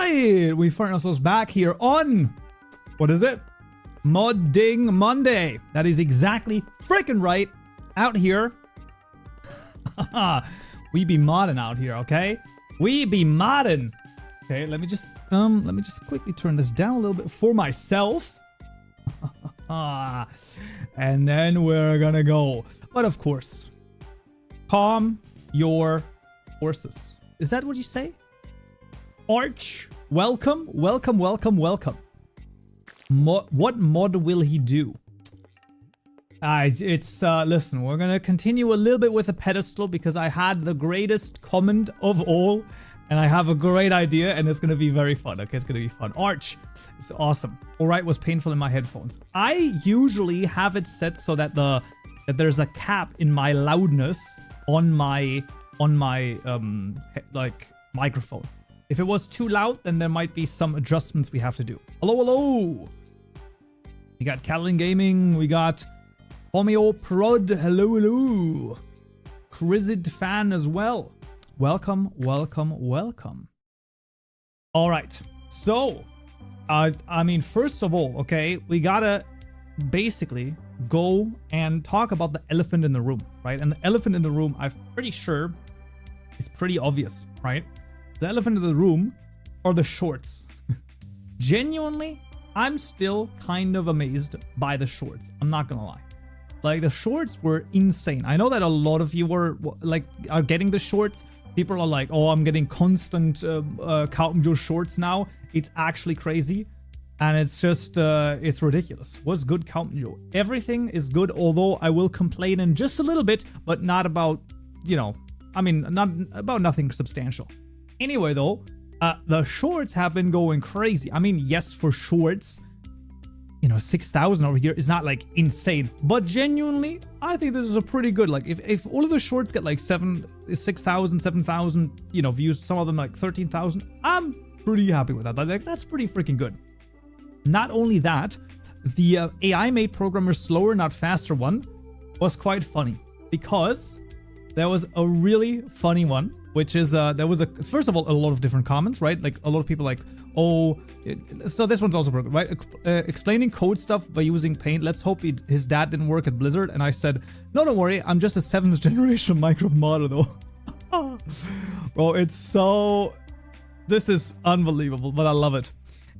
Alright, we find ourselves back here on, what is it? Modding Monday. That is exactly freaking right. Out here. We be modding out here, okay? We be modding. Okay, let me just quickly turn this down a little bit for myself. And then we're gonna go. But of course, calm your horses. Is that what you say? Arch, welcome, welcome, welcome, welcome. What mod will he do? Listen, we're gonna continue a little bit with the pedestal because I had the greatest comment of all, and I have a great idea, and it's gonna be very fun. Okay, it's gonna be fun. Arch, it's awesome. All right, was painful in my headphones. I usually have it set so that there's a cap in my loudness on my like microphone. If it was too loud, then there might be some adjustments we have to do. Hello, hello. We got Catalan Gaming. We got Homeo Prod. Hello, hello. Crisid Fan as well. Welcome, welcome, welcome. All right. So, I mean, first of all, okay, we gotta basically go and talk about the elephant in the room, right? And the elephant in the room, I'm pretty sure, is pretty obvious, right? The elephant in the room are the shorts. Genuinely, I'm still kind of amazed by the shorts. I'm not gonna lie. Like, the shorts were insane. I know that a lot of you are getting the shorts. People are like, oh, I'm getting constant Kaupenjoe shorts now. It's actually crazy. And it's just, it's ridiculous. What's good, Kaupenjoe? Everything is good, although I will complain in just a little bit, but not about, you know, I mean, not about nothing substantial. Anyway, though, the shorts have been going crazy. I mean, yes, for shorts, you know, 6,000 over here is not like insane, but genuinely, I think this is a pretty good, like, if all of the shorts get like 6,000, 7,000, you know, views, some of them like 13,000, I'm pretty happy with that. Like, that's pretty freaking good. Not only that, the AI made programmers slower, not faster one was quite funny because there was a really funny one, which is, there was first of all, a lot of different comments, right? Like, a lot of people like, oh, so this one's also broken, right? Explaining code stuff by using Paint. Let's hope his dad didn't work at Blizzard. And I said, no, don't worry. I'm just a 7th generation Minecraft modder, though. Bro, it's so, this is unbelievable, but I love it.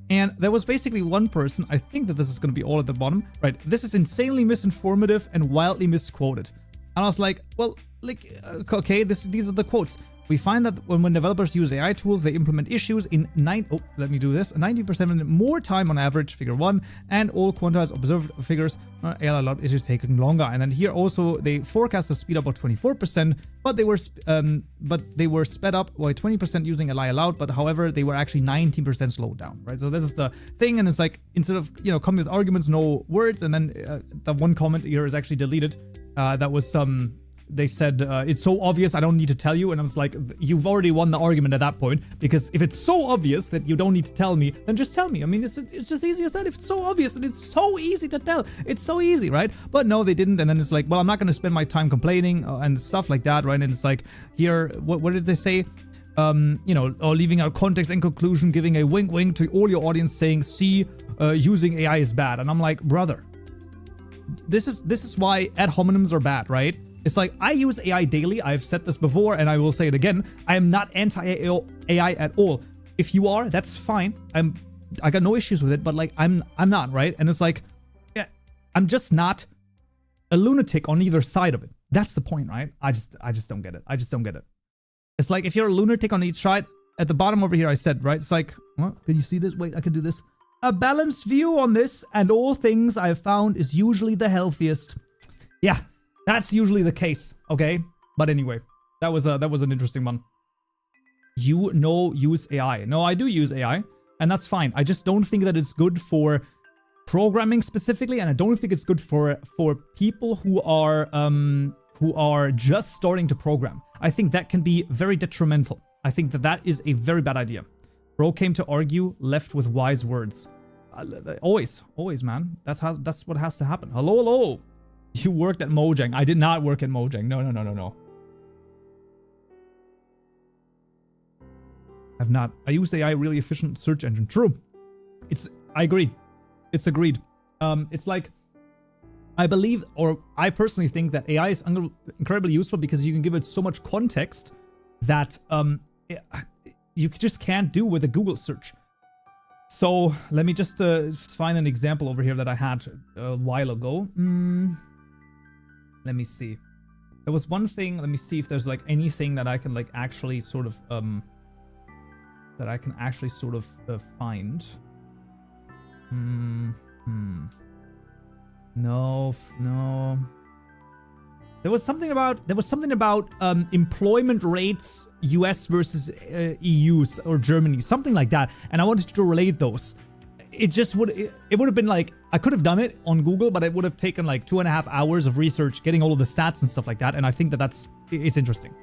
And there was basically one person, I think that this is going to be all at the bottom, right? This is insanely misinformative and wildly misquoted. And I was like, well, like, okay, these are the quotes. We find that when developers use AI tools, they implement issues in 90% more time on average, figure 1, and all quantized observed figures, AI allowed issues taking longer. And then here also, they forecast a speed up of 24%, but they were sped up by 20% using AI allowed, but however, they were actually 19% slowed down, right? So this is the thing, and it's like, instead of, you know, coming with arguments, no words, and then the one comment here is actually deleted. That was some... They said, it's so obvious, I don't need to tell you. And I was like, you've already won the argument at that point. Because if it's so obvious that you don't need to tell me, then just tell me. I mean, it's just easy as that. If it's so obvious and it's so easy to tell, it's so easy, right? But no, they didn't. And then it's like, well, I'm not going to spend my time complaining and stuff like that, right? And it's like, here, what did they say? You know, or leaving out context and conclusion, giving a wink wink to all your audience saying, see, using AI is bad. And I'm like, brother, this is why ad hominems are bad, right? It's like, I use AI daily. I've said this before, and I will say it again. I am not anti-AI at all. If you are, that's fine. I got no issues with it, but like, I'm not, right? And it's like, yeah, I'm just not a lunatic on either side of it. That's the point, right? I just don't get it. I just don't get it. It's like if you're a lunatic on each side, at the bottom over here I said, right? It's like, what? Can you see this? Wait, I can do this. A balanced view on this and all things I've found is usually the healthiest. Yeah, that's usually the case, okay? But anyway, that was an interesting one. You use AI. No, I do use AI, and that's fine. I just don't think that it's good for programming specifically, and I don't think it's good for people who are just starting to program. I think that can be very detrimental. I think that is a very bad idea. Bro came to argue, left with wise words. Always, man. That's what has to happen. Hello. You worked at Mojang. I did not work at Mojang. No. I've not. I use AI really efficient search engine. True. I agree. It's agreed. It's like, I believe, or I personally think that AI is incredibly useful because you can give it so much context that you just can't do with a Google search. So let me just find an example over here that I had a while ago. Let me see. There was one thing. Let me see if there's like anything that I can like actually sort of find. No. There was something about employment rates, US versus EU or Germany, something like that. And I wanted to relate those. It would have been like, I could have done it on Google, but it would have taken like 2.5 hours of research, getting all of the stats and stuff like that. And I think that it's interesting.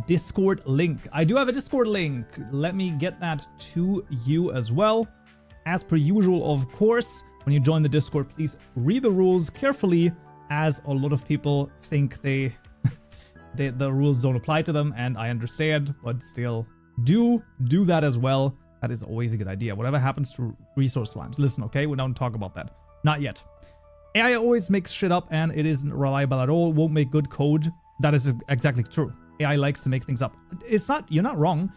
Discord link. I do have a Discord link. Let me get that to you as well. As per usual, of course, when you join the Discord, please read the rules carefully, as a lot of people think the rules don't apply to them, and I understand, but still do that as well. That is always a good idea. Whatever happens to resource slimes, listen, okay? We don't talk about that. Not yet. AI always makes shit up, and it isn't reliable at all. Won't make good code. That is exactly true. AI likes to make things up. It's not, you're not wrong.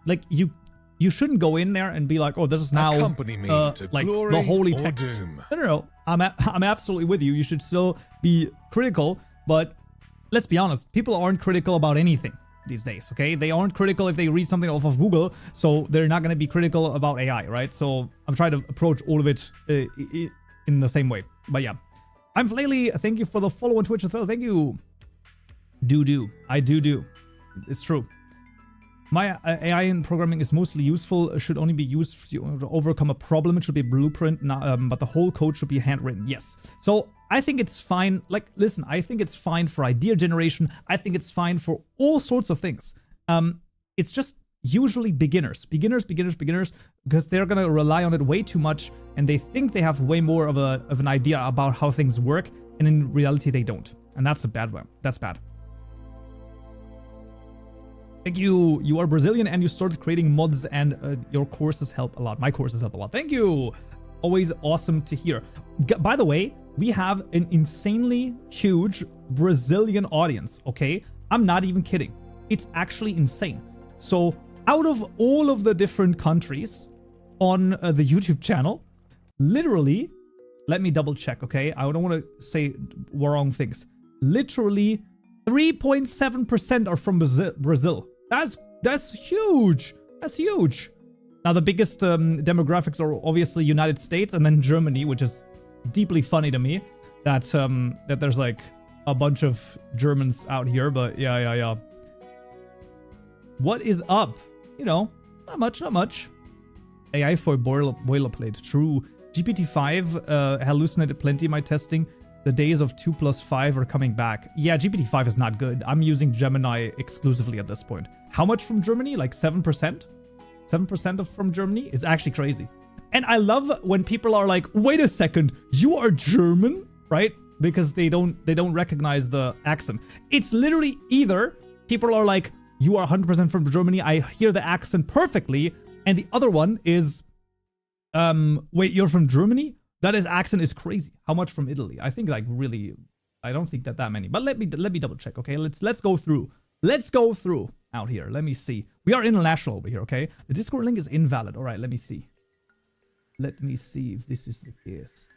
Like you shouldn't go in there and be like, oh, this is now like the holy text. No. I'm absolutely with you. You should still be critical, but let's be honest, people aren't critical about anything these days, okay? They aren't critical if they read something off of Google, so they're not going to be critical about AI, right? So I'm trying to approach all of it in the same way. But yeah, I'm Flaley. Thank you for the follow on Twitch as well. Thank you. I do. It's true. My AI in programming is mostly useful. It should only be used to overcome a problem. It should be a blueprint, but the whole code should be handwritten. Yes. So I think it's fine. Like, listen, I think it's fine for idea generation. I think it's fine for all sorts of things. It's just usually beginners, because they're going to rely on it way too much, and they think they have way more of an idea about how things work, and in reality they don't. And that's a bad one. That's bad. Thank you. You are Brazilian and you started creating mods, and your courses help a lot. My courses help a lot. Thank you. Always awesome to hear. By the way, we have an insanely huge Brazilian audience, okay? I'm not even kidding. It's actually insane. So out of all of the different countries on the YouTube channel, literally, let me double check, okay? I don't want to say wrong things. Literally 3.7% are from Brazil. That's huge. That's huge. Now, the biggest demographics are obviously United States and then Germany, which is deeply funny to me that that there's like a bunch of Germans out here. But yeah. What is up? You know, not much. AI for boilerplate. True. GPT-5 hallucinated plenty in my testing. The days of 2+5 are coming back. Yeah, GPT-5 is not good. I'm using Gemini exclusively at this point. How much from Germany? Like 7%? 7% from Germany? It's actually crazy. And I love when people are like, wait a second, you are German? Right? Because they don't recognize the accent. It's literally either people are like, you are 100% from Germany, I hear the accent perfectly. And the other one is, wait, you're from Germany? That accent is crazy. How much from Italy? I think like really, I don't think that many. But let me double check, okay? Let's go through. Let's go through out here. Let me see. We are international over here, okay? The Discord link is invalid. All right, let me see. Let me see if this is the case.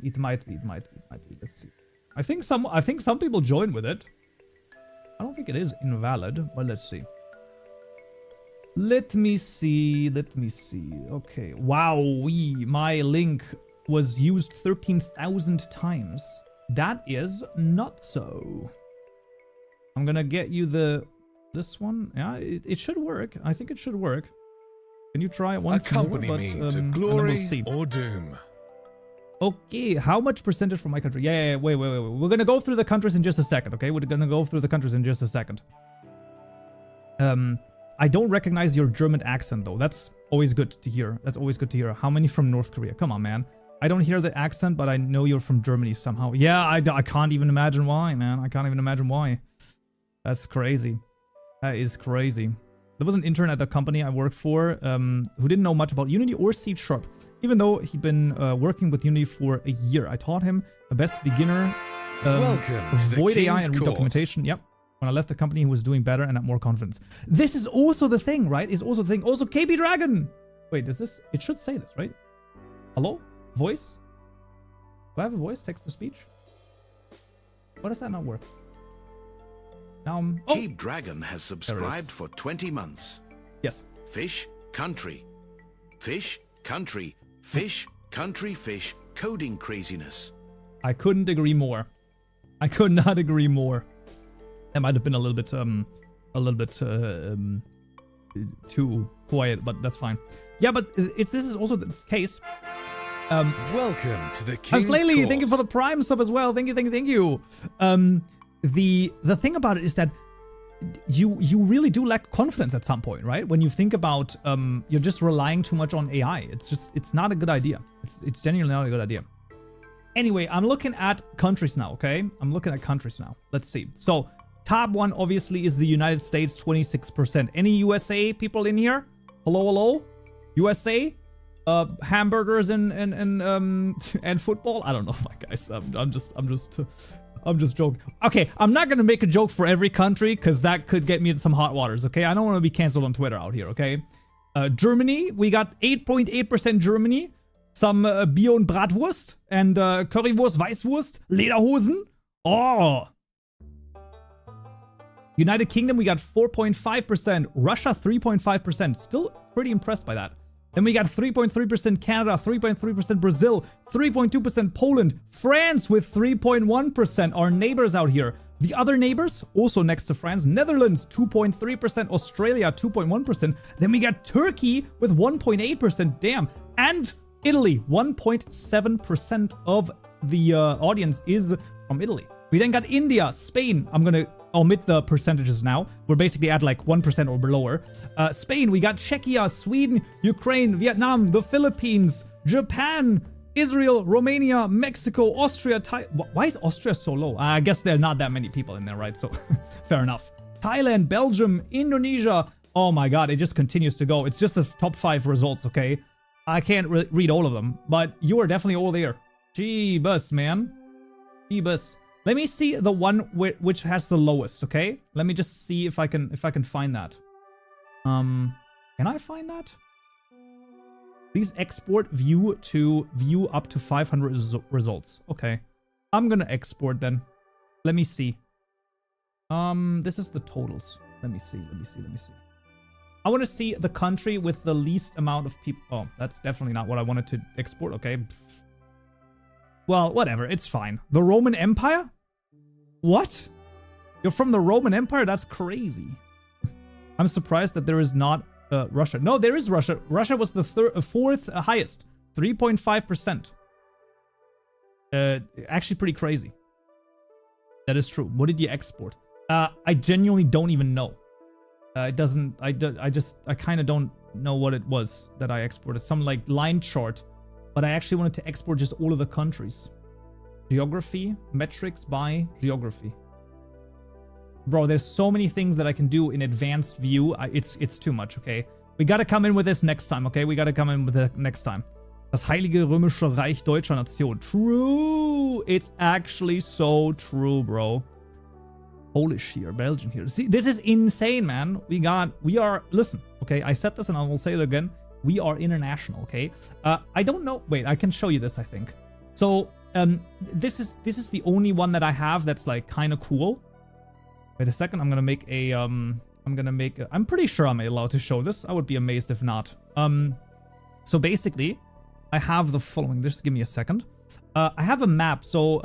It might be. Let's see. I think some people join with it. I don't think it is invalid, but let's see. Let me see. Okay. Wow, my link was used 13,000 times. That is not so. I'm gonna get you this one. Yeah, it should work. I think it should work. Can you try it once more? Accompany me to glory or doom. Okay, how much percentage from my country? Yeah, wait. We're gonna go through the countries in just a second, okay? We're gonna go through the countries in just a second. I don't recognize your German accent, though. That's always good to hear. How many from North Korea? Come on, man. I don't hear the accent, but I know you're from Germany somehow. Yeah, I can't even imagine why, man. I can't even imagine why. That's crazy. That is crazy. There was an intern at the company I worked for who didn't know much about Unity or C#, even though he'd been working with Unity for a year. I taught him the best beginner. Welcome to the avoid AI King's and read Court. documentation. Yep. When I left the company, he was doing better and had more confidence. This is also the thing, right? Also KB Dragon. Wait, does this? It should say this, right? Hello? Voice? Do I have a voice? Text to speech? Why does that not work? Now, Cape Dragon has subscribed for 20 months. Yes. Fish, country. Fish, country. Fish, country, fish. Coding craziness. I couldn't agree more. I could not agree more. That might have been a little bit too quiet, but that's fine. Yeah, but this is also the case. Welcome to the King's Flaley, Court. thank you for the Prime sub as well. Thank you. The thing about it is that you really do lack confidence at some point, right? When you think about you're just relying too much on AI. It's not a good idea. It's genuinely not a good idea. Anyway, I'm looking at countries now, okay? Let's see. So, top one obviously is the United States, 26%. Any USA people in here? Hello? USA? Hamburgers and football? I don't know, my guys. I'm just joking. Okay, I'm not gonna make a joke for every country because that could get me in some hot waters, okay? I don't want to be canceled on Twitter out here, okay? Germany, we got 8.8% Germany. Some Bier und Bratwurst and Currywurst, Weißwurst, Lederhosen. Oh! United Kingdom, we got 4.5%. Russia, 3.5%. Still pretty impressed by that. Then we got 3.3% Canada, 3.3% Brazil, 3.2% Poland, France with 3.1%, our neighbors out here. The other neighbors, also next to France, Netherlands, 2.3%, Australia, 2.1%. Then we got Turkey with 1.8%, damn. And Italy, 1.7% of the audience is from Italy. We then got India, Spain. I'm gonna omit the percentages now. We're basically at like 1% or lower. Spain, we got Czechia, Sweden, Ukraine, Vietnam, the Philippines, Japan, Israel, Romania, Mexico, Austria, why is Austria so low? I guess there are not that many people in there, right? So fair enough. Thailand, Belgium, Indonesia. Oh my god, it just continues to go. It's just the top 5 results, okay? I can't read all of them, but you are definitely all there. Jeebus, man. Jeebus. Let me see the one which has the lowest, okay? Let me just see if I can find that. Can I find that? Please export view to view up to 500 results. Okay. I'm gonna export then. Let me see. This is the totals. Let me see. I want to see the country with the least amount of people. Oh, that's definitely not what I wanted to export. Okay. Well, whatever. It's fine. The Roman Empire? What? You're from the Roman Empire? That's crazy. I'm surprised that there is not Russia. No, there is Russia. Russia was the fourth highest. 3.5%. Actually pretty crazy. That is true. What did you export? I genuinely don't even know. It doesn't, I kind of don't know what it was that I exported. Some like line chart, but I actually wanted to export just all of the countries. Geography, metrics by geography. Bro, there's so many things that I can do in advanced view. It's too much, okay? We gotta come in with this next time, okay? We gotta come in with it next time. Das Heilige Römische Reich deutscher Nation. True! It's actually so true, bro. Polish here, Belgian here. See, this is insane, man. We are, listen, okay? I said this and I will say it again. We are international, okay? I don't know. Wait, I can show you this, I think. So, this is the only one that I have that's like kind of cool. Wait a second. I'm gonna make a I'm pretty sure I'm allowed to show this. I would be amazed if not. So basically, I have the following. Just give me a second. I have a map. So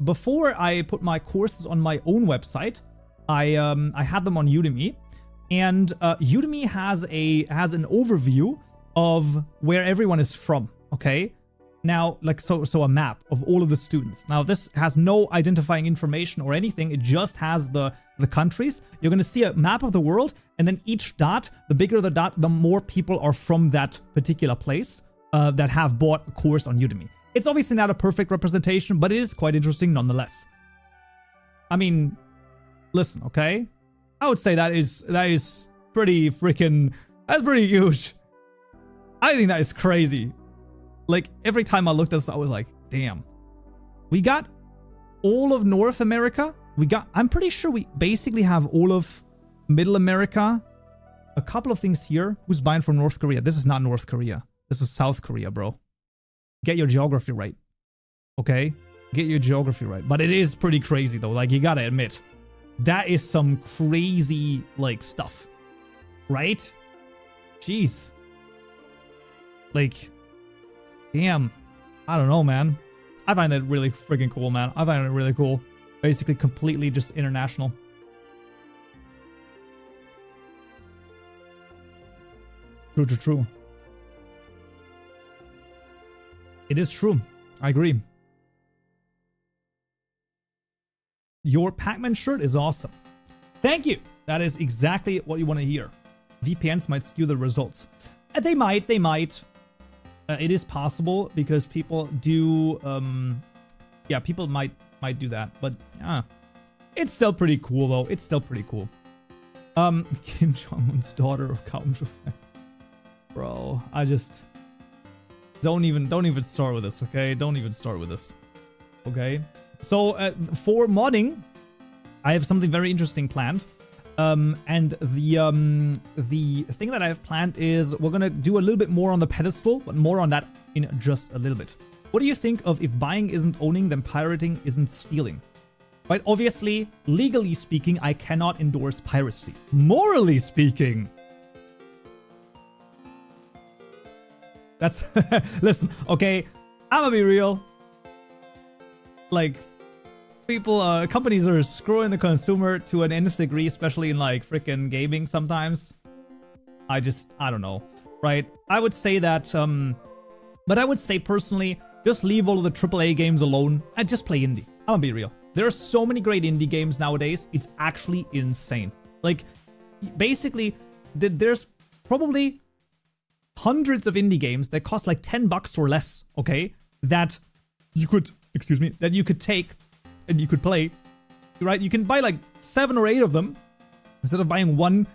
before I put my courses on my own website, I had them on Udemy, and Udemy has an overview of where everyone is from. Okay. Now, like, so a map of all of the students. Now, this has no identifying information or anything. It just has the countries. You're going to see a map of the world, and then each dot, the bigger the dot, the more people are from that particular place that have bought a course on Udemy. It's obviously not a perfect representation, but it is quite interesting nonetheless. I mean, listen, okay? I would say that is pretty freaking, that's pretty huge. I think that is crazy. Like, every time I looked at this, I was like, damn. We got all of North America. I'm pretty sure we basically have all of Middle America. A couple of things here. Who's buying from North Korea? This is not North Korea. This is South Korea, bro. Get your geography right. Okay? Get your geography right. But it is pretty crazy, though. Like, you gotta admit. That is some crazy, like, stuff. Right? Jeez. Like... Damn. I don't know, man. I find it really freaking cool, man. I find it really cool. Basically, completely just international. True. It is true. I agree. Your Pac-Man shirt is awesome. Thank you. That is exactly what you want to hear. VPNs might skew the results. They might. It is possible because people do, yeah, people might do that, but it's still pretty cool though. It's still pretty cool. Kim Jong-un's daughter of Kaupenjoe. Bro, I just don't even start with this, okay? Don't even start with this, okay? So for modding, I have something very interesting planned. And the thing that I have planned is we're gonna do a little bit more on the pedestal, but more on that in just a little bit. What do you think of if buying isn't owning, then pirating isn't stealing? Right, obviously, legally speaking, I cannot endorse piracy. Morally speaking, that's listen, okay, I'm gonna be real. Like, people, companies are screwing the consumer to an nth degree, especially in like freaking gaming sometimes. I don't know, right? I would say that, but I would say personally, just leave all of the AAA games alone and just play indie. I'm gonna be real. There are so many great indie games nowadays. It's actually insane. Like, basically, there's probably hundreds of indie games that cost like $10 or less, okay? That you could, that you could take and you could play, right? You can buy like 7 or 8 of them instead of buying one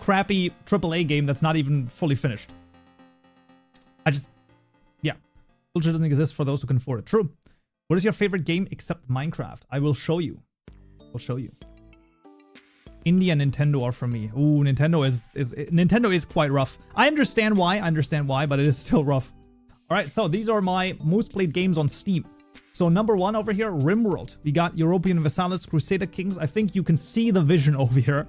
crappy AAA game that's not even fully finished. Yeah. Culture doesn't exist for those who can afford it. True. What is your favorite game except Minecraft? I will show you. I'll show you. Indie and Nintendo are for me. Ooh, Nintendo is quite rough. I understand why, but it is still rough. All right, so these are my most played games on Steam. So number 1 over here, RimWorld. We got European Universalis, Crusader Kings. I think you can see the vision over here.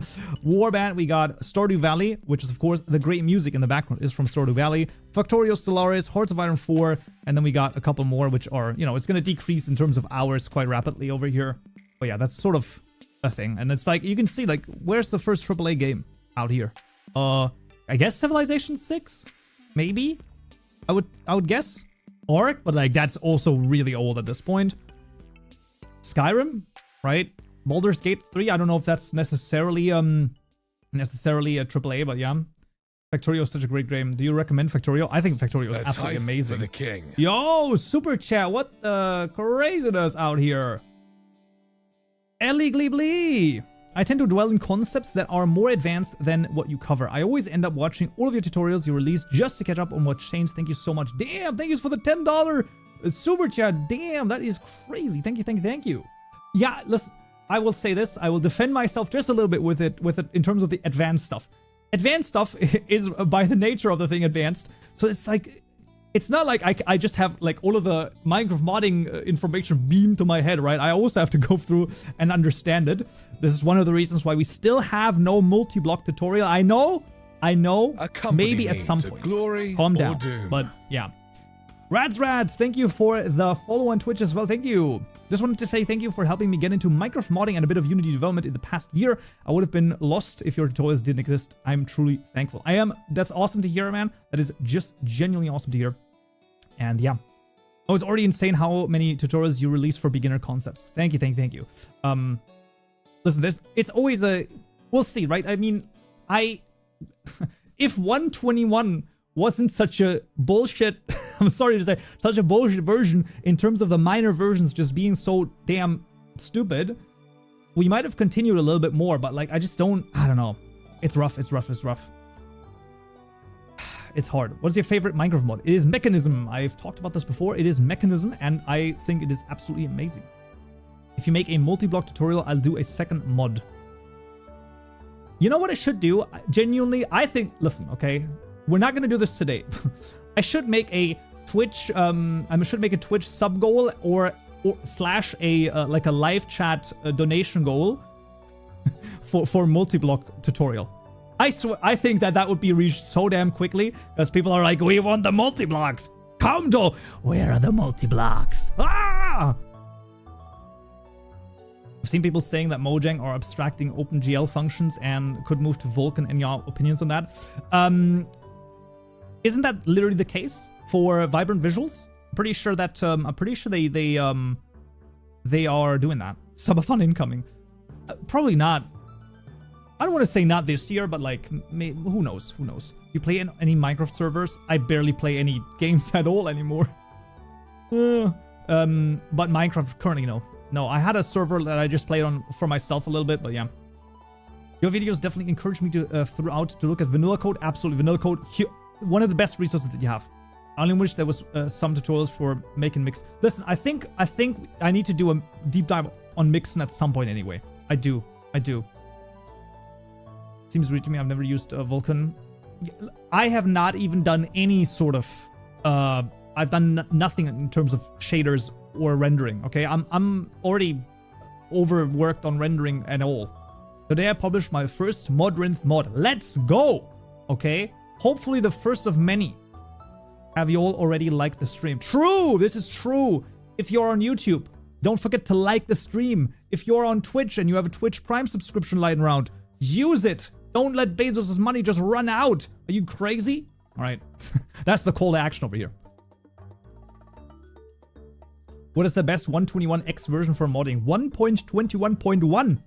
Warband, we got Stardew Valley, which is of course the great music in the background is from Stardew Valley. Factorio Stellaris, Hearts of Iron 4, and then we got a couple more which are, you know, it's going to decrease in terms of hours quite rapidly over here. But yeah, that's sort of a thing. And it's like, you can see like, where's the first AAA game out here? I guess Civilization 6? Maybe? I would guess. Ark, but like that's also really old at this point. Skyrim, right? Baldur's Gate 3, I don't know if that's necessarily a AAA, but yeah. Factorio is such a great game. Do you recommend Factorio? I think Factorio is absolutely amazing. For the king. Yo, super chat, what the craziness out here? Ellie Gleebly. I tend to dwell in concepts that are more advanced than what you cover. I always end up watching all of your tutorials you release just to catch up on what's changed. Thank you so much. Damn, thank you for the $10 super chat. Damn, that is crazy. Thank you. Yeah, listen, I will say this. I will defend myself just a little bit with it in terms of the advanced stuff. Advanced stuff is by the nature of the thing advanced. So it's like, it's not like I just have like all of the Minecraft modding information beamed to my head, right? I also have to go through and understand it. This is one of the reasons why we still have no multi-block tutorial. I know, maybe at some point. Glory Calm down, doom. but yeah. Rads, thank you for the follow on Twitch as well. Thank you. Just wanted to say thank you for helping me get into Minecraft modding and a bit of Unity development in the past year. I would have been lost if your tutorials didn't exist. I'm truly thankful. I am. That's awesome to hear, man. That is just genuinely awesome to hear. And yeah. Oh, it's already insane how many tutorials you release for beginner concepts. Thank you. Listen, it's always a, we'll see, right? I mean, if 121 wasn't such a bullshit, I'm sorry to say, such a bullshit version in terms of the minor versions just being so damn stupid, we might have continued a little bit more, but like, I don't know. It's rough. It's hard. What is your favorite Minecraft mod? It is Mechanism. I've talked about this before. It is Mechanism, and I think it is absolutely amazing. If you make a multi-block tutorial, I'll do a second mod. You know what I should do? Genuinely, I think, listen, okay? We're not gonna do this today. I should make a Twitch, sub goal or slash a like a live chat donation goal for multi-block tutorial. I swear, I think that would be reached so damn quickly because people are like, we want the multi-blocks. Kaupenjoe, where are the multi-blocks? Ah! I've seen people saying that Mojang are abstracting OpenGL functions and could move to Vulkan. Any opinions on that? Isn't that literally the case for Vibrant Visuals? I'm pretty sure that they are doing that. Subathon incoming. Probably not. I don't want to say not this year, but like, who knows? You play in any Minecraft servers? I barely play any games at all anymore. But Minecraft currently, no. No, I had a server that I just played on for myself a little bit, but yeah. Your videos definitely encouraged me to throughout to look at vanilla code. Absolutely, vanilla code. One of the best resources that you have. I only wish there was some tutorials for make and mix. Listen, I think I need to do a deep dive on mixing at some point anyway. I do. Seems weird to me. I've never used Vulkan. I have not even done any sort of. I've done nothing in terms of shaders or rendering. Okay, I'm already overworked on rendering and all. Today I published my first Modrinth mod. Let's go. Okay, hopefully the first of many. Have you all already liked the stream? True, this is true. If you're on YouTube, don't forget to like the stream. If you're on Twitch and you have a Twitch Prime subscription lying around, use it. Don't let Bezos' money just run out. Are you crazy? All right, that's the call to action over here. What is the best 121x version for modding? 1.21.1.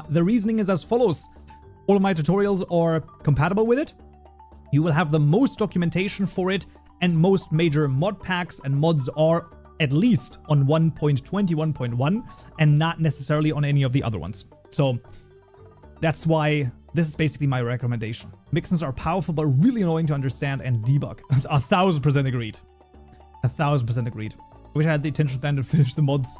The reasoning is as follows. All of my tutorials are compatible with it. You will have the most documentation for it, and most major mod packs and mods are at least on 1.21.1 and not necessarily on any of the other ones. So that's why this is basically my recommendation. Mixins are powerful but really annoying to understand and debug. 1000% agreed. 1000% agreed. I wish I had the attention span to finish the mods.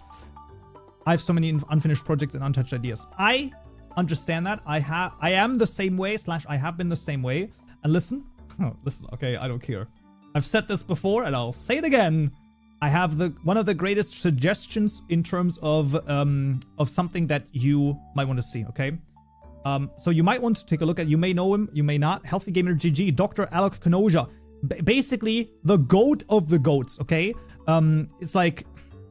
I have so many unfinished projects and untouched ideas. I understand that. I am the same way / I have been the same way. And listen, okay, I don't care. I've said this before and I'll say it again. I have one of the greatest suggestions in terms of something that you might want to see, okay? So you might want to take a look at, you may know him, you may not. Healthy Gamer GG, Dr. Alok Kaupenjoe. Basically, the goat of the goats, okay? It's like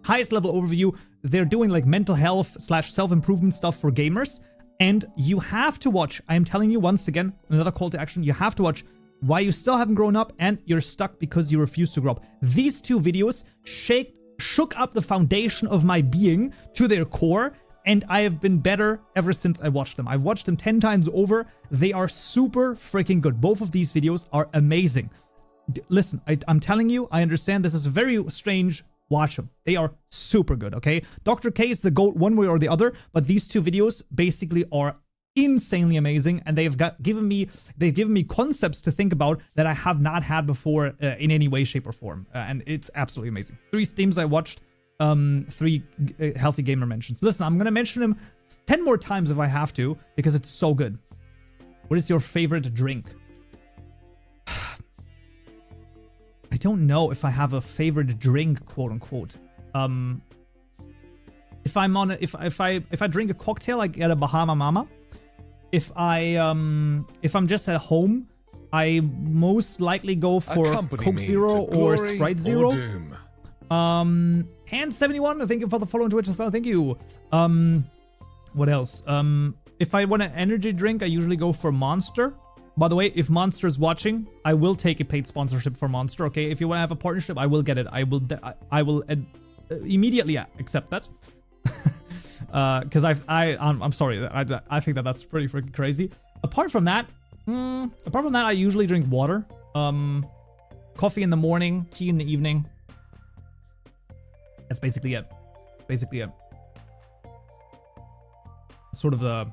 highest level overview. They're doing like mental health / self-improvement stuff for gamers. And you have to watch, I am telling you once again, another call to action, you have to watch Why You Still Haven't Grown Up and You're Stuck Because You Refuse to Grow Up. These two videos shook up the foundation of my being to their core, and I have been better ever since I watched them. I've watched them 10 times over. They are super freaking good. Both of these videos are amazing. Listen, I'm telling you, I understand this is very strange. Watch them. They are super good, okay? Dr. K is the GOAT one way or the other, but these two videos basically are insanely amazing, and they've given me concepts to think about that I have not had before in any way, shape, or form, and it's absolutely amazing. 3 streams I watched, 3 Healthy Gamer mentions. Listen, I'm gonna mention him 10 more times if I have to, because it's so good. What is your favorite drink? don't know if I have a favorite drink, quote unquote. If I'm on if I drink a cocktail, I get a Bahama Mama. If I'm just at home, I most likely go for Coke Zero or Sprite Zero. Hand71, thank you for the follow on Twitch as well. Thank you. What else? If I want an energy drink, I usually go for Monster. By the way, if Monster's watching, I will take a paid sponsorship for Monster. Okay, if you want to have a partnership, I will get it. I will immediately accept that. Because I'm sorry, I think that's pretty freaking crazy. Apart from that, I usually drink water. Coffee in the morning, tea in the evening. That's basically it. Sort of the,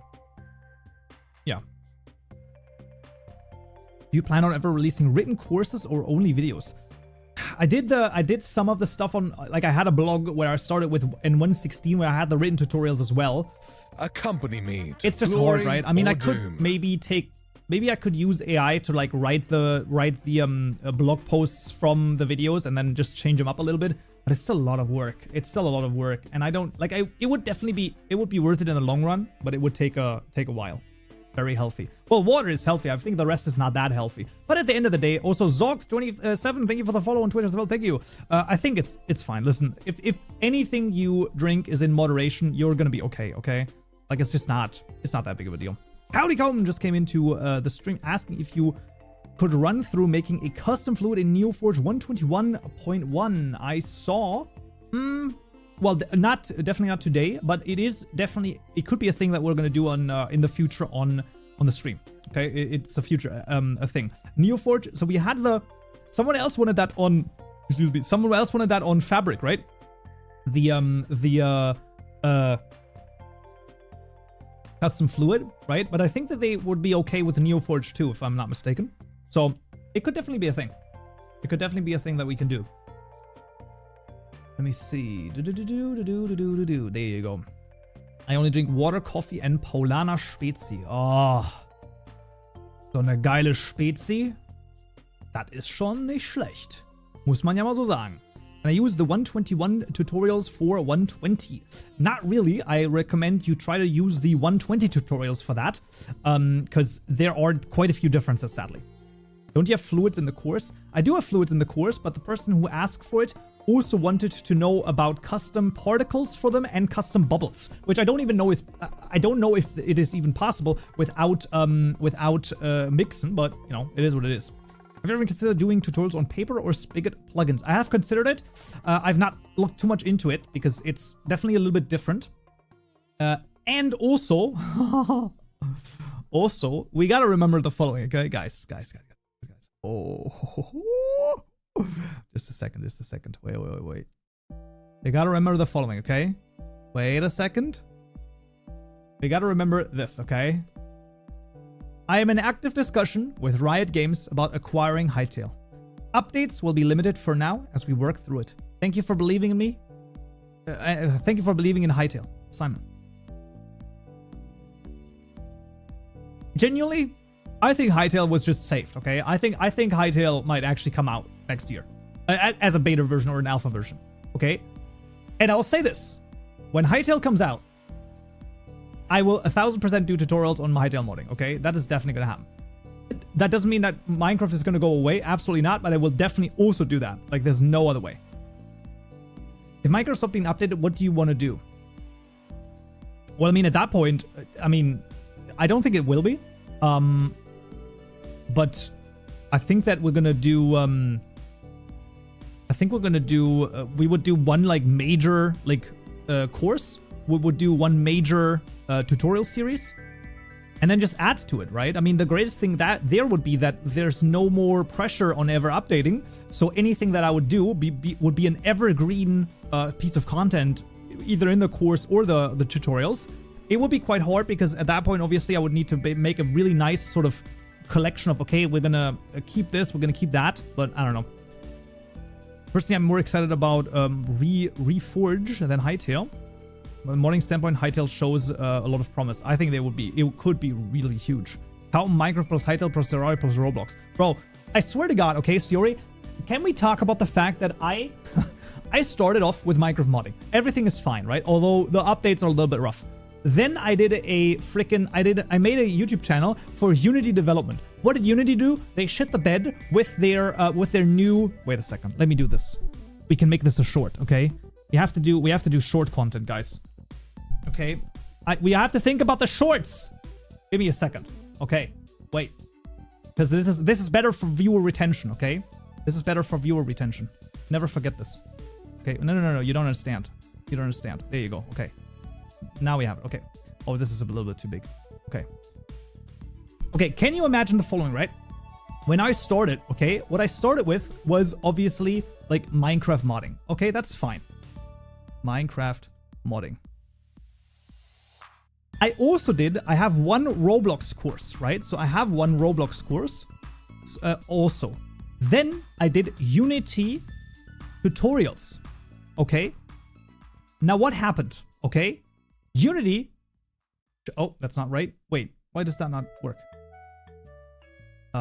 yeah. Do you plan on ever releasing written courses or only videos? I did some of the stuff on, like I had a blog where I started with in 1.16 where I had the written tutorials as well. Accompany me to it's just hard, right? I mean, I could maybe I could use AI to like write the blog posts from the videos and then just change them up a little bit. But it's still a lot of work. And I don't like. It would be worth it in the long run, but it would take a while. Very healthy. Well, water is healthy. I think the rest is not that healthy. But at the end of the day, also Zog27, thank you for the follow on Twitter as well. Thank you. I think it's fine. Listen, if anything you drink is in moderation, you're gonna be okay. Okay, like it's not that big of a deal. Howdy Kaupenjoe just came into the stream asking if you could run through making a custom fluid in NeoForge 121.1. I saw. Well, definitely not today, but it could be a thing that we're gonna do on in the future on the stream. Okay, it's a future a thing. NeoForge. So we had someone else wanted that on. Excuse me. Someone else wanted that on Fabric, right? The custom fluid, right? But I think that they would be okay with NeoForge too, if I'm not mistaken. So it could definitely be a thing. It could definitely be a thing that we can do. Let me see. There you go. I only drink water, coffee and Paulaner Spezi. Oh. So eine geile Spezi. Das ist schon nicht schlecht. Muss man ja mal so sagen. And I use the 121 tutorials for 120. Not really. I recommend you try to use the 120 tutorials for that. Because there are quite a few differences, sadly. Don't you have fluids in the course? I do have fluids in the course, but the person who asked for it also wanted to know about custom particles for them and custom bubbles, which I don't even know I don't know if it is even possible without mixing, but you know, it is what it is. Have you ever considered doing tutorials on paper or Spigot plugins? I have considered it. I've not looked too much into it because it's definitely a little bit different. And also, we gotta remember the following, okay, guys. Oh, just a second. Wait. You gotta remember the following, okay? Wait a second. We gotta remember this, okay? I am in active discussion with Riot Games about acquiring Hytale. Updates will be limited for now as we work through it. Thank you for believing in me. Thank you for believing in Hytale, Simon. Genuinely, I think Hytale was just saved, okay? I think Hytale might actually come out next year as a beta version or an alpha version, okay? And I'll say this. When Hytale comes out, I will 1000% do tutorials on my Hytale modding, okay? That is definitely gonna happen. That doesn't mean that Minecraft is gonna go away, absolutely not, but I will definitely also do that. Like, there's no other way. If Minecraft stopped being updated, what do you want to do? Well, I mean, at that point, I mean, I don't think it will be. But I think that we're gonna do, we would do one like major like course. We would do one major tutorial series and then just add to it, right? I mean, the greatest thing that there would be that there's no more pressure on ever updating. So anything that I would do would be an evergreen piece of content, either in the course or the tutorials. It would be quite hard because at that point, obviously, I would need to make a really nice sort of collection of, okay, we're gonna keep this, we're gonna keep that, but I don't know. Personally, I'm more excited about Reforge than Hytale. From a modding standpoint, Hytale shows a lot of promise. I think it could be really huge. How Minecraft plus Hytale plus Terraria plus Roblox. Bro, I swear to God, okay, Siori, can we talk about the fact that I started off with Minecraft modding. Everything is fine, right? Although the updates are a little bit rough. Then I did I made a YouTube channel for Unity development. What did Unity do? They shit the bed with their new, wait a second, let me do this. We can make this a short, okay? We have to do short content, guys. Okay? We have to think about the shorts. Give me a second. Okay. Wait. Because this is better for viewer retention, okay? This is better for viewer retention. Never forget this. Okay. No. You don't understand. You don't understand. There you go. Okay. Now we have it. Okay. Oh, this is a little bit too big. Okay. Okay. Can you imagine the following, right? When I started, okay, what I started with was obviously like Minecraft modding. Okay, that's fine. Minecraft modding. I have one Roblox course, right? So I have one Roblox course also. Then I did Unity tutorials. Okay. Now what happened? Okay. Unity. Oh, that's not right. Wait, why does that not work?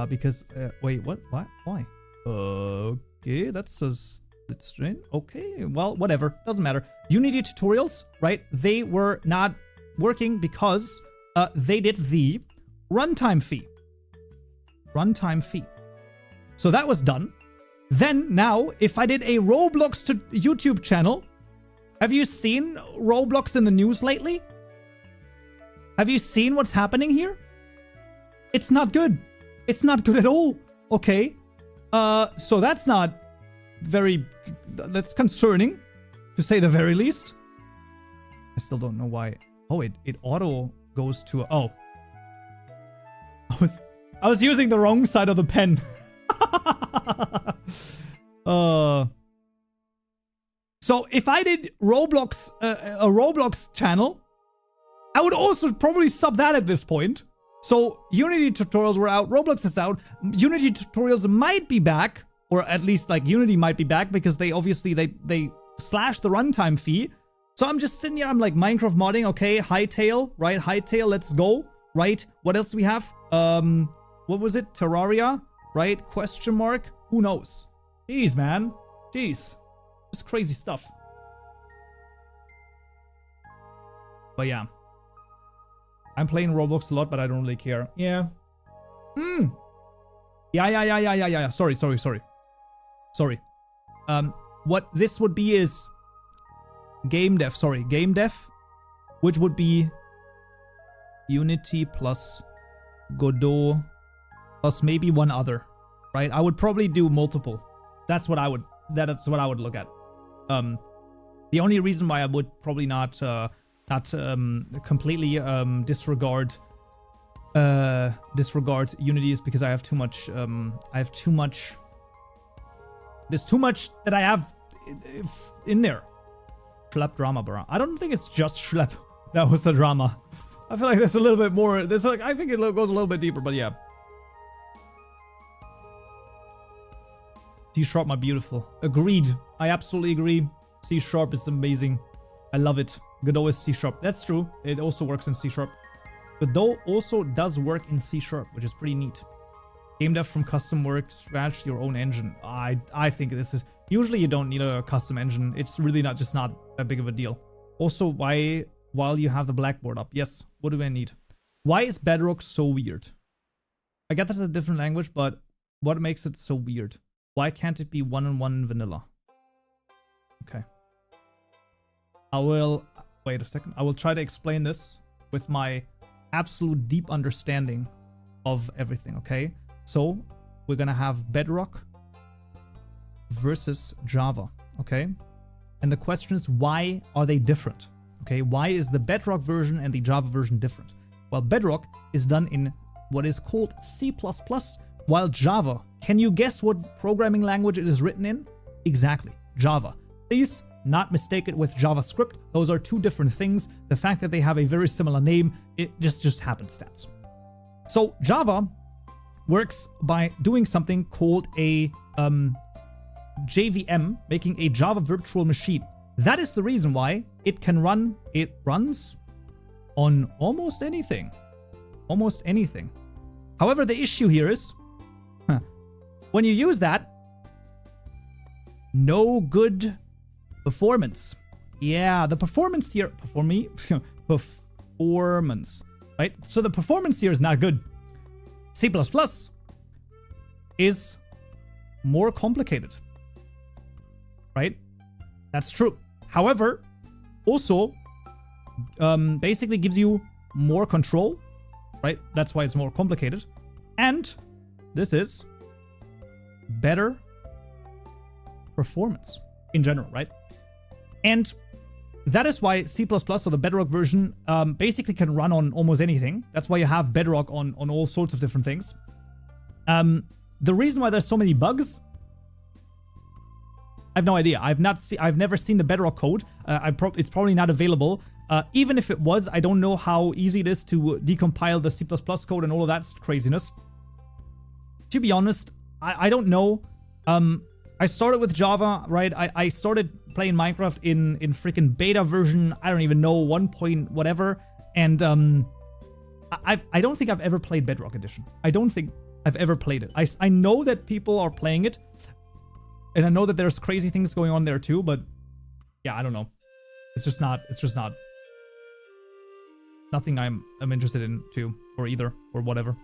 Because, wait, what? Why? Okay, that's strange. Okay, well, whatever. Doesn't matter. Unity tutorials, right? They were not working because they did the runtime fee. Runtime fee. So that was done. Then now, if I did a Roblox to YouTube channel, have you seen Roblox in the news lately? Have you seen what's happening here? It's not good. It's not good at all. Okay. So that's not that's concerning, to say the very least. I still don't know why. Oh, it auto goes to, oh. I was using the wrong side of the pen. So if I did Roblox, a Roblox channel, I would also probably sub that at this point. So Unity tutorials were out, Roblox is out, Unity tutorials might be back, or at least like Unity might be back because they obviously, they slashed the runtime fee. So I'm just sitting here, I'm like Minecraft modding, okay, Hytale, right? Hytale, let's go, right? What else do we have? What was it? Terraria, right? Question mark? Who knows? Jeez, man. Jeez. Just crazy stuff. But yeah. I'm playing Roblox a lot, but I don't really care. Yeah. Yeah. Sorry. What this would be is game dev. Sorry, game dev, which would be Unity plus Godot plus maybe one other, right? I would probably do multiple. That's what I would look at. The only reason why I would probably not completely disregard Unity is because I have too much. There's too much that I have in there. Schlep drama, bro. I don't think it's just Schlep that was the drama. I feel like there's a little bit more. I think it goes a little bit deeper, but yeah. C# my beautiful. Agreed. I absolutely agree. C# is amazing. I love it. Godot is C#. That's true. It also works in C#. Godot also does work in C#, which is pretty neat. Game dev from custom work, scratch your own engine. I think this is... Usually you don't need a custom engine. It's really not that big of a deal. Also, why, while you have the blackboard up? Yes, what do I need? Why is Bedrock so weird? I get that's a different language, but what makes it so weird? Why can't it be one-on-one vanilla? Okay. Wait a second. I will try to explain this with my absolute deep understanding of everything, okay? So, we're gonna have Bedrock versus Java, okay? And the question is, why are they different? Okay, why is the Bedrock version and the Java version different? Well, Bedrock is done in what is called C++, while Java, can you guess what programming language it is written in? Exactly, Java. Please not mistake it with JavaScript. Those are two different things. The fact that they have a very similar name, it just happenstance. So Java works by doing something called a JVM, making a Java virtual machine. That is the reason why it runs on almost anything. Almost anything. However, the issue here is, when you use that, No good performance. Yeah, the performance here... performance. Right? So the performance here is not good. C++ is more complicated. Right? That's true. However, also basically gives you more control. Right? That's why it's more complicated. And this is better performance in general, right? And that is why C++ or the Bedrock version basically can run on almost anything. That's why you have Bedrock on all sorts of different things. The reason why there's so many bugs, I have no idea. I've never seen the Bedrock code. It's probably not available. Even if it was, I don't know how easy it is to decompile the C++ code and all of that craziness. To be honest, I don't know. I started with Java, right? I started playing Minecraft in freaking beta version, I don't even know, 1 point whatever. And I don't think I've ever played Bedrock Edition. I don't think I've ever played it. I know that people are playing it. And I know that there's crazy things going on there too, but yeah, I don't know. It's just not nothing I'm interested in too, or either, or whatever.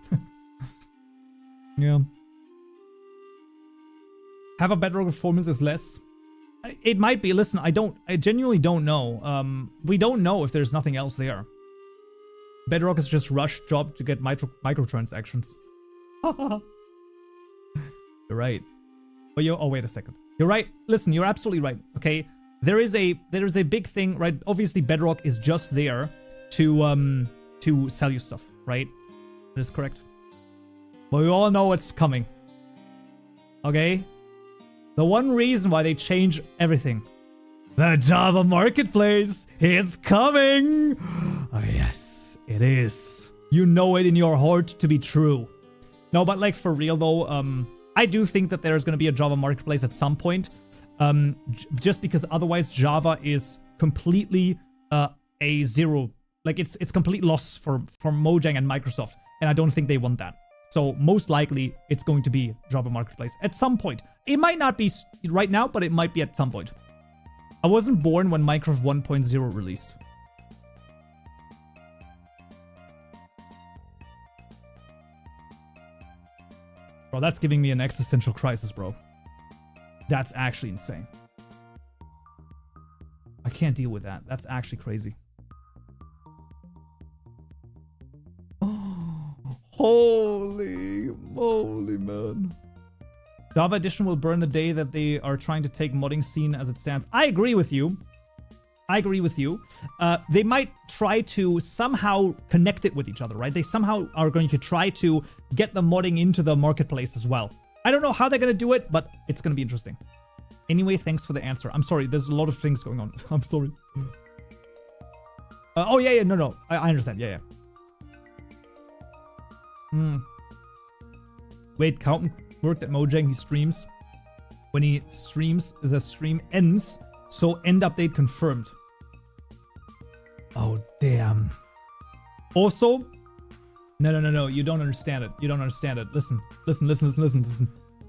Yeah. Have a Bedrock performance is less. It might be. Listen, I genuinely don't know. We don't know if there's nothing else there. Bedrock is just rush job to get microtransactions. You're right. But oh, wait a second. You're right. Listen, you're absolutely right. Okay. There is a big thing, right? Obviously, Bedrock is just there to sell you stuff, right? That is correct. But we all know what's coming. Okay? The one reason why they change everything. The Java Marketplace is coming! Oh yes, it is. You know it in your heart to be true. No, but like for real though, I do think that there's going to be a Java Marketplace at some point. Just because otherwise Java is completely a zero. Like it's complete loss for Mojang and Microsoft. And I don't think they want that. So most likely it's going to be Java Marketplace at some point. It might not be right now, but it might be at some point. I wasn't born when Minecraft 1.0 released. Bro, that's giving me an existential crisis, bro. That's actually insane. I can't deal with that. That's actually crazy. Holy moly, man. Java Edition will burn the day that they are trying to take modding scene as it stands. I agree with you. I agree with you. They might try to somehow connect it with each other, right? They somehow are going to try to get the modding into the marketplace as well. I don't know how they're going to do it, but it's going to be interesting. Anyway, thanks for the answer. I'm sorry. There's a lot of things going on. I'm sorry. Oh, yeah. No. I understand. Yeah. Wait, Kaupen worked at Mojang. He streams. When he streams, the stream ends. So end update confirmed. Oh, damn. Also, no. You don't understand it. You don't understand it. Listen.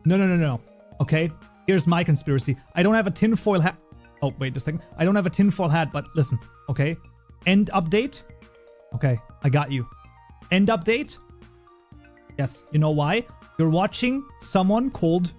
No. Okay? Here's my conspiracy. I don't have a tinfoil hat. Oh, wait a second. I don't have a tinfoil hat, but listen. Okay? End update. Okay, I got you. End update. Yes, you know why? You're watching someone called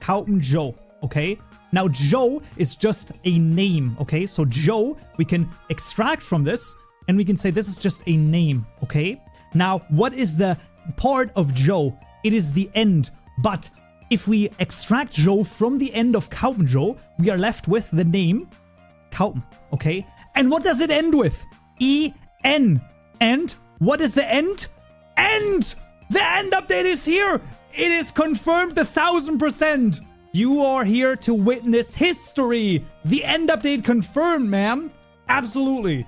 Kaupenjoe, okay? Now, Joe is just a name, okay? So, Joe, we can extract from this, and we can say this is just a name, okay? Now, what is the part of Joe? It is the end. But if we extract Joe from the end of Kaupenjoe, we are left with the name Kaupen, okay? And what does it end with? E-N. And what is the end? End! The end update is here! It is confirmed 1000%! You are here to witness history! The end update confirmed, man! Absolutely!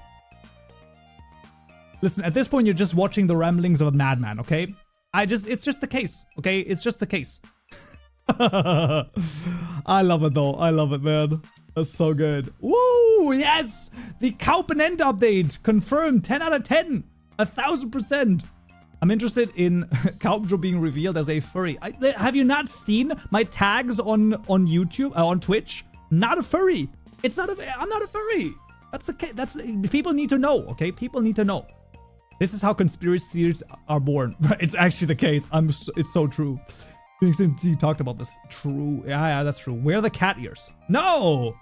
Listen, at this point, you're just watching the ramblings of a madman, okay? It's just the case, okay? It's just the case. I love it, though. I love it, man. That's so good. Woo! Yes! The Kaupen end update! Confirmed! 10 out of 10! 1000%! I'm interested in Kaupenjoe being revealed as a furry. Have you not seen my tags on YouTube, on Twitch? Not a furry. It's not a. I'm not a furry. That's the case. That's people need to know. Okay, people need to know. This is how conspiracy theories are born. It's actually the case. It's so true. He talked about this. True. Yeah, that's true. Wear the cat ears. No,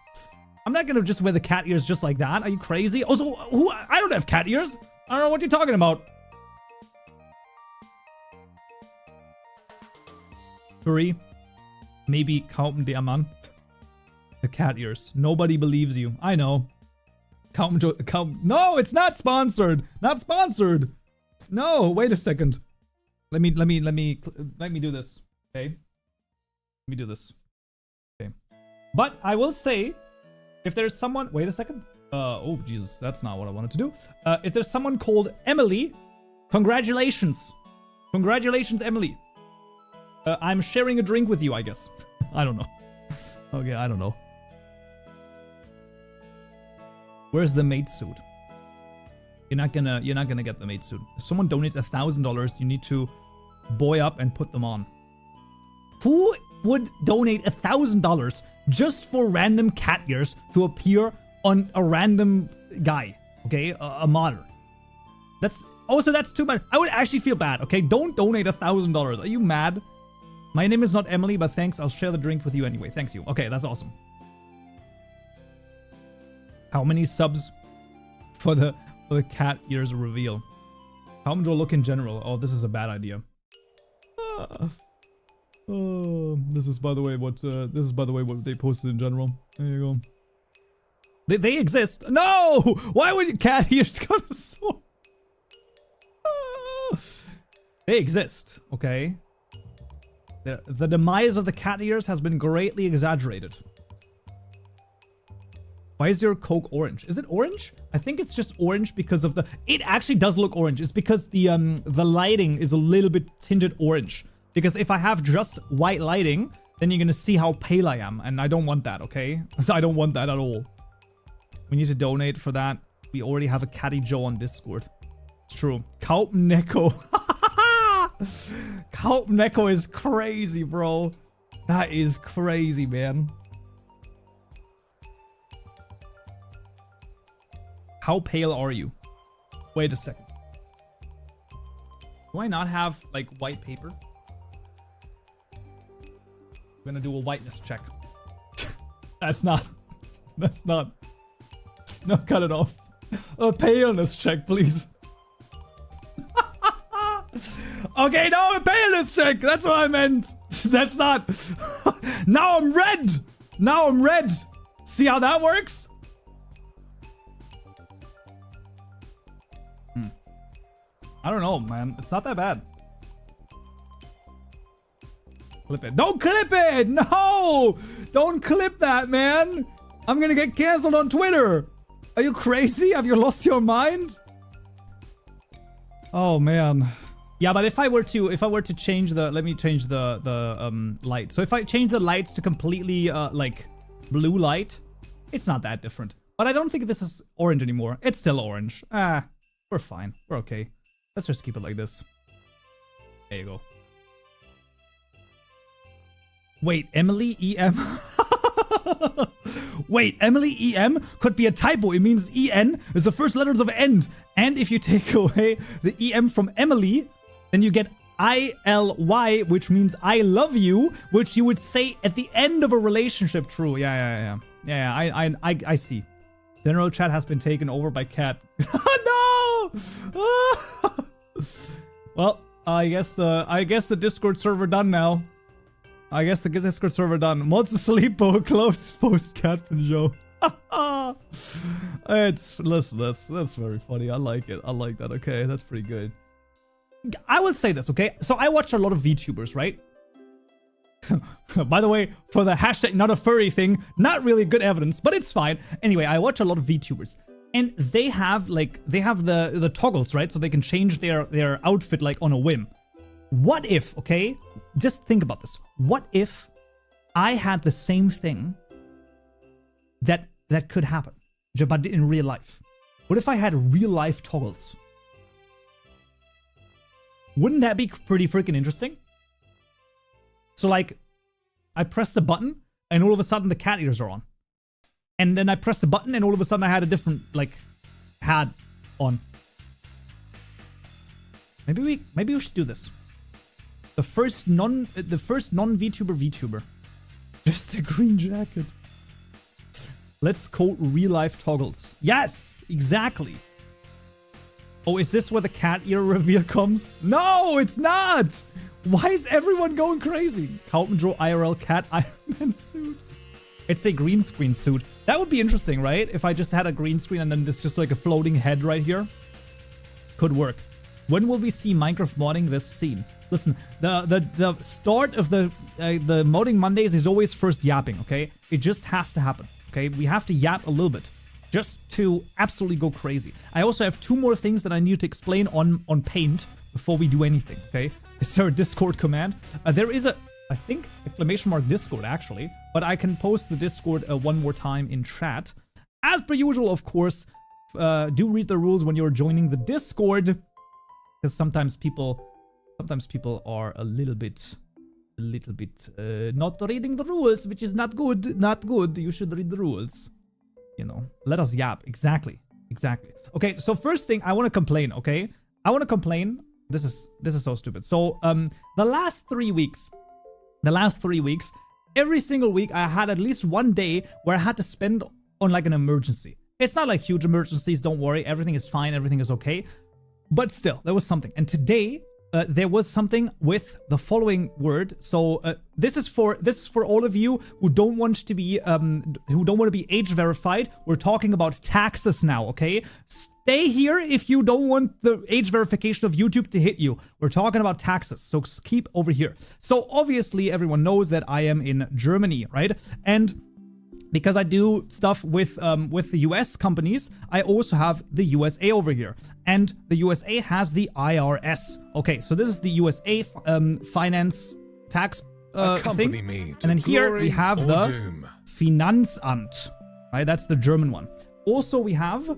I'm not gonna just wear the cat ears just like that. Are you crazy? Also, I don't have cat ears. I don't know what you're talking about. Furry. Maybe Kaupenjoe. The cat ears. Nobody believes you. I know. No, it's not sponsored. Not sponsored. No, wait a second. Let me do this. Okay. Let me do this. Okay. But I will say, if there's someone, wait a second. Oh Jesus, that's not what I wanted to do. If there's someone called Emily, congratulations. Congratulations, Emily. I'm sharing a drink with you, I guess. I don't know. Okay, I don't know. Where's the maid suit? You're not gonna get the maid suit. If someone donates $1,000, you need to boy up and put them on. Who would donate $1,000 just for random cat ears to appear on a random guy? Okay, a modder. That's too much. I would actually feel bad. Okay, don't donate $1,000. Are you mad? My name is not Emily, but thanks. I'll share the drink with you anyway. Thanks you. Okay, that's awesome. How many subs for the cat ears reveal? Kaupenjoe look in general. Oh, this is a bad idea. Oh, this is by the way what they posted in general. There you go. They exist. No! Why would cat ears go to so? They exist. Okay. The demise of the cat ears has been greatly exaggerated. Why is your Coke orange? Is it orange? I think it's just orange because of the... It actually does look orange. It's because the lighting is a little bit tinted orange. Because if I have just white lighting, then you're gonna see how pale I am. And I don't want that, okay? I don't want that at all. We need to donate for that. We already have a Catty Joe on Discord. It's true. Kaupenjoe. Kaupenjoe is crazy, bro. That is crazy, man. How pale are you? Wait a second. Do I not have, like, white paper? I'm gonna do a whiteness check. That's not. No, cut it off. A paleness check, please. Okay, no, a paleness check. That's what I meant. That's not. Now I'm red. Now I'm red. See how that works? I don't know, man. It's not that bad. Clip it. Don't clip it! No! Don't clip that, man! I'm gonna get canceled on Twitter! Are you crazy? Have you lost your mind? Oh, man. Yeah, but if I were to change the... Let me change the light. So if I change the lights to completely, like, blue light, it's not that different. But I don't think this is orange anymore. It's still orange. Ah, we're fine. We're okay. Let's just keep it like this. There you go. Wait, Emily EM? Wait, Emily EM could be a typo. It means EN is the first letters of end. And if you take away the EM from Emily, then you get ILY, which means I love you, which you would say at the end of a relationship. True. Yeah, I see. General chat has been taken over by cat. No! Well, I guess the Discord server done now. I guess the Discord server done. What's the sleepo close post Kaupenjoe? Listen, that's very funny. I like it. I like that. Okay, that's pretty good. I will say this, okay? So I watch a lot of VTubers, right? By the way, for the hashtag not a furry thing, not really good evidence, but it's fine. Anyway, I watch a lot of VTubers. And they have the toggles, right? So they can change their outfit like on a whim. What if, okay? Just think about this. What if I had the same thing that could happen, but in real life? What if I had real life toggles? Wouldn't that be pretty freaking interesting? So like, I press the button and all of a sudden the cat ears are on. And then I press the button and all of a sudden I had a different, like, hat on. Maybe we should do this. The first non-VTuber. Just a green jacket. Let's code real life toggles. Yes, exactly. Oh, is this where the cat ear reveal comes? No, it's not. Why is everyone going crazy? Kaupenjoe IRL cat Iron Man suit. It's a green screen suit. That would be interesting, right? If I just had a green screen and then there's just like a floating head right here. Could work. When will we see Minecraft modding this scene? Listen, the start of the modding Mondays is always first yapping, okay? It just has to happen, okay? We have to yap a little bit just to absolutely go crazy. I also have 2 more things that I need to explain on Paint before we do anything, okay? Is there a Discord command? There is a, I think, ! Discord actually, but I can post the Discord one more time in chat. As per usual, of course, do read the rules when you're joining the Discord, because sometimes people are a little bit not reading the rules, which is not good. You should read the rules. You know, let us yap. Exactly. Okay, so first thing, I want to complain, okay? I want to complain. This is so stupid. So, the last 3 weeks, every single week, I had at least one day where I had to spend on like an emergency. It's not like huge emergencies, don't worry. Everything is fine, everything is okay. But still, there was something. And today, there was something with the following word. So this is for all of you who don't want to be age verified. We're talking about taxes now, okay? Stay here if you don't want the age verification of YouTube to hit you. We're talking about taxes, so keep over here. So obviously everyone knows that I am in Germany, right? And because I do stuff with the US companies, I also have the USA over here. And the USA has the IRS. Okay, so this is the USA finance tax thing. And then here we have the Finanzamt. Right, that's the German one. Also we have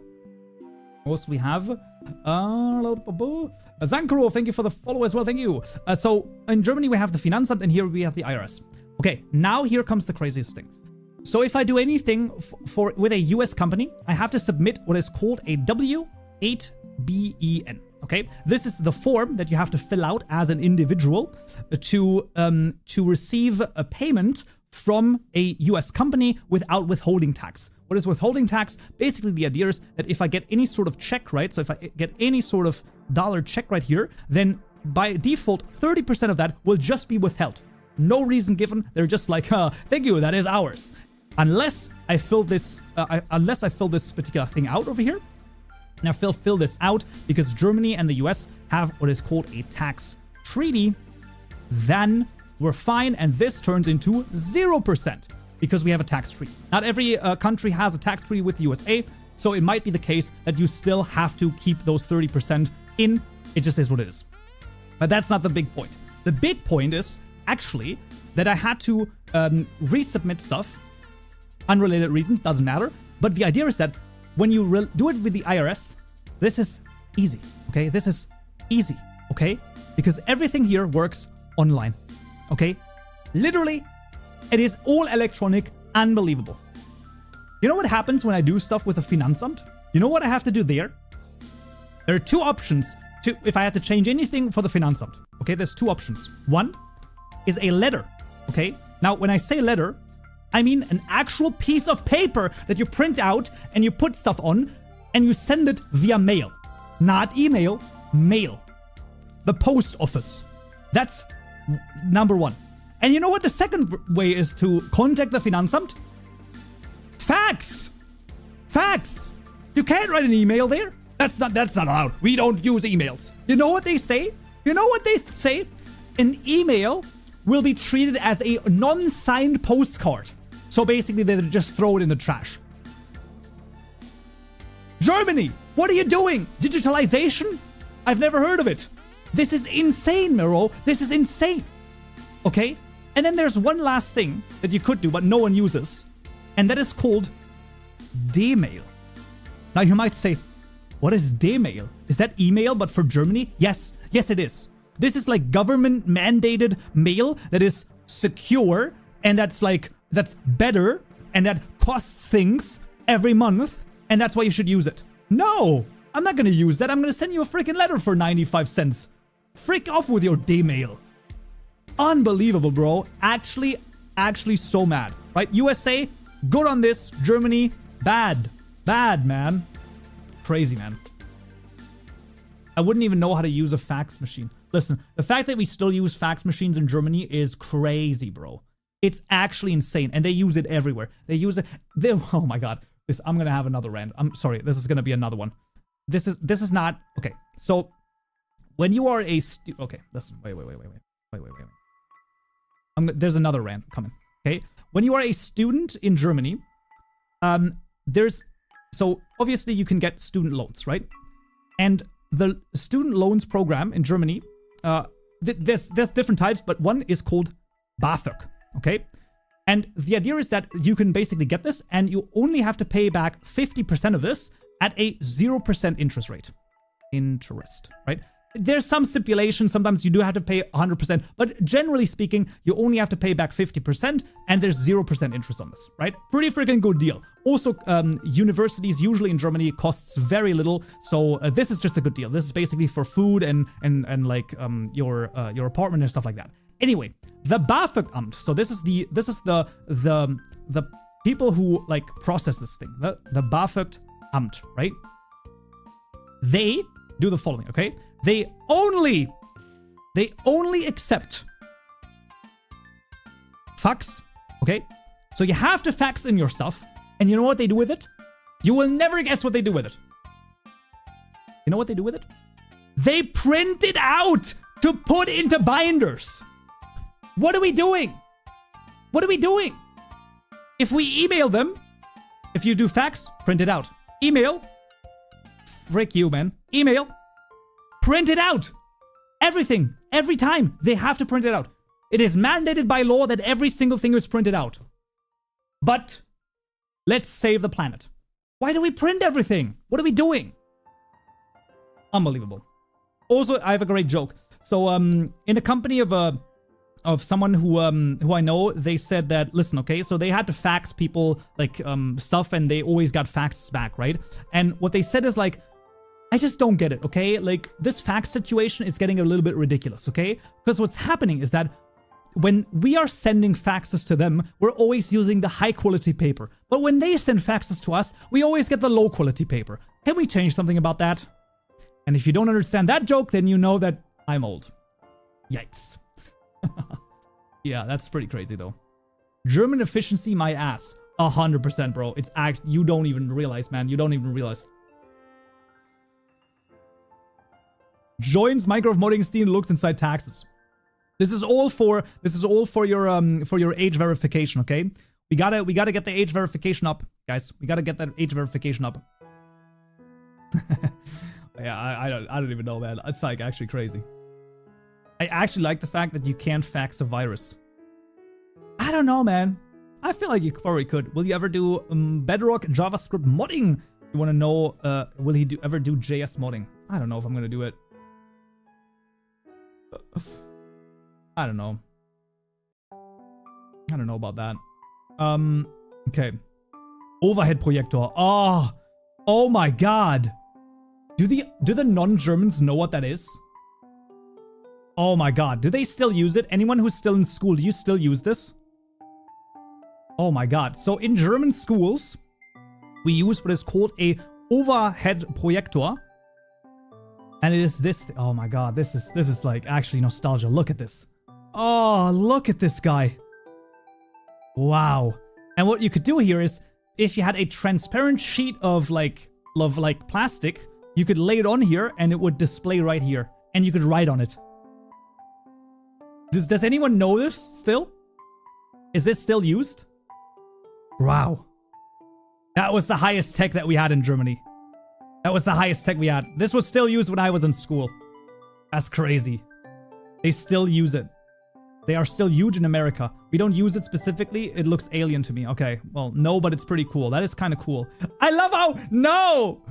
Zankaro, thank you for the follow as well, thank you. So in Germany we have the Finanzamt and here we have the IRS. Okay, now here comes the craziest thing. So if I do anything with a US company, I have to submit what is called a W-8BEN. Okay, this is the form that you have to fill out as an individual to receive a payment from a US company without withholding tax. What is withholding tax? Basically, the idea is that if I get any sort of check, right? So if I get any sort of dollar check right here, then by default, 30% of that will just be withheld. No reason given. They're just like, thank you, that is ours. Unless I fill this particular thing out over here. Now fill this out because Germany and the US have what is called a tax treaty. Then we're fine, and this turns into 0% because we have a tax treaty. Not every country has a tax treaty with the USA, so it might be the case that you still have to keep those 30% in. It just is what it is. But that's not the big point. The big point is actually that I had to resubmit stuff. Unrelated reasons, doesn't matter. But the idea is that when you do it with the IRS, this is easy, okay? This is easy, okay? Because everything here works online, okay? Literally, it is all electronic, unbelievable. You know what happens when I do stuff with the Finanzamt? You know what I have to do there? There are 2 options if I have to change anything for the Finanzamt, okay? There's 2 options. One is a letter, okay? Now, when I say letter, I mean an actual piece of paper that you print out and you put stuff on and you send it via mail. Not email, mail. The post office. That's number 1. And you know what the second way is to contact the Finanzamt? Fax! Fax! You can't write an email there. That's not allowed. We don't use emails. You know what they say? An email will be treated as a non-signed postcard. So basically, they just throw it in the trash. Germany, what are you doing? Digitalization? I've never heard of it. This is insane, Miro. This is insane. Okay? And then there's one last thing that you could do, but no one uses. And that is called D-mail. Now, you might say, what is D-mail? Is that email, but for Germany? Yes, it is. This is like government mandated mail that is secure and that's better and that costs things every month and that's why you should use it. No, I'm not gonna use that. I'm gonna send you a freaking letter for 95 cents. Frick off with your day mail. Unbelievable, bro. Actually so mad, right? USA, good on this. Germany, bad, man. Crazy, man. I wouldn't even know how to use a fax machine. Listen, the fact that we still use fax machines in Germany is crazy, bro. It's actually insane, and they use it everywhere. They use it. Oh my god, I'm gonna have another rant. I'm sorry. This is gonna be another one. This is not okay. So when you are a okay, listen. Wait. There's another rant coming. Okay, when you are a student in Germany, so obviously you can get student loans, right? And the student loans program in Germany, there's different types, but one is called BAföG, okay? And the idea is that you can basically get this and you only have to pay back 50% of this at a 0% interest rate. Right? There's some stipulations. Sometimes you do have to pay 100%, but generally speaking, you only have to pay back 50% and there's 0% interest on this, right? Pretty freaking good deal. Also, universities usually in Germany costs very little, so this is just a good deal. This is basically for food and like your apartment and stuff like that. Anyway, the BAföG-Amt. So this is the people who like process this thing. The BAföG-Amt, right? They do the following, okay? They only accept fax, okay? So you have to fax in your stuff, and you know what they do with it? You will never guess what they do with it. You know what they do with it? They print it out to put into binders. What are we doing? What are we doing? If we email them, if you do fax, print it out. Email, frick you, man. Email, print it out. Everything, every time, they have to print it out. It is mandated by law that every single thing is printed out. But let's save the planet. Why do we print everything? What are we doing? Unbelievable. Also, I have a great joke. So, in a company of someone who I know, they said that, listen, okay, so they had to fax people like stuff, and they always got faxes back, right? And what they said is like, I just don't get it, okay? Like, this fax situation is getting a little bit ridiculous, okay? Because what's happening is that when we are sending faxes to them, we're always using the high quality paper. But when they send faxes to us, we always get the low quality paper. Can we change something about that? And if you don't understand that joke, then you know that I'm old. Yikes. Yeah, that's pretty crazy though. German efficiency, my ass. 100%, bro. It's you don't even realize, man. You don't even realize. Joins Minecraft modding Steam, looks inside taxes. This is all for your age verification, okay? We gotta get the age verification up, guys. We gotta get that age verification up. Yeah, I don't even know, man. It's like actually crazy. I actually like the fact that you can't fax a virus. I don't know, man. I feel like you probably could. Will you ever do Bedrock JavaScript modding? You want to know? Will he ever do JS modding? I don't know if I'm gonna do it. I don't know. I don't know about that. Okay. Overhead projector. Oh my god. Do the non-Germans know what that is? Oh my god. Do they still use it? Anyone who's still in school, do you still use this? Oh my god. So in German schools, we use what is called a overhead projector. And it is this. Oh my god. This is like actually nostalgia. Look at this. Oh, look at this guy. Wow. And what you could do here is, if you had a transparent sheet of plastic, you could lay it on here and it would display right here. And you could write on it. Does anyone know this still? Is this still used? Wow. That was the highest tech that we had in Germany. That was the highest tech we had. This was still used when I was in school. That's crazy. They still use it. They are still huge in America. We don't use it specifically. It looks alien to me. Okay, well, no, but it's pretty cool. That is kind of cool. I love how... No!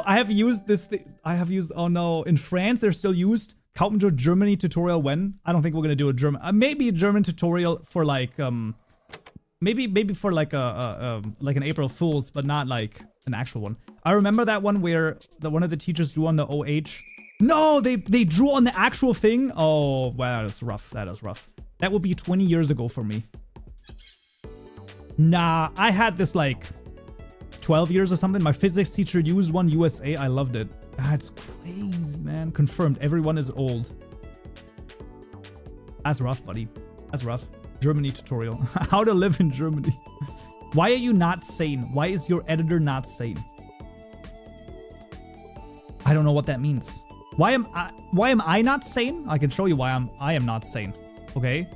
I have used this thing. Oh no. In France, they're still used Kaupenjoe Germany tutorial when? I don't think we're gonna do a German, maybe a German tutorial for like, maybe for like like an April Fool's, but not like an actual one. I remember that one where one of the teachers drew on the OH. No, they drew on the actual thing. Oh, wow, that is rough. That is rough. That would be 20 years ago for me. Nah, I had this like 12 years or something. My physics teacher used one USA. I loved it. That's crazy, man. Confirmed. Everyone is old. That's rough, buddy. That's rough. Germany tutorial. How to live in Germany. Why are you not sane? Why is your editor not sane? I don't know what that means. Why am I not sane? I can show you why I am not sane. Okay.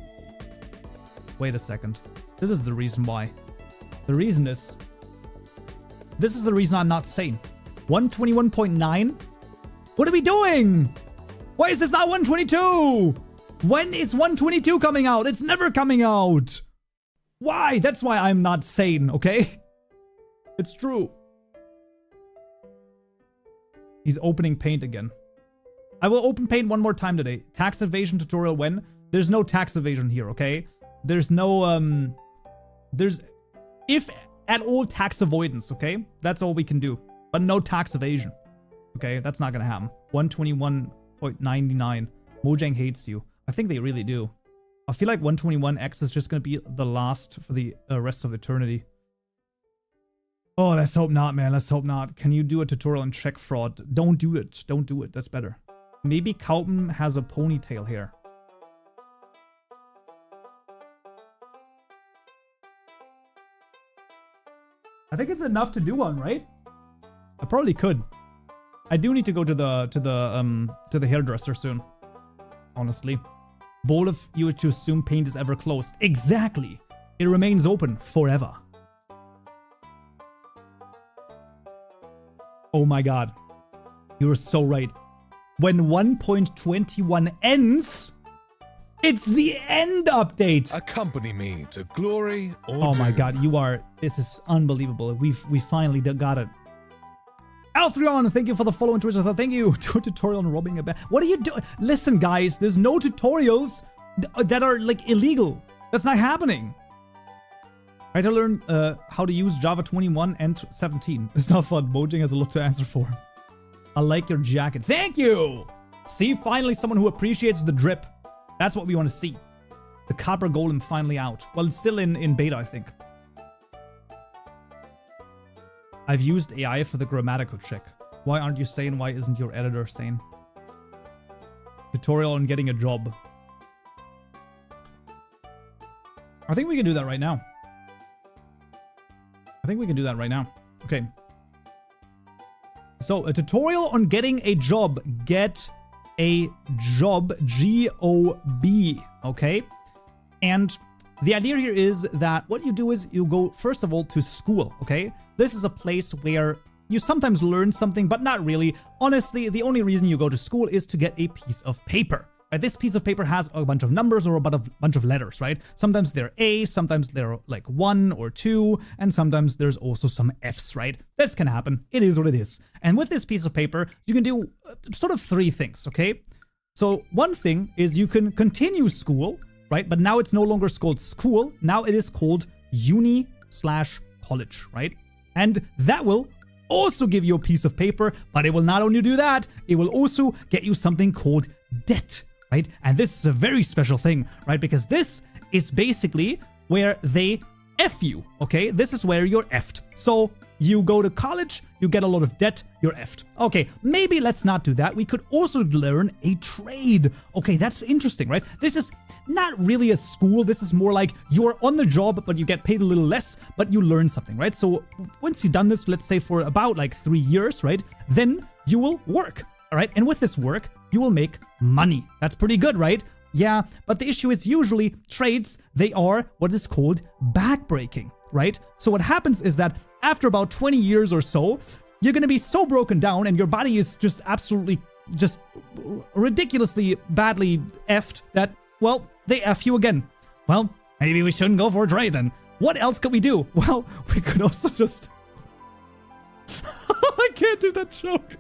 Wait a second. This is the reason why. The reason is... This is the reason I'm not sane. 121.9? What are we doing? Why is this not 122? When is 122 coming out? It's never coming out. Why? That's why I'm not sane, okay? It's true. He's opening Paint again. I will open Paint one more time today. Tax evasion tutorial when? There's no tax evasion here, okay? There's no, there's, if at all, tax avoidance, okay? That's all we can do. But no tax evasion. Okay, that's not gonna happen. 121.99. Mojang hates you. I think they really do. I feel like 121x is just gonna be the last for the rest of eternity. Oh, let's hope not, man. Let's hope not. Can you do a tutorial on check fraud? Don't do it. Don't do it. That's better. Maybe Kaupen has a ponytail here. I think it's enough to do one, right? I probably could. I do need to go to the hairdresser soon. Honestly. Bold of you to assume Paint is ever closed. Exactly. It remains open forever. Oh my god. You're so right. When 1.21 ends, it's the end update. Accompany me to glory or Oh my doom. god, you are... This is unbelievable. We finally got it. Althrion, thank you for the follow on Twitter. Thank you. Do a tutorial on robbing a bank. What are you doing? Listen, guys, there's no tutorials that are like illegal. That's not happening. I had to learn how to use Java 21 and 17. It's not fun. Mojang has a lot to answer for. I like your jacket. Thank you. See, finally someone who appreciates the drip. That's what we want to see. The copper golem finally out. Well, it's still in beta, I think. I've used AI for the grammatical check. Why aren't you sane? Why isn't your editor sane? Tutorial on getting a job. I think we can do that right now. Okay. So, a tutorial on getting a job. Get a job. G-O-B. Okay? And the idea here is that what you do is you go, first of all, to school. Okay? This is a place where you sometimes learn something, but not really. Honestly, the only reason you go to school is to get a piece of paper. Right? This piece of paper has a bunch of numbers or a bunch of letters, right? Sometimes they're A, sometimes they're like 1 or 2, and sometimes there's also some Fs, right? This can happen. It is what it is. And with this piece of paper, you can do sort of 3 things, okay? So one thing is you can continue school, right? But now it's no longer called school. Now it is called uni/college, right? And that will also give you a piece of paper, but it will not only do that, it will also get you something called debt, right? And this is a very special thing, right? Because this is basically where they F you, okay? This is where you're effed. So you go to college, you get a lot of debt, you're effed. Okay, maybe let's not do that. We could also learn a trade. Okay, that's interesting, right? This is not really a school. This is more like you're on the job, but you get paid a little less, but you learn something, right? So once you've done this, let's say for about like 3 years, right? Then you will work, all right? And with this work, you will make money. That's pretty good, right? Yeah, but the issue is usually trades, they are what is called backbreaking, right? So what happens is that after about 20 years or so, you're going to be so broken down and your body is just absolutely just ridiculously badly effed that, well, they F you again. Well, maybe we shouldn't go for a trade then. What else could we do? Well, we could also just... I can't do that joke.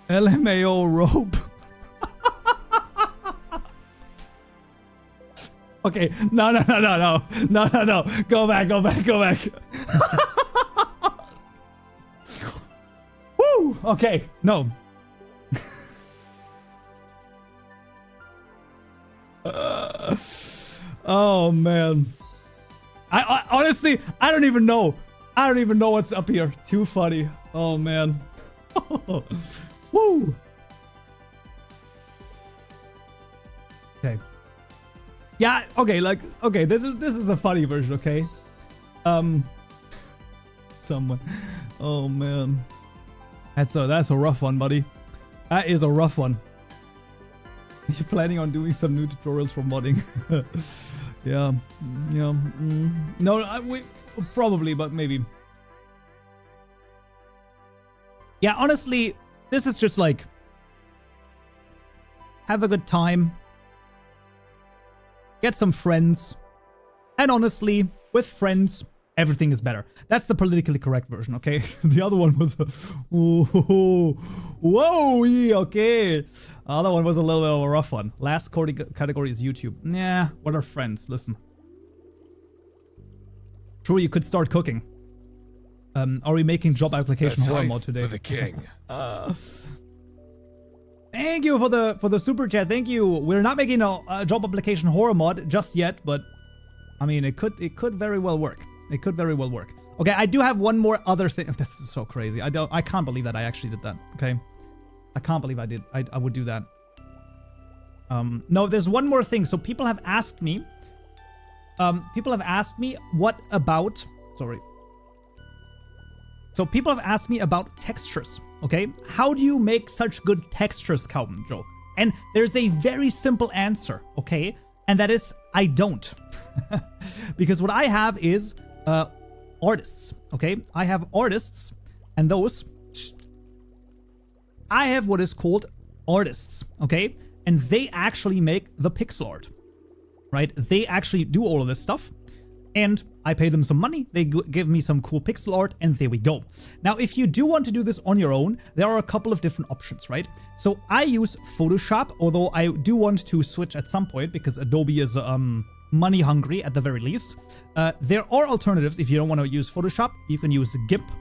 LMAO rope. Okay, no. Go back. Woo! Okay, no. Oh man. I honestly, I don't even know what's up here. Too funny. Oh man. Woo. Okay. Yeah, okay, this is the funny version, okay? Someone. Oh man. That's a rough one, buddy. That is a rough one. You're planning on doing some new tutorials for modding? Yeah. No, we probably, but maybe. Yeah, honestly, this is just like have a good time, get some friends, and honestly, with friends, everything is better. That's the politically correct version, okay? The other one was whoa, okay. The other one was a little bit of a rough one. Last category is YouTube. Nah, what are friends? Listen. True, you could start cooking. Are we making job application horror mod today? For the king. Thank you for the super chat. Thank you. We're not making a job application horror mod just yet, but I mean it could very well work. It could very well work. Okay, I do have one more other thing. This is so crazy. I can't believe that I actually did that. Okay, I can't believe I did. I would do that. No, there's one more thing. So people have asked me. What about? Sorry. So people have asked me about textures. Okay, how do you make such good textures, Kaupenjoe? And there's a very simple answer. Okay, and that is I don't, because what I have is artists. Okay, I have artists, and those I have what is called artists. Okay, and they actually make the pixel art, right? They actually do all of this stuff, and I pay them some money. They give me some cool pixel art, and there we go. Now, if you do want to do this on your own, there are a couple of different options, right? So I use Photoshop, although I do want to switch at some point because Adobe is money hungry at the very least. There are alternatives. If you don't want to use Photoshop, you can use GIMP.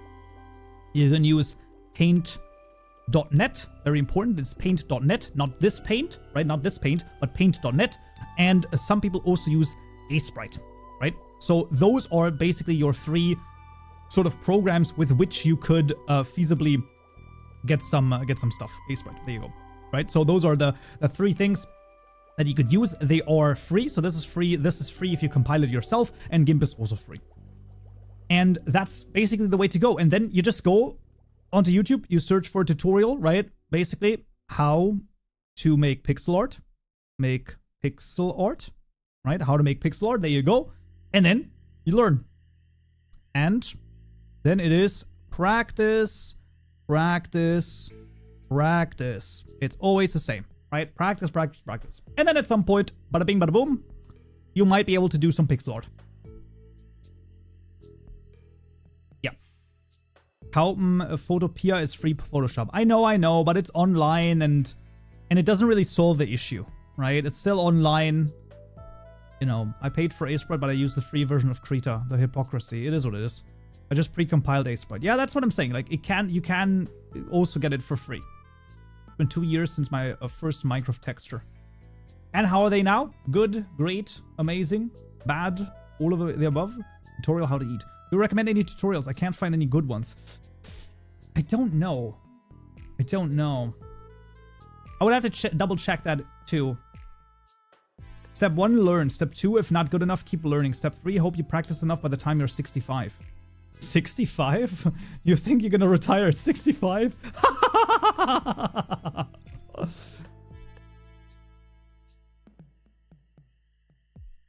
You can use Paint.net. Very important. It's Paint.net, not this Paint, right? Not this Paint, but Paint.net. And some people also use Sprite, right? So those are basically your three sort of programs with which you could feasibly get some stuff. Sprite, there you go, right? So those are the three things that you could use. They are free. So this is free. This is free if you compile it yourself, and GIMP is also free. And that's basically the way to go. And then you just go onto YouTube, you search for a tutorial, right? Basically, how to make pixel art. Make pixel art, right? How to make pixel art. There you go. And then you learn. And then it is practice, practice, practice. It's always the same, right? Practice, practice, practice. And then at some point, bada bing, bada boom, you might be able to do some pixel art. Yeah. Photopea is free Photoshop. I know, but it's online and it doesn't really solve the issue, right? It's still online. You know, I paid for Sprite, but I used the free version of Krita, the hypocrisy. It is what it is. I just pre-compiled Sprite. Yeah, that's what I'm saying. Like, you can also get it for free. It's been 2 years since my first Minecraft texture. And how are they now? Good, great, amazing, bad, all of the above. Tutorial how to eat. Do you recommend any tutorials? I can't find any good ones. I don't know. I would have to double check that too. Step 1, learn. Step 2, if not good enough, keep learning. Step 3, hope you practice enough by the time you're 65. 65? You think you're gonna retire at 65?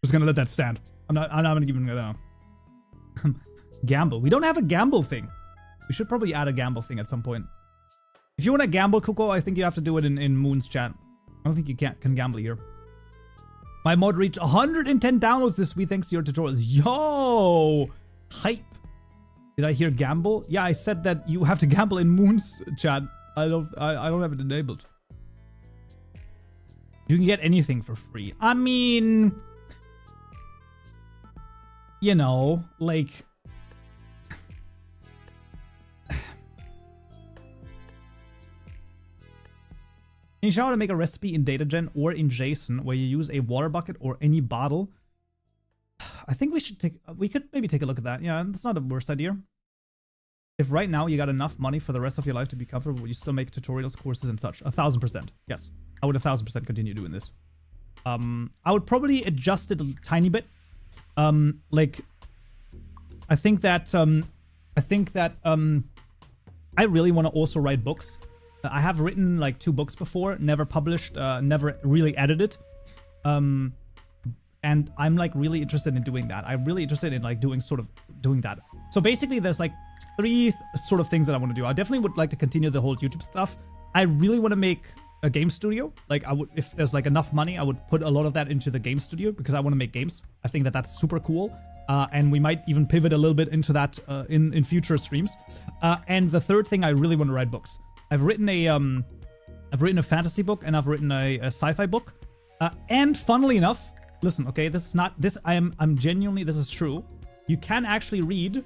Just gonna let that stand. I'm not even gonna gamble. We don't have a gamble thing. We should probably add a gamble thing at some point. If you want to gamble, Coco, I think you have to do it in Moon's chat. I don't think you can gamble here. My mod reached 110 downloads this week thanks to your tutorials. Yo! Hype. Did I hear gamble? Yeah, I said that you have to gamble in Moon's chat. I don't have it enabled. You can get anything for free. I mean, you know, like, can you show how to make a recipe in DataGen or in JSON where you use a water bucket or any bottle? I think we could maybe take a look at that. Yeah, that's not a worst idea. If right now you got enough money for the rest of your life to be comfortable, would you still make tutorials, courses, and such? 1000%. Yes, I would 1000% continue doing this. I would probably adjust it a tiny bit. Like, I think that I really want to also write books. I have written like 2 books before, never published, never really edited. And I'm like really interested in doing that. I'm really interested in like doing that. So basically there's like 3 sort of things that I want to do. I definitely would like to continue the whole YouTube stuff. I really want to make a game studio. Like I would, if there's like enough money, I would put a lot of that into the game studio because I want to make games. I think that that's super cool. And we might even pivot a little bit into that in future streams. And the third thing, I really want to write books. I've written a fantasy book and I've written a sci-fi book. And funnily enough, listen, okay, this is not this. I'm genuinely, this is true. You can actually read,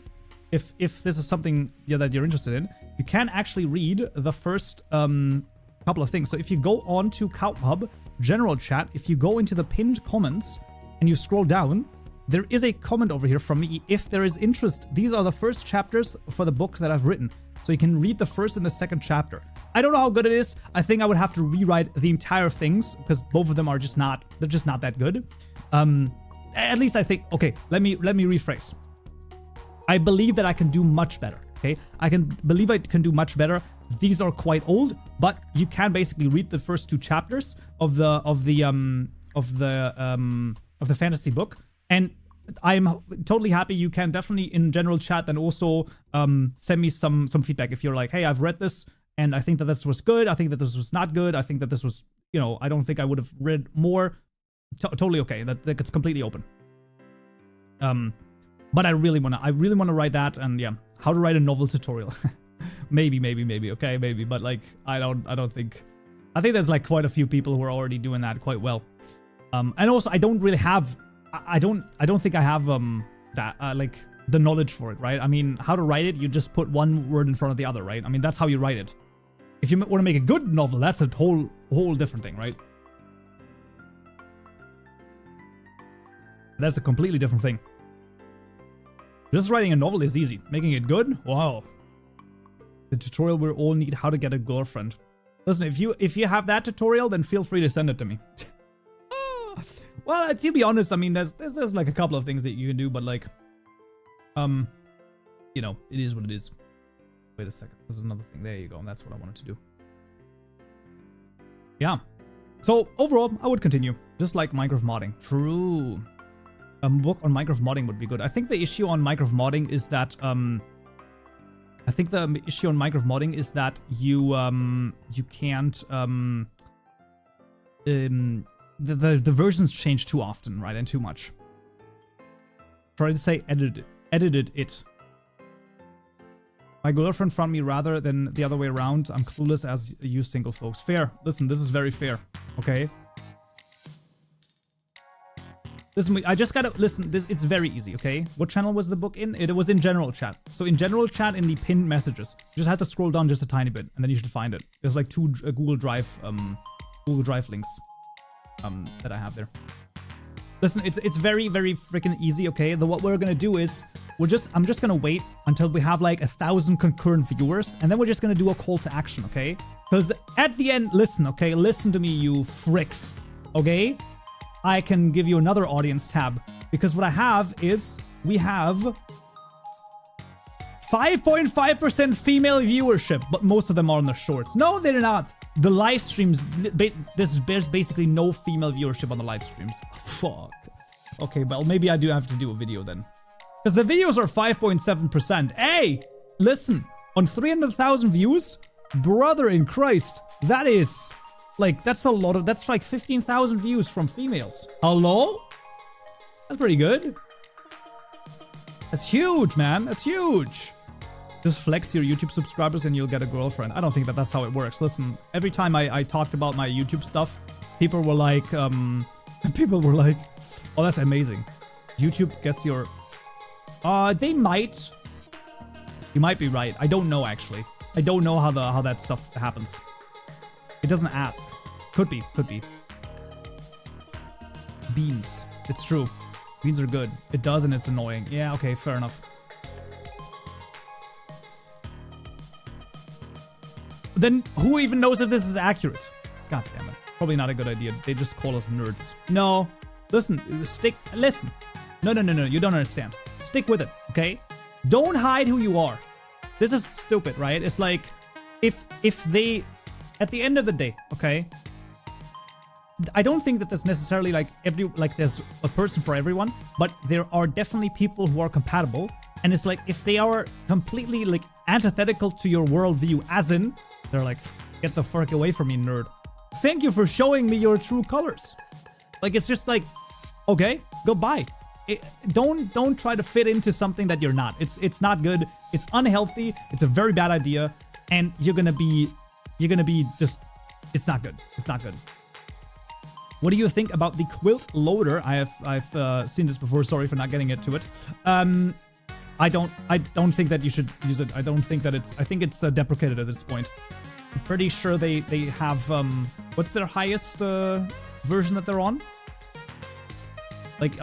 if this is something that you're interested in, you can actually read the first couple of things. So if you go on to CouchHub general chat, if you go into the pinned comments and you scroll down, there is a comment over here from me. If there is interest, these are the first chapters for the book that I've written. So you can read the first and the second chapter. I don't know how good it is. I think I would have to rewrite the entire things because both of them are just not, they're just not that good. At least I think, okay, let me rephrase. I believe that I can do much better. Okay, I believe I can do much better. These are quite old, but you can basically read the first 2 chapters of the fantasy book, and I'm totally happy. You can definitely in general chat then also send me some feedback if you're like, hey, I've read this and I think that this was good. I think that this was not good. I think that this was, you know, I don't think I would have read more. Totally okay. That it's completely open. But I really wanna write that, and yeah, how to write a novel tutorial. maybe, okay, maybe, but like I think there's like quite a few people who are already doing that quite well. And also I don't really have, I don't think I have that like the knowledge for it, right? I mean, how to write it, you just put one word in front of the other, right? I mean, that's how you write it. If you want to make a good novel, that's a whole different thing, right? That's a completely different thing. Just writing a novel is easy. Making it good? Wow. The tutorial we all need how to get a girlfriend. Listen, if you have that tutorial, then feel free to send it to me. Well, to be honest, I mean, there's like a couple of things that you can do, but like, you know, it is what it is. Wait a second. There's another thing. There you go. And that's what I wanted to do. Yeah. So overall, I would continue. Just like Minecraft modding. True. A book on Minecraft modding would be good. I think the issue on Minecraft modding is that you can't the versions change too often, right? And too much. Try to say edited it. My girlfriend found me rather than the other way around. I'm clueless as you single folks. Fair. Listen, this is very fair. Okay. Listen, I just gotta listen. It's very easy, okay? What channel was the book in? It was in general chat. So in general chat, in the pinned messages, you just have to scroll down just a tiny bit, and then you should find it. There's like 2 Google Drive links that I have there. Listen, it's very freaking easy, okay? What we're gonna do is I'm just gonna wait until we have like 1,000 concurrent viewers, and then we're just gonna do a call to action, okay? Because at the end, listen, okay? Listen to me, you fricks, okay? I can give you another audience tab, because what I have is we have 5.5% female viewership, but most of them are on the shorts. No, they're not. The live streams, there's basically no female viewership on the live streams. Fuck. Okay, well, maybe I do have to do a video then. Because the videos are 5.7%. Hey, listen, on 300,000 views, brother in Christ, that is... like, that's a lot of... that's like 15,000 views from females. Hello? That's pretty good. That's huge, man. That's huge. Just flex your YouTube subscribers and you'll get a girlfriend. I don't think that that's how it works. Listen, every time I talked about my YouTube stuff, people were like, oh, that's amazing. YouTube, guess your... they might. You might be right. I don't know, actually. I don't know how that stuff happens. It doesn't ask. Could be. Beans. It's true. Beans are good. It does, and it's annoying. Yeah, okay, fair enough. Then who even knows if this is accurate? God damn it. Probably not a good idea. They just call us nerds. No. Listen. Listen. No. You don't understand. Stick with it, okay? Don't hide who you are. This is stupid, right? It's like, if they... At the end of the day, okay? I don't think that there's necessarily there's a person for everyone, but there are definitely people who are compatible. And it's like, if they are completely like antithetical to your worldview, as in, they're like, get the fuck away from me, nerd. Thank you for showing me your true colors. Like, it's just like, okay, goodbye. Don't try to fit into something that you're not. It's not good. It's unhealthy. It's a very bad idea. And you're gonna be just, it's not good. It's not good. What do you think about the quilt loader? I've seen this before. Sorry for not getting to it. I don't think that you should use it. I don't think that I think it's deprecated at this point. I'm pretty sure they have, what's their highest version that they're on? Like,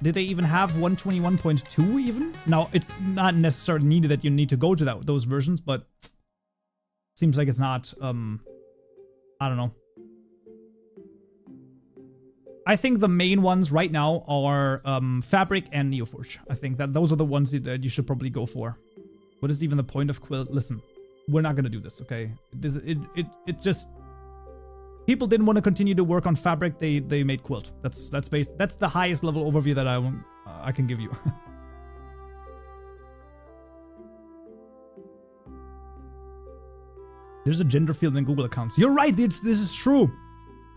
did they even have 121.2 even? No, it's not necessarily needed that you need to go to those versions, but seems like it's not, I don't know. I think the main ones right now are Fabric and NeoForge. I think that those are the ones that you should probably go for. What is even the point of quilt? Listen, we're not gonna do this, okay? It's just, people didn't want to continue to work on Fabric. They made quilt. That's the highest level overview that I can give you. There's a gender field in Google accounts. You're right. This is true.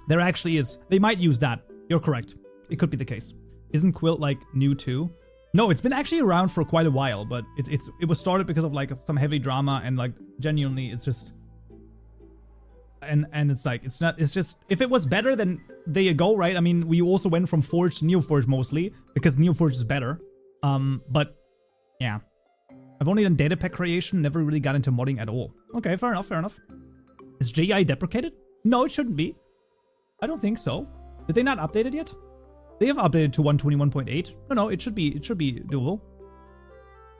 There actually is. They might use that. You're correct. It could be the case. Isn't quilt like new too? No, it's been actually around for quite a while, but it was started because of like some heavy drama, and like genuinely it's just, and it's like, it's just, if it was better, then there you go, right? I mean, we also went from Forge to NeoForge mostly because NeoForge is better. But yeah, I've only done data pack creation, never really got into modding at all. Okay, fair enough. Is JI deprecated? No, it shouldn't be. I don't think so. Did they not update it yet? They have updated to 121.8. No, it should be doable.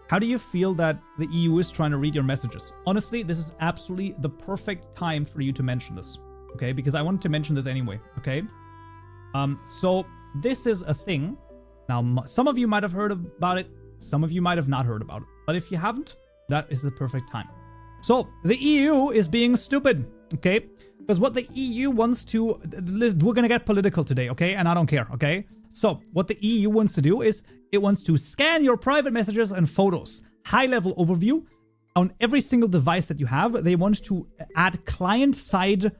How do you feel that the EU is trying to read your messages? Honestly, this is absolutely the perfect time for you to mention this, okay? Because I wanted to mention this anyway, okay? So this is a thing. Now, some of you might have heard about it. Some of you might have not heard about it. But if you haven't, that is the perfect time. So the EU is being stupid, okay? Because what the EU wants to... We're going to get political today, okay? And I don't care, okay? So what the EU wants to do is it wants to scan your private messages and photos. High-level overview on every single device that you have. They want to add client-side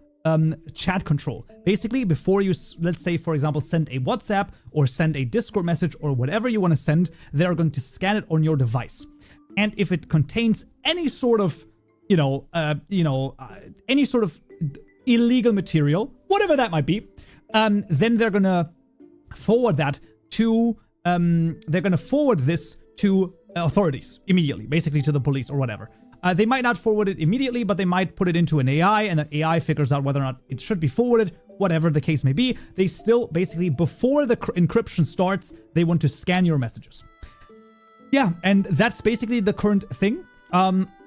chat control. Basically, before you, let's say, for example, send a WhatsApp or send a Discord message or whatever you want to send, they're going to scan it on your device. And if it contains any sort of, any sort of illegal material, whatever that might be, then they're gonna forward that to, this to authorities immediately, basically to the police or whatever. They might not forward it immediately, but they might put it into an AI, and the AI figures out whether or not it should be forwarded, whatever the case may be. They still, basically, before the encryption starts, they want to scan your messages. Yeah, and that's basically the current thing.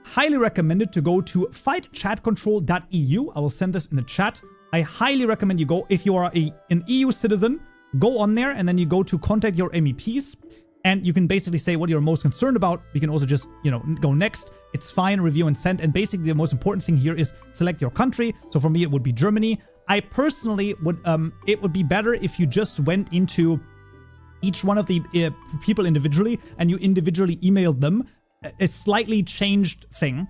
Highly recommended to go to fightchatcontrol.eu. I will send this in the chat. I highly recommend you go. If you are an EU citizen, go on there, and then you go to contact your MEPs, and you can basically say what you're most concerned about. You can also just, go next. It's fine, review and send. And basically the most important thing here is select your country. So for me, it would be Germany. I personally would, it would be better if you just went into each one of the people individually, and you individually emailed them a slightly changed thing.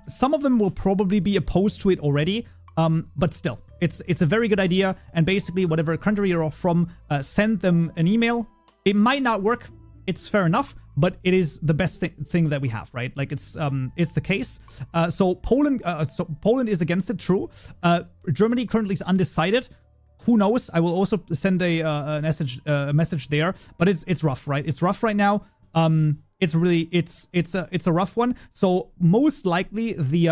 Some of them will probably be opposed to it already, but still, it's a very good idea. And basically, whatever country you're from, send them an email. It might not work. It's fair enough, but it is the best thing that we have, right? Like it's the case. So Poland is against it. True. Germany currently is undecided. Who knows? I will also send a message there, but it's rough, right? It's rough right now. It's really it's a rough one. So most likely the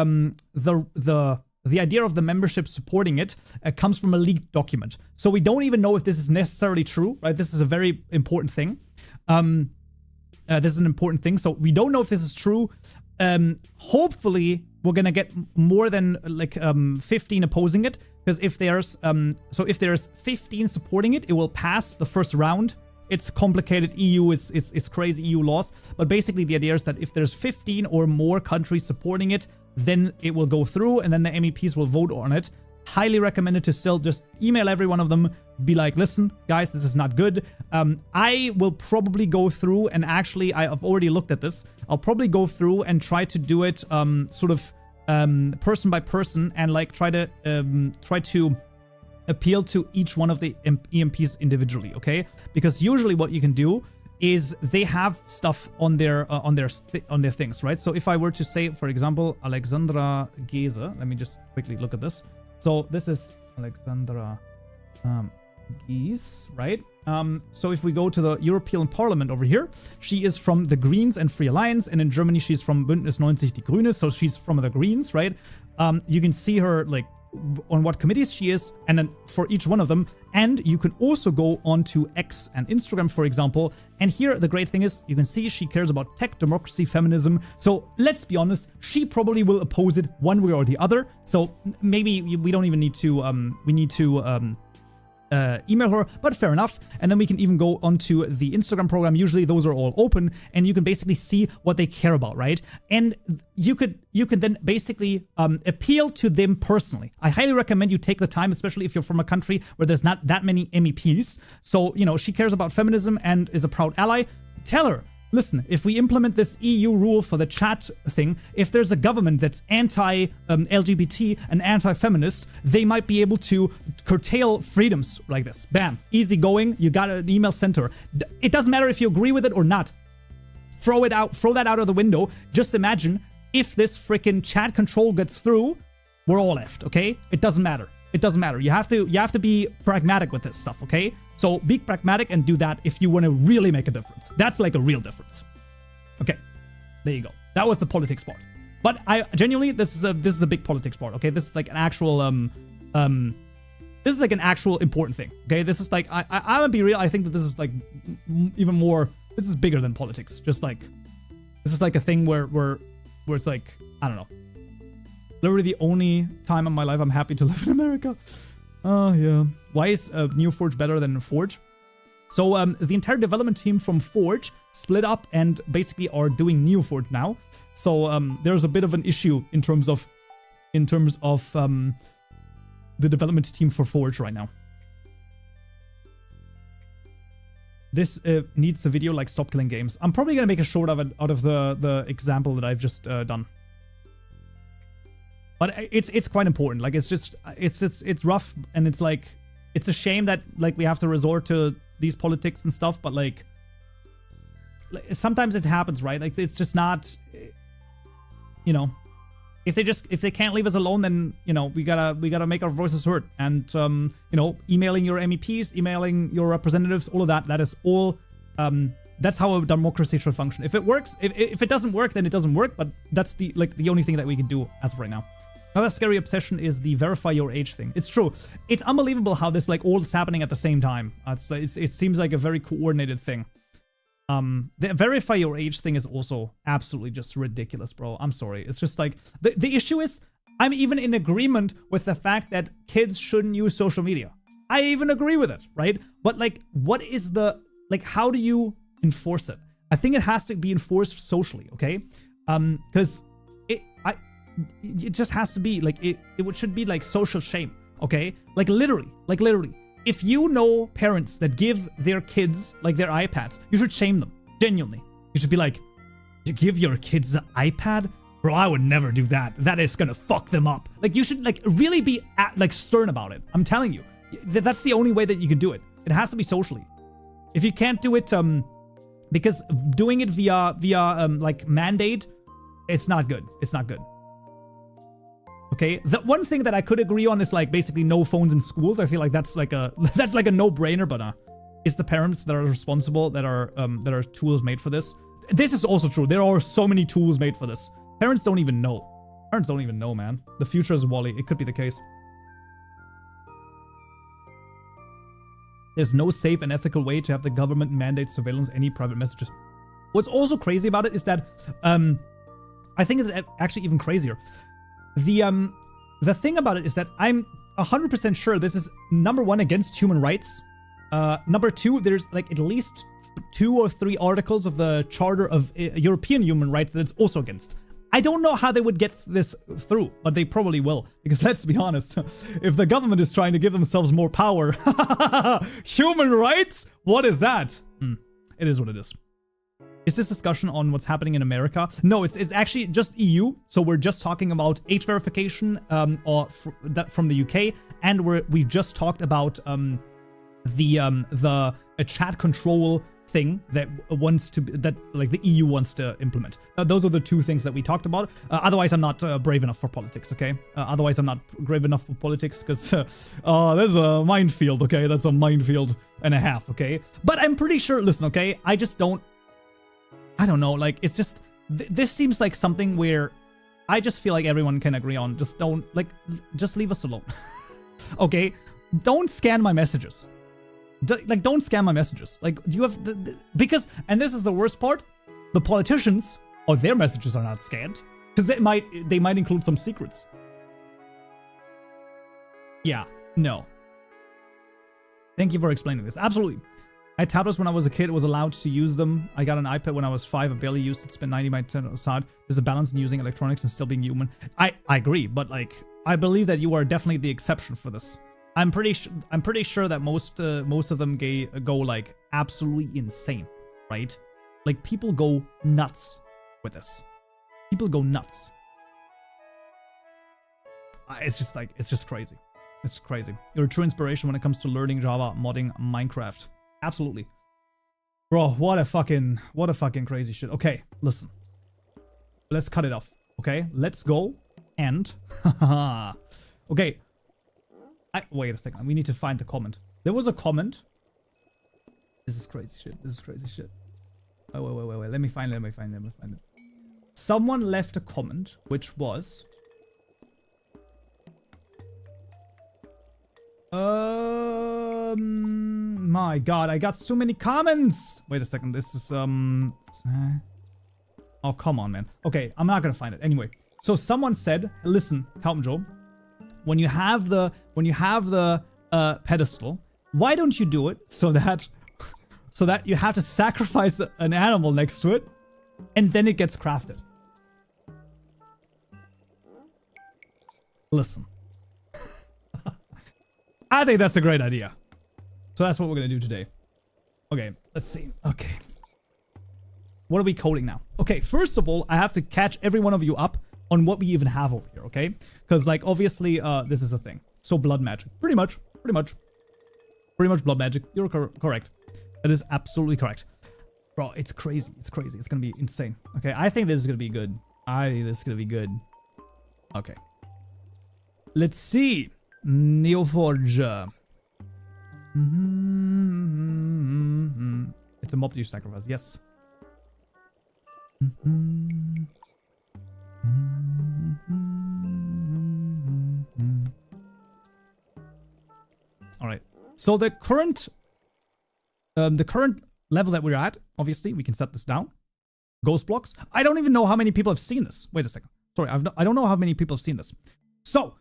idea of the membership supporting it comes from a leaked document. So we don't even know if this is necessarily true, right? This is a very important thing. This is an important thing. So we don't know if this is true. Hopefully we're gonna get more than like 15 opposing it, because if there's 15 supporting it, it will pass the first round. It's complicated. EU is crazy EU laws, but basically the idea is that if there's 15 or more countries supporting it, then it will go through, and then the MEPs will vote on it. Highly recommended to still just email every one of them, be like, listen, guys, this is not good. I will probably go through, and actually I've already looked at this. I'll probably go through and try to do it sort of person by person, and like try to appeal to each one of the EMPs individually, okay? Because usually what you can do is they have stuff on their things, right? So if I were to say, for example, Alexandra Gese, let me just quickly look at this. So this is Alexandra Gies, right? So if we go to the European Parliament over here, she is from the Greens and Free Alliance, and in Germany she's from Bündnis 90 Die Grüne, so she's from the Greens, right? You can see her like on what committees she is, and then for each one of them. And you can also go onto X and Instagram, for example, and here the great thing is you can see she cares about tech, democracy, feminism. So let's be honest, she probably will oppose it one way or the other. So maybe we don't even need to email her, but fair enough. And then we can even go onto the Instagram program. Usually those are all open, and you can basically see what they care about, right? And you can then basically appeal to them personally. I highly recommend you take the time, especially if you're from a country where there's not that many MEPs. So, you know, she cares about feminism and is a proud ally. Tell her, listen, if we implement this EU rule for the chat thing, if there's a government that's anti-LGBT and anti-feminist, they might be able to curtail freedoms like this. Bam. Easy going. You got an email sent to her. It doesn't matter if you agree with it or not. Throw it out. Throw that out of the window. Just imagine if this freaking chat control gets through, we're all left, okay? It doesn't matter. It doesn't matter. You have to be pragmatic with this stuff, okay? So be pragmatic and do that if you want to really make a difference. That's like a real difference. Okay, there you go. That was the politics part. But I genuinely, this is a big politics part. Okay, this is like an actual this is like an actual important thing. Okay, this is like I'm gonna be real. I think that this is like even more. This is bigger than politics. Just like this is like a thing where it's like, I don't know. Literally the only time in my life I'm happy to live in America. Oh, yeah. Why is NeoForge better than Forge? So the entire development team from Forge split up and basically are doing NeoForge now. So there's a bit of an issue in terms of the development team for Forge right now. This needs a video like Stop Killing Games. I'm probably gonna make a short of it out of the example that I've just done. But it's quite important. Like it's rough, and it's like it's a shame that like we have to resort to these politics and stuff. But like sometimes it happens, right? Like it's just not, you know, if they can't leave us alone, then you know we gotta make our voices heard. And you know, emailing your MEPs, emailing your representatives, all of that is all. That's how a democracy should function. If it works, if it doesn't work, then it doesn't work. But that's the only thing that we can do as of right now. Another scary obsession is the verify your age thing. It's true. It's unbelievable how this like all is happening at the same time. It seems like a very coordinated thing. The verify your age thing is also absolutely just ridiculous, bro. I'm sorry. It's just like the issue is I'm even in agreement with the fact that kids shouldn't use social media. I even agree with it, right? But like, what is the like? How do you enforce it? I think it has to be enforced socially, okay? Because it just has to be like it should be like social shame, okay? Like literally, if you know parents that give their kids like their iPads, you should shame them. Genuinely, you should be like, you give your kids an iPad, bro? I would never do that. That is gonna fuck them up. Like you should like really be like stern about it. I'm telling you, that's the only way that you can do it. It has to be socially. If you can't do it Because doing it via like mandate, it's not good. It's not good. Okay, the one thing that I could agree on is like basically no phones in schools. I feel like that's like a no-brainer, but it's the parents that are responsible, that are tools made for this. This is also true. There are so many tools made for this. Parents don't even know. Parents don't even know, man. The future is Wall-E. It could be the case. There's no safe and ethical way to have the government mandate surveillance any private messages. What's also crazy about it is that, I think it's actually even crazier. The thing about it is that I'm 100% sure this is, number one, against human rights. Number two, there's like at least 2 or 3 articles of the Charter of European Human Rights that it's also against. I don't know how they would get this through, but they probably will. Because let's be honest, if the government is trying to give themselves more power, human rights? What is that? It is what it is. Is this discussion on what's happening in America? No, it's actually just EU. So we're just talking about age verification from the UK, and we just talked about the chat control thing that like the EU wants to implement. Those are the 2 things that we talked about. Otherwise, I'm not brave enough for politics. Okay. Otherwise, I'm not brave enough for politics because there's a minefield. Okay, that's a minefield and a half. Okay, but I'm pretty sure. Listen, okay, I don't know. Like, it's just this seems like something where I just feel like everyone can agree on. Just just leave us alone. Okay, don't scan my messages. Don't scam my messages. Like, do you have because, and this is the worst part, the politicians or their messages are not scanned because they might include some secrets. Yeah, no. Thank you for explaining this. Absolutely. I had tablets when I was a kid. Was allowed to use them. I got an iPad when I was 5. I barely used it. Spent 90% on the side. There's a balance in using electronics and still being human. I agree, but like, I believe that you are definitely the exception for this. I'm pretty sure that most of them go like absolutely insane, right? Like, people go nuts with this. People go nuts. It's just crazy. It's crazy. You're a true inspiration when it comes to learning Java, modding Minecraft. Absolutely. Bro, what a fucking crazy shit. Okay, listen. Let's cut it off. Okay, let's go and okay. Wait a second. We need to find the comment. There was a comment. This is crazy shit. This is crazy shit. Oh, wait. Let me find it. Someone left a comment, which was... my god, I got so many comments. Wait a second. This is, oh, come on, man. Okay, I'm not gonna find it. Anyway, so someone said, listen, Kaupenjoe, when you have the pedestal, why don't you do it so that you have to sacrifice an animal next to it and then it gets crafted? Listen. I think that's a great idea. So that's what we're gonna do today. Okay, let's see. Okay. What are we coding now? Okay, first of all, I have to catch every one of you up on what we even have over here, okay? Because, like, obviously, this is a thing. So, blood magic. Pretty much blood magic. You're correct. That is absolutely correct. Bro, it's crazy. It's crazy. It's gonna be insane. Okay, I think this is gonna be good. Okay. Let's see. NeoForge. It's a mob you sacrifice. Yes. All right. So the current level that we're at, obviously, we can set this down. Ghost blocks. I don't even know how many people have seen this. Wait a second. Sorry, I don't know how many people have seen this. So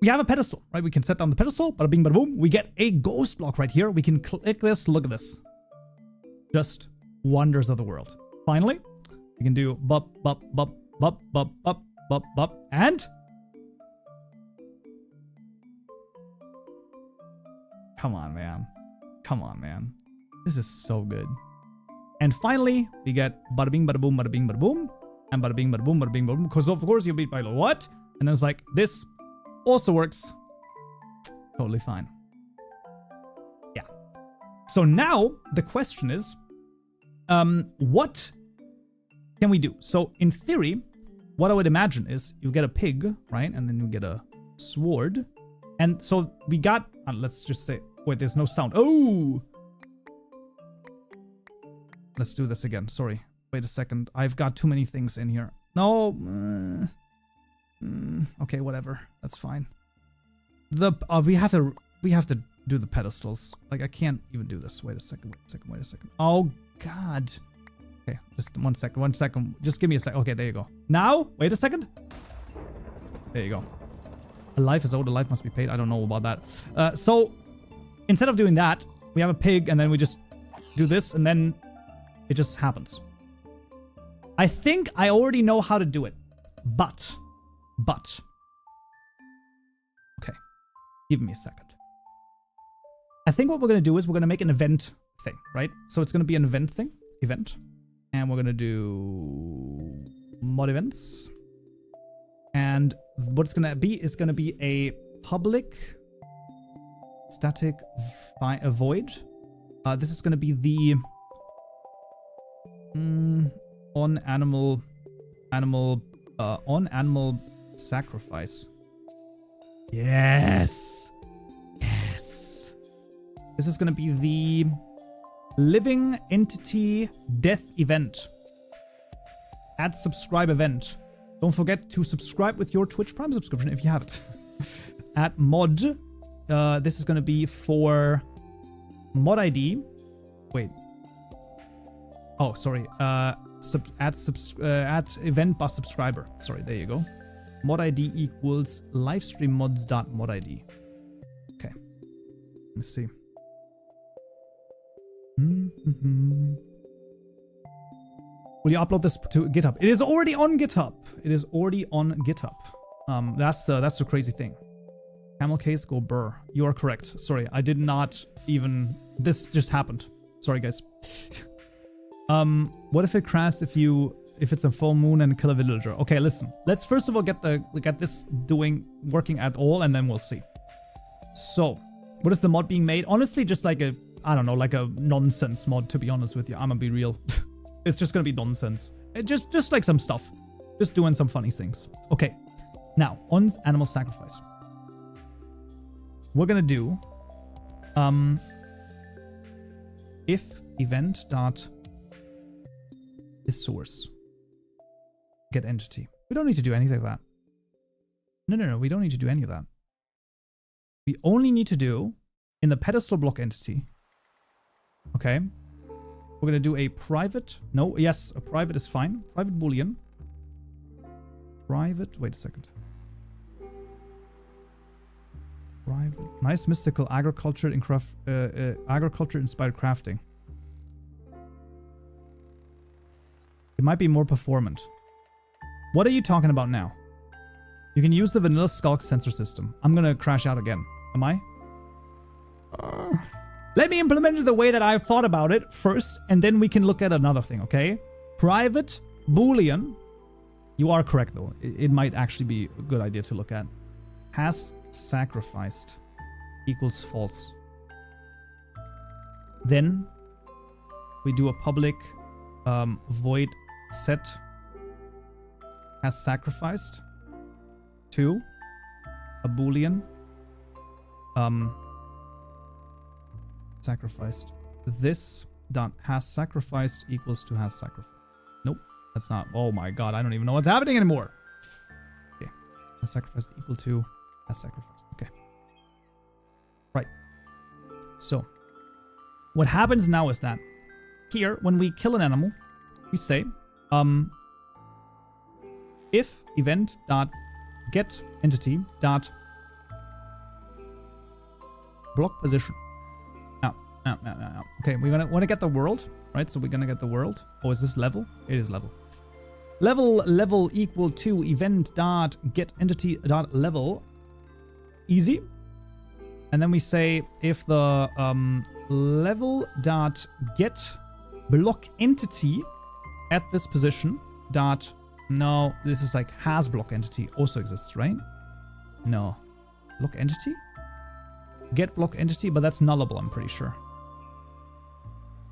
we have a pedestal, right? We can set down the pedestal. Bada bing, bada boom. We get a ghost block right here. We can click this. Look at this. Just wonders of the world. Finally, we can do bop, bop, bop, bop, bop, bop, bop, bop, and come on, man. Come on, man. This is so good. And finally, we get bada bing, bada boom, bada bing, bada boom, and bada bing, bada boom, bada bing, bada boom. Because of course you'll be by what? And then it's like this also works. Totally fine. Yeah. So now the question is, What can we do? So in theory, what I would imagine is you get a pig, right? And then you get a sword. And so we got, let's just say, wait, there's no sound. Oh! Let's do this again. Sorry. Wait a second. I've got too many things in here. No. Okay, whatever. That's fine. We have to do the pedestals. Like, I can't even do this. Wait a second. Oh, God. Okay, just 1 second. 1 second. Just give me a sec. Okay, there you go. Now, wait a second. There you go. A life is owed, a life must be paid. I don't know about that. So, instead of doing that, we have a pig, and then we just do this, and then it just happens. I think I already know how to do it. But. Okay. Give me a second. I think what we're going to do is we're going to make an event thing, right? So it's going to be an event thing. Event. And we're going to do mod events. And what it's going to be is going to be a public static void. This is going to be the on animal sacrifice. Yes. This is going to be the living entity death event. Add subscribe event. Don't forget to subscribe with your Twitch Prime subscription if you have it. Add mod. This is going to be for mod ID. Wait. Oh, sorry. Add event by subscriber. Sorry, there you go. Mod ID equals livestreammods.modid. Okay. Let's see. Will you upload this to GitHub? It is already on GitHub. That's the crazy thing. Camel case, go burr. You are correct. Sorry, I did not even. This just happened. Sorry, guys. What if it crashes if it's a full moon and kill a villager? Okay, listen. Let's first of all get this working at all, and then we'll see. So, what is the mod being made? Honestly, just like a nonsense mod. To be honest with you, I'm gonna be real. It's just gonna be nonsense. Just like some stuff. Just doing some funny things. Okay. Now, on animal sacrifice. We're gonna do if event dot is source get entity. We don't need to do anything like that. No. We don't need to do any of that. We only need to do in the pedestal block entity. Okay. We're going to do a private. No, yes, a private is fine. Private boolean. Private. Wait a second. Private. Nice mystical agriculture inspired crafting. It might be more performant. What are you talking about now? You can use the vanilla skulk sensor system. I'm going to crash out again. Am I? Let me implement it the way that I've thought about it first, and then we can look at another thing, okay? Private boolean. You are correct, though. It might actually be a good idea to look at. Has sacrificed equals false. Then we do a public void set has sacrificed to a boolean sacrificed. This dot has sacrificed equals to has sacrificed. Nope, that's not. Oh my god, I don't even know what's happening anymore. Okay, has sacrificed equal to has sacrificed. Okay, right. So what happens now is that here, when we kill an animal, we say if event dot get entity dot block position. Now. Okay, we want to get the world, right? So we're gonna get the world. Oh, is this level? It is level. Level equal to event dot get entity dot level. Easy. And then we say if the level dot get block entity at this position dot. No, this is like has block entity also exists, right? No, block entity. Get block entity, but that's nullable, I'm pretty sure.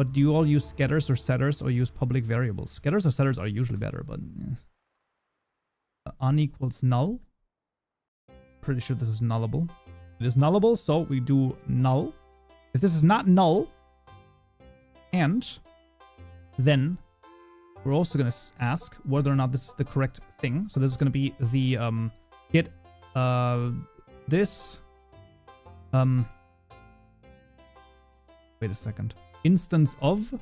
But do you all use getters or setters or use public variables? Getters or setters are usually better, but un equals null. Pretty sure this is nullable. It is nullable, so we do null. If this is not null, and then we're also going to ask whether or not this is the correct thing. So this is going to be the get this wait a second. Instance of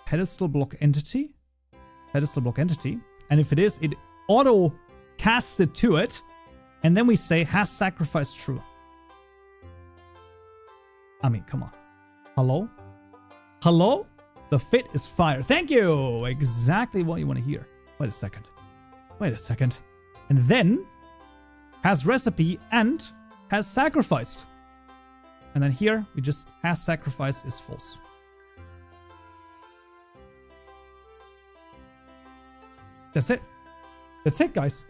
pedestal block entity. Pedestal block entity. And if it is, it auto casts it to it. And then we say has sacrificed true. I mean, come on. Hello? Hello? The fit is fire. Thank you. Exactly what you want to hear. Wait a second. Wait a second. And then has recipe and has sacrificed. And then here we just has sacrificed is false. That's it. That's it, guys.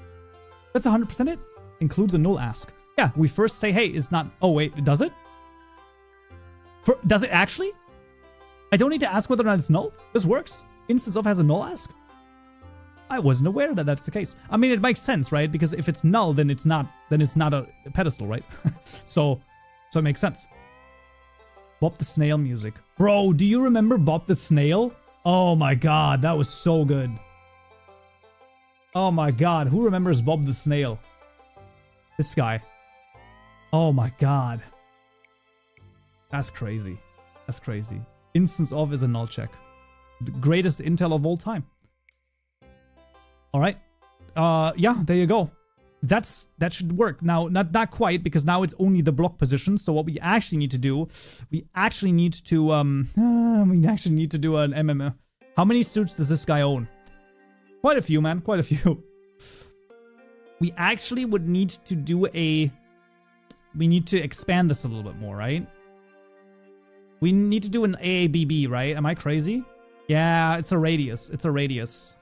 That's 100% it. Includes a null ask. Yeah, we first say, hey, it's not. Oh, wait, does it? Does it actually? I don't need to ask whether or not it's null. This works. Instance of has a null ask. I wasn't aware that that's the case. I mean, it makes sense, right? Because if it's null, then it's not a pedestal, right? so it makes sense. Bob the Snail music. Bro, do you remember Bob the Snail? Oh my god, that was so good. Oh my god, who remembers Bob the Snail? This guy. Oh my god. That's crazy. That's crazy. Instance of is a null check. The greatest intel of all time. All right. Yeah, there you go. That should work. Now, not quite, because now it's only the block position. So what we actually need to do, we actually need to do an MMO. How many suits does this guy own? Quite a few, man. Quite a few. We actually would need to do we need to expand this a little bit more, right? We need to do an AABB, right? Am I crazy? Yeah, it's a radius. It's a radius.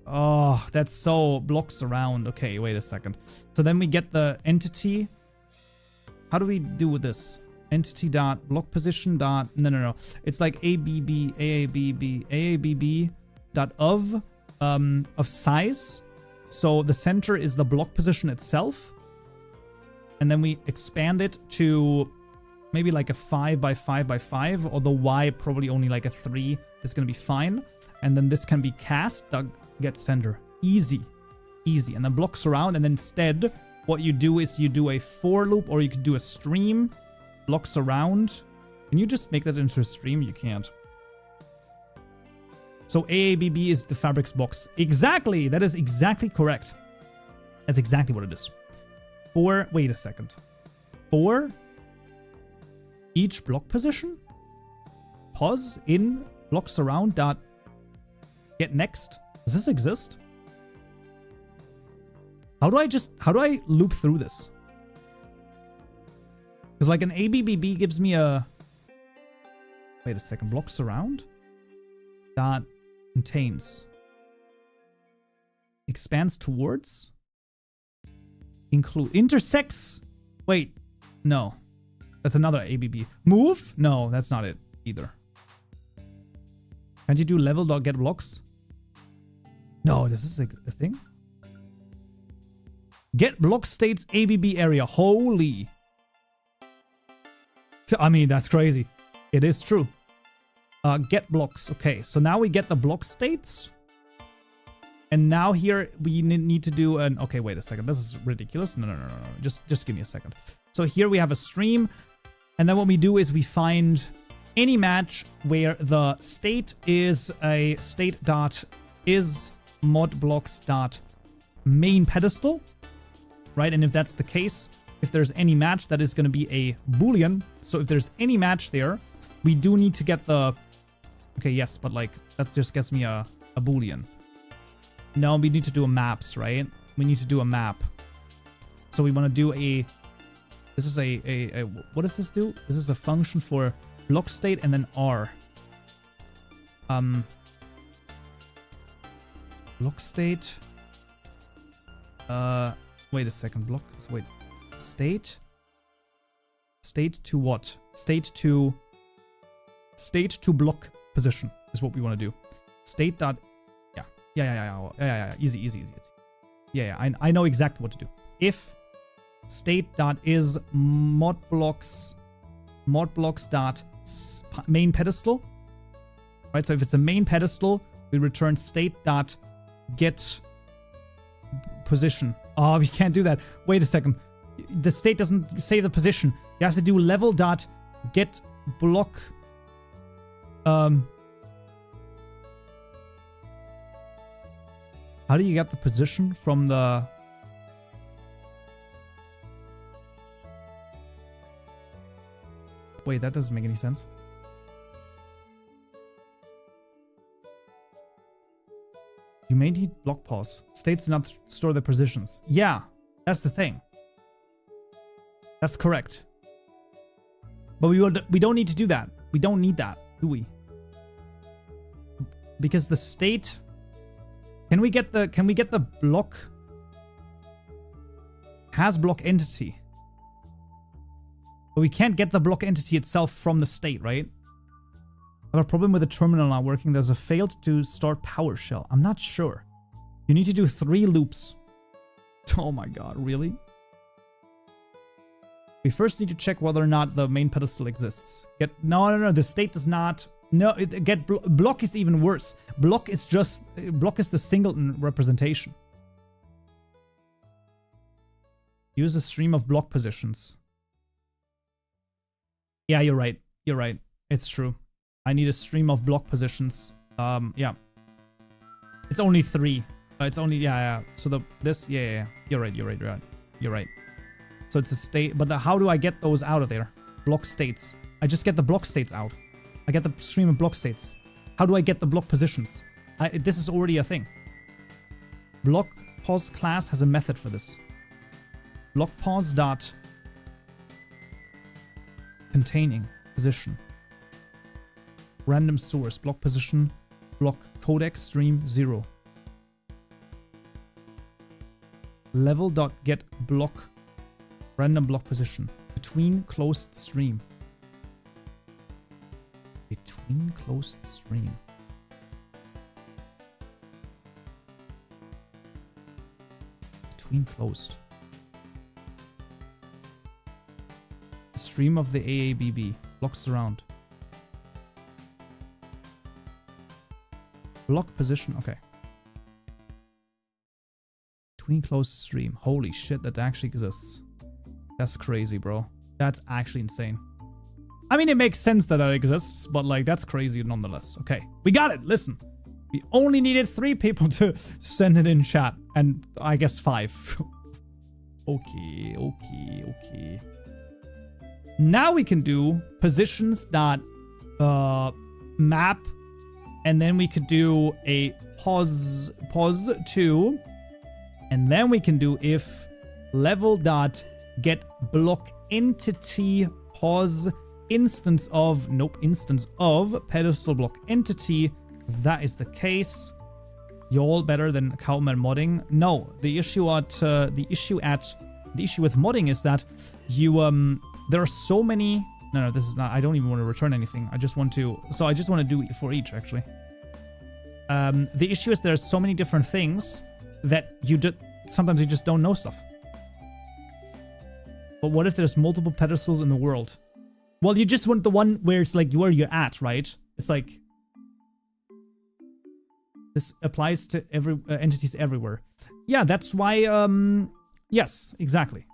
Oh, that's so blocks around. Okay, wait a second. So then we get the entity. How do we do this? Entity dot block position dot. No. It's like AABB dot of size. So the center is the block position itself. And then we expand it to maybe like a 5 by 5 by 5, or the Y probably only like a 3 is going to be fine. And then this can be cast, get center. Easy. Easy. And then blocks around. And then instead, what you do is you do a for loop, or you could do a stream. Blocks around. Can you just make that into a stream? You can't. So AABB is the fabrics box. Exactly. That is exactly correct. That's exactly what it is. Wait a second. For each block position, pause in blocks around dot get next. Does this exist? How do I loop through this? Because like an ABBB gives me a, wait a second, blocks around dot contains, expands towards, include, intersects. Wait, no, that's another ABB. Move? No, that's not it either. Can't you do level dot get blocks? No, this is a thing. Get block states ABB area. Holy. I mean, that's crazy. It is true. Get blocks. Okay, so now we get the block states. And now here we need to do an... Okay, wait a second. This is ridiculous. No. Just give me a second. So here we have a stream. And then what we do is we find any match where the state is a state dot is mod blocks dot main pedestal. Right? And if that's the case, if there's any match, that is going to be a boolean. So if there's any match there, we do need to get the... Okay, yes, but like, that just gets me a boolean. No, we need to do a maps, right? We need to do a map. So we want to do a... This is a... What does this do? This is a function for block state and then R. Block state. Wait a second. Block... Wait. State. State to what? State to block position is what we want to do. State dot, yeah. Easy. Yeah, I know exactly what to do. If state dot is modblocks dot main pedestal, right? So if it's a main pedestal, we return state dot get position. Oh, we can't do that. Wait a second. The state doesn't save the position. You have to do level dot get block. How do you get the position from the... Wait, that doesn't make any sense. You may need block pause. States do not store their positions. Yeah, that's the thing. That's correct. But we don't need to do that. We don't need that, do we? Because the state... Can we get the block? Has block entity. But we can't get the block entity itself from the state, right? I have a problem with the terminal not working. There's a failed to start PowerShell. I'm not sure. You need to do 3 loops. Oh my god, really? We first need to check whether or not the main pedestal exists. No, the state does not. No, block is even worse. Block is the singleton representation. Use a stream of block positions. Yeah, you're right. You're right. It's true. I need a stream of block positions. Yeah. It's only 3. It's only, yeah. So yeah. You're right. So it's a state, but how do I get those out of there? Block states. I just get the block states out. I get the stream of block states. How do I get the block positions? This is already a thing. Block pause class has a method for this. Block pause dot containing position. Random source block position block codec stream 0. Level dot get block random block position between closed stream. Between closed stream. Between closed. The stream of the AABB. Blocks around. Block position. Okay. Between closed stream. Holy shit, that actually exists. That's crazy, bro. That's actually insane. I mean, it makes sense that exists, but like, that's crazy nonetheless. Okay, we got it. Listen, we only needed 3 people to send it in chat, and I guess 5. Okay. Now we can do positions dot map, and then we could do a pause 2, and then we can do if level dot get block entity pause instance of pedestal block entity. If that is the case, you're all better than Kaupenjoe modding. No, the issue with modding is that you there are so many. No, this is not. I don't even want to return anything. I just want to do it for each actually. The issue is there's so many different things that sometimes you just don't know stuff. But what if there's multiple pedestals in the world? Well, you just want the one where it's like where you're at, right? It's like this applies to every entities everywhere. Yeah, that's why. Yes, exactly.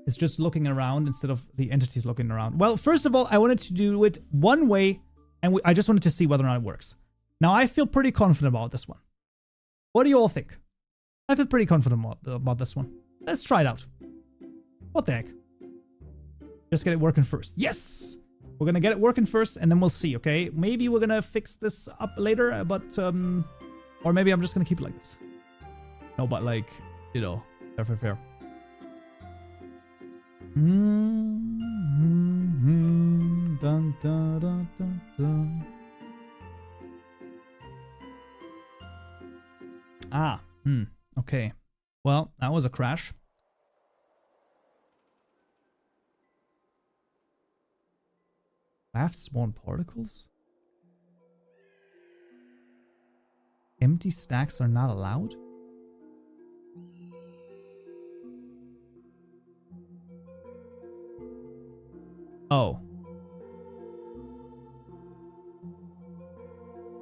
It's just looking around instead of the entities looking around. Well, first of all, I wanted to do it one way, and I just wanted to see whether or not it works. Now, I feel pretty confident about this one. What do you all think? I feel pretty confident about this one. Let's try it out. What the heck? Just get it working first. Yes! We're gonna get it working first, and then we'll see, okay? Maybe we're gonna fix this up later, but, or maybe I'm just gonna keep it like this. No, but like, you know, fair. Dun, dun, dun, dun, dun. Okay. Well, that was a crash. Craft spawn particles? Empty stacks are not allowed? Oh.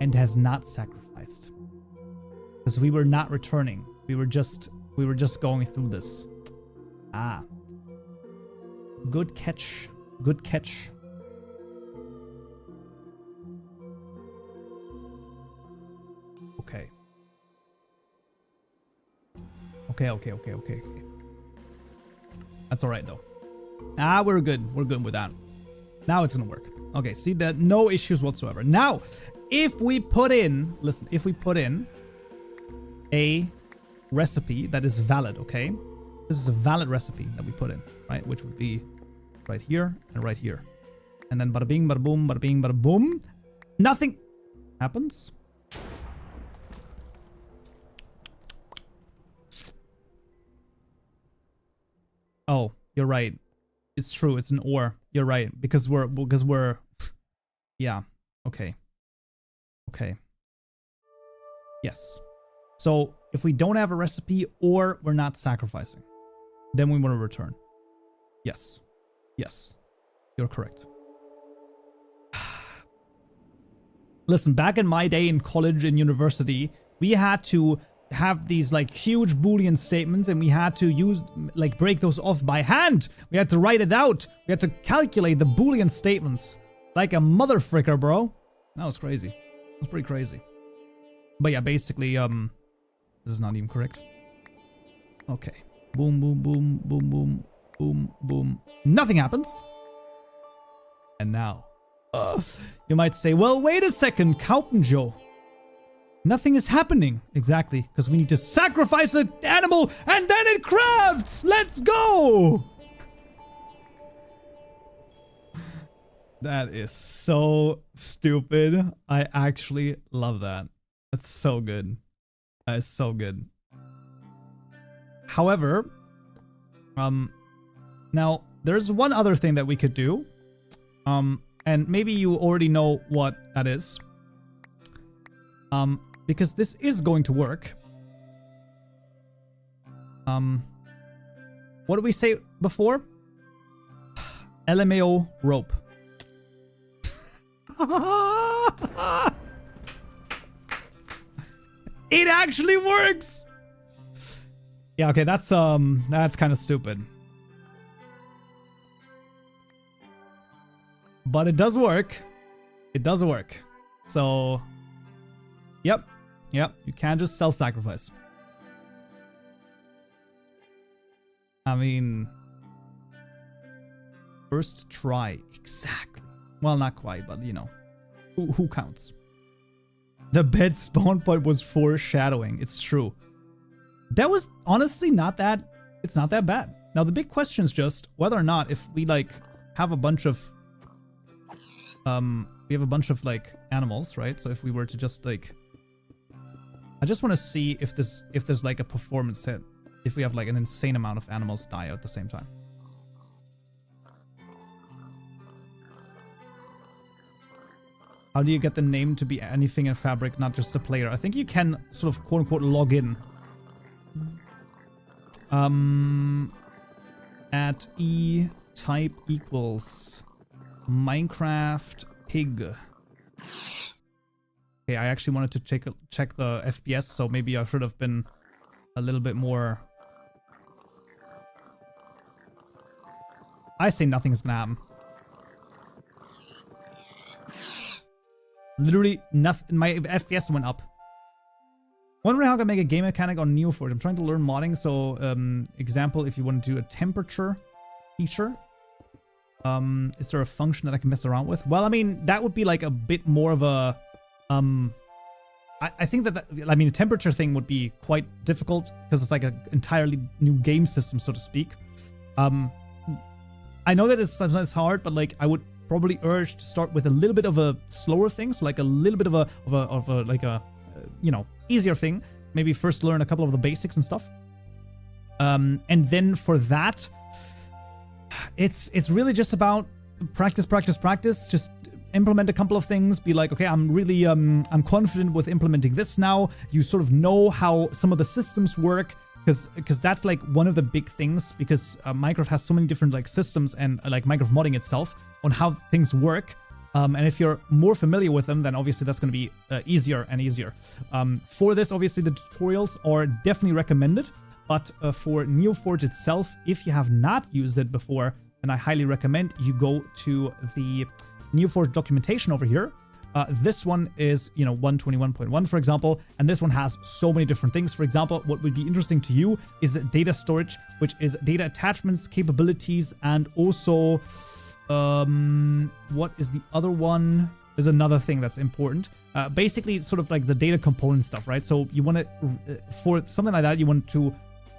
And has not sacrificed. Because we were not returning. We were just going through this. Ah. Good catch. Good catch. Okay. Okay. That's alright though. Ah, we're good. We're good with that. Now it's gonna work. Okay, see that no issues whatsoever. Now, if we put in, listen, if we put in a recipe that is valid, okay? This is a valid recipe that we put in, right? Which would be right here and right here. And then bada bing, bada boom, bada bing, bada boom. Nothing happens. Oh, you're right. It's true. It's an or. You're right. Because we're yeah. Okay. Okay. Yes. So if we don't have a recipe or we're not sacrificing, then we want to return. Yes. Yes. You're correct. Listen, back in my day in college and university, we had to have these like huge Boolean statements and we had to use like break those off by hand. We had to write it out. We had to calculate the Boolean statements like a motherfricker, bro. That was crazy. That was pretty crazy. But yeah, basically, this is not even correct. Okay. Boom, boom, boom, boom, boom, boom, boom. Nothing happens. And now, you might say, well, wait a second, Kaupenjoe. Nothing is happening. Exactly, because we need to sacrifice an animal and then it crafts. Let's go. That is so stupid. I actually love that. That's so good. That is so good. However, now there's one other thing that we could do. And maybe you already know what that is. Because this is going to work. What did we say before? LMAO rope. It actually works. Yeah, okay, that's kind of stupid. But it does work. It does work. So, yep, you can't just self-sacrifice. I mean, first try, exactly. Well, not quite, but you know, who counts? The bed spawn point was foreshadowing. It's true. That was honestly not that. It's not that bad. Now the big question is just whether or not if we like have a bunch of like animals, right? So if we were to just like, I just want to see if there's like a performance hit if we have like an insane amount of animals die at the same time. How do you get the name to be anything in Fabric, not just a player? I think you can sort of quote unquote log in. At e type equals Minecraft pig. Okay, I actually wanted to check the FPS, so maybe I should have been a little bit more. I say nothing's gonna happen. Literally nothing. My FPS went up. Wondering how I can make a game mechanic on NeoForge. I'm trying to learn modding. So, example, if you want to do a temperature feature, is there a function that I can mess around with? Well, I mean, that would be like a bit more of a, I think that, I mean, a temperature thing would be quite difficult because it's like an entirely new game system, so to speak. I know that it's sometimes hard, but like I would probably urge to start with a little bit of a slower thing, so like a little bit of a you know, easier thing. Maybe first learn a couple of the basics and stuff, and then for that, it's really just about practice. Just implement a couple of things, be like, okay, I'm really, I'm confident with implementing this now. You sort of know how some of the systems work, because that's like one of the big things, because Minecraft has so many different like systems and like Minecraft modding itself on how things work. And if you're more familiar with them, then obviously that's going to be easier and easier. For this, obviously the tutorials are definitely recommended, but for NeoForge itself, if you have not used it before, then I highly recommend you go to the NeoForge documentation over here. This one is, 121.1, for example, and this one has so many different things. For example, what would be interesting to you is data storage, which is data attachments, capabilities, and also, what is the other one? There's another thing that's important. Basically, sort of like the data component stuff, right? So you want to, for something like that, you want to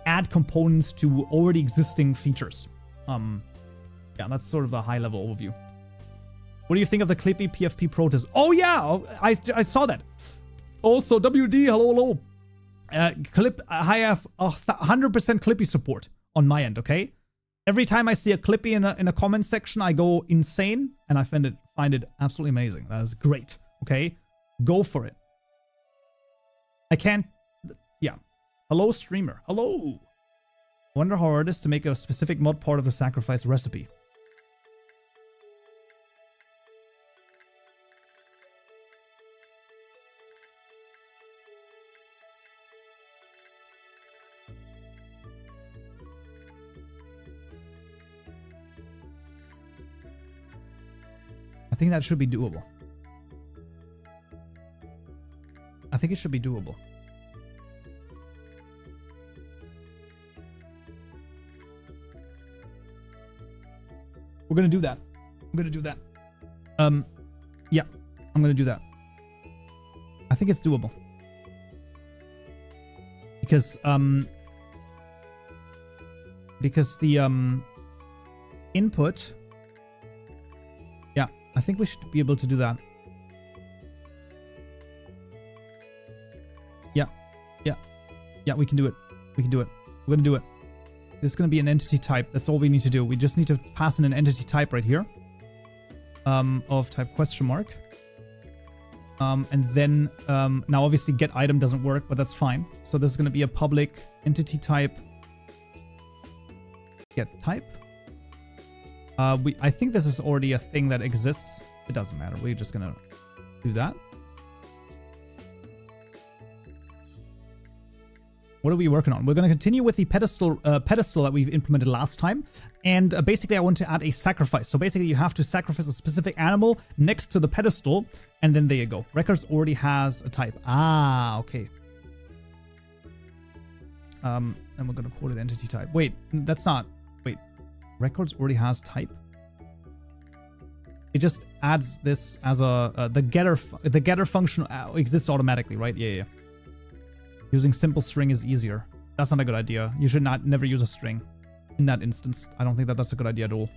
add components to already existing features. Yeah, that's sort of a high-level overview. What do you think of the Clippy PFP protest? Oh yeah, I saw that. Also, WD, hello. I have 100% Clippy support on my end, okay? Every time I see a Clippy in a comment section, I go insane, and I find it absolutely amazing. That is great, okay? Go for it. I can't, yeah. Hello, streamer. Hello. Wonder how hard it is to make a specific mod part of the sacrifice recipe. I think that should be doable. I think it should be doable. We're gonna do that. I'm gonna do that. Yeah, I'm gonna do that. I think it's doable. Because the input. Yeah, I think we should be able to do that. Yeah, we can do it. We can do it. We're gonna do it. This is gonna be an entity type. That's all we need to do. We just need to pass in an entity type right here. Of type question mark. And then, now obviously get item doesn't work, but that's fine. So this is gonna be a public entity type. Get type. I think this is already a thing that exists. It doesn't matter. We're just gonna do that. What are we working on? We're going to continue with the pedestal that we've implemented last time. And basically, I want to add a sacrifice. So basically, you have to sacrifice a specific animal next to the pedestal. And then there you go. Records already has a type. Ah, okay. And we're going to call it entity type. Wait, that's not... Wait. Records already has type? It just adds this as a... the getter function exists automatically, right? Yeah. Using simple string is easier. That's not a good idea. You should never use a string in that instance. I don't think that's a good idea at all.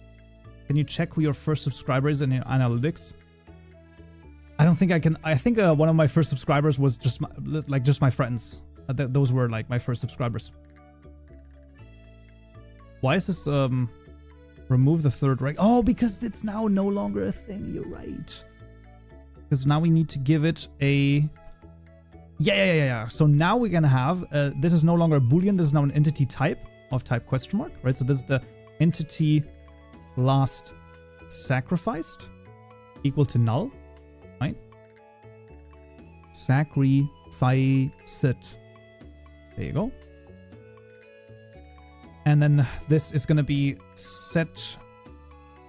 Can you check who your first subscriber is in your analytics? I don't think I can. I think one of my first subscribers was just my friends. Those were like my first subscribers. Why is this remove the third rank? Oh, because it's now no longer a thing. You're right. Because now we need to give it a... Yeah. So now we're going to have, this is no longer a Boolean, this is now an entity type of type question mark, right? So this is the entity last sacrificed equal to null, right? Sacrifice it. There you go. And then this is going to be set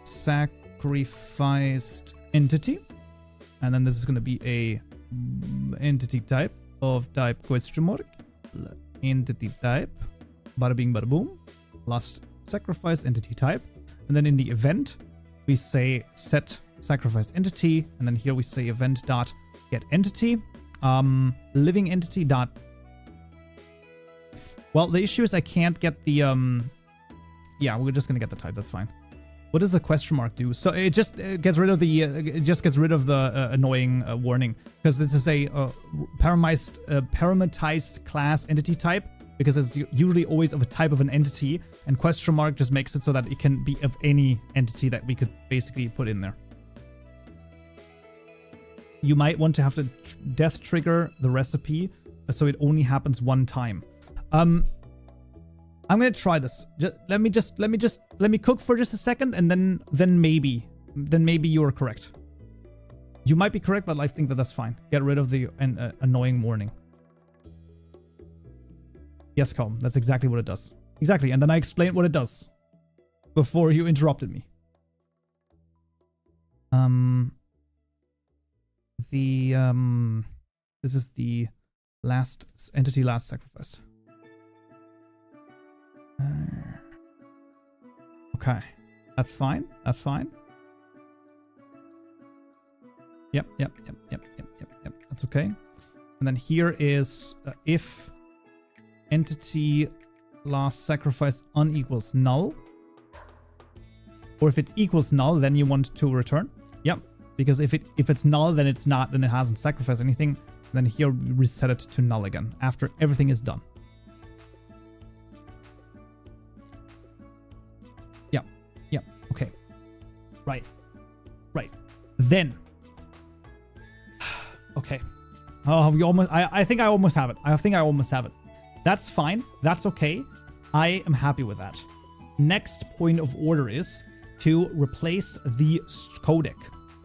sacrificed entity. And then this is going to be a entity type of type question mark, entity type, bada bing bada boom, last sacrifice entity type, and then in the event we say set sacrifice entity, and then here we say event dot get entity, living entity dot. Well, the issue is I can't get the yeah, we're just gonna get the type. That's fine. What does the question mark do? So it just gets rid of the annoying warning, because this is a parameterized class entity type, because it's usually always of a type of an entity, and question mark just makes it so that it can be of any entity that we could basically put in there. you might want to have to death trigger the recipe so it only happens one time. I'm gonna try this. Let me cook for just a second, and then maybe you're correct. You might be correct, but I think that's fine. Get rid of the annoying warning. Yes, Calm. That's exactly what it does. Exactly, and then I explained what it does before you interrupted me. This is the last entity, last sacrifice. Okay, that's fine. That's fine. Yep. That's okay. And then here is if entity last sacrifice unequals null, or if it equals null, then you want to return. Yep. Because if it's null, then it's not, then it hasn't sacrificed anything. Then here we reset it to null again after everything is done. Yep. Okay. Right. Then. Okay. Oh, we almost. I think I almost have it. That's fine. That's okay. I am happy with that. Next point of order is to replace the codec,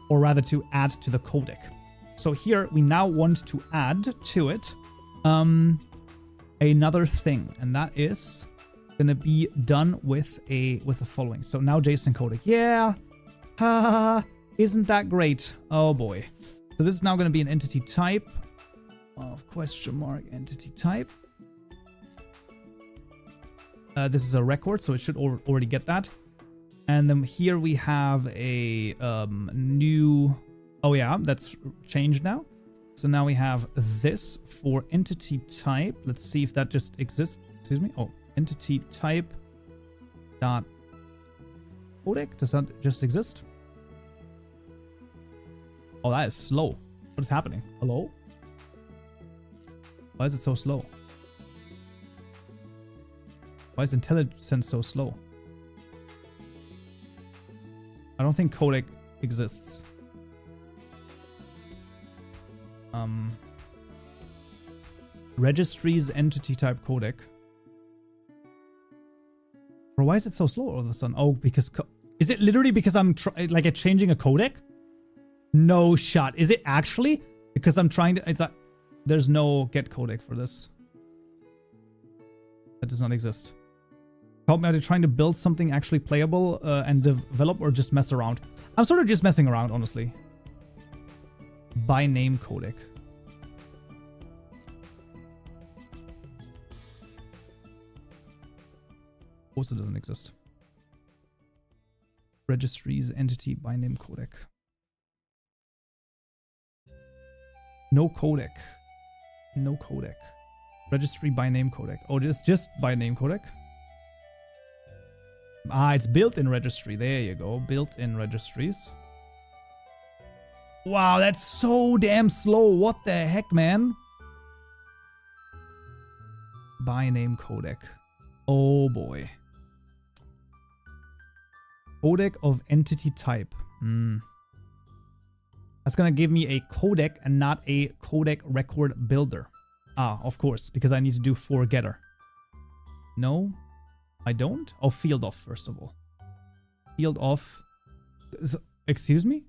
or rather to add to the codec. So here we now want to add to it another thing, and that is gonna be done with the following. So now JSON codec. Yeah. Isn't that great? Oh boy. So this is now gonna be an entity type of question mark entity type. This is a record, so it should already get that. And then here we have a new... Oh yeah, that's changed now. So now we have this for entity type. Let's see if that just exists. Excuse me. Oh, entity type dot codec. Does that just exist? Oh, that is slow. What is happening? Hello? Why is it so slow? Why is IntelliSense so slow? I don't think codec exists. Registries entity type codec. Bro, why is it so slow all of a sudden? Oh, because is it literally because I'm like changing a codec? No shot. Is it actually? Because I'm trying to... It's like there's no get codec for this. That does not exist. Help me, are they trying to build something actually playable and develop, or just mess around? I'm sort of just messing around, honestly. By name codec. Also doesn't exist. Registries entity by name codec. No codec. No codec. Registry by name codec. Oh, just by name codec. Ah, it's built-in registry. There you go. Built-in registries. Wow, that's so damn slow. What the heck, man? By name codec. Oh boy. Codec of entity type. That's gonna give me a codec and not a codec record builder. Ah, of course, because I need to do for getter. No, I don't. Oh, field off first of all. Field off. Excuse me?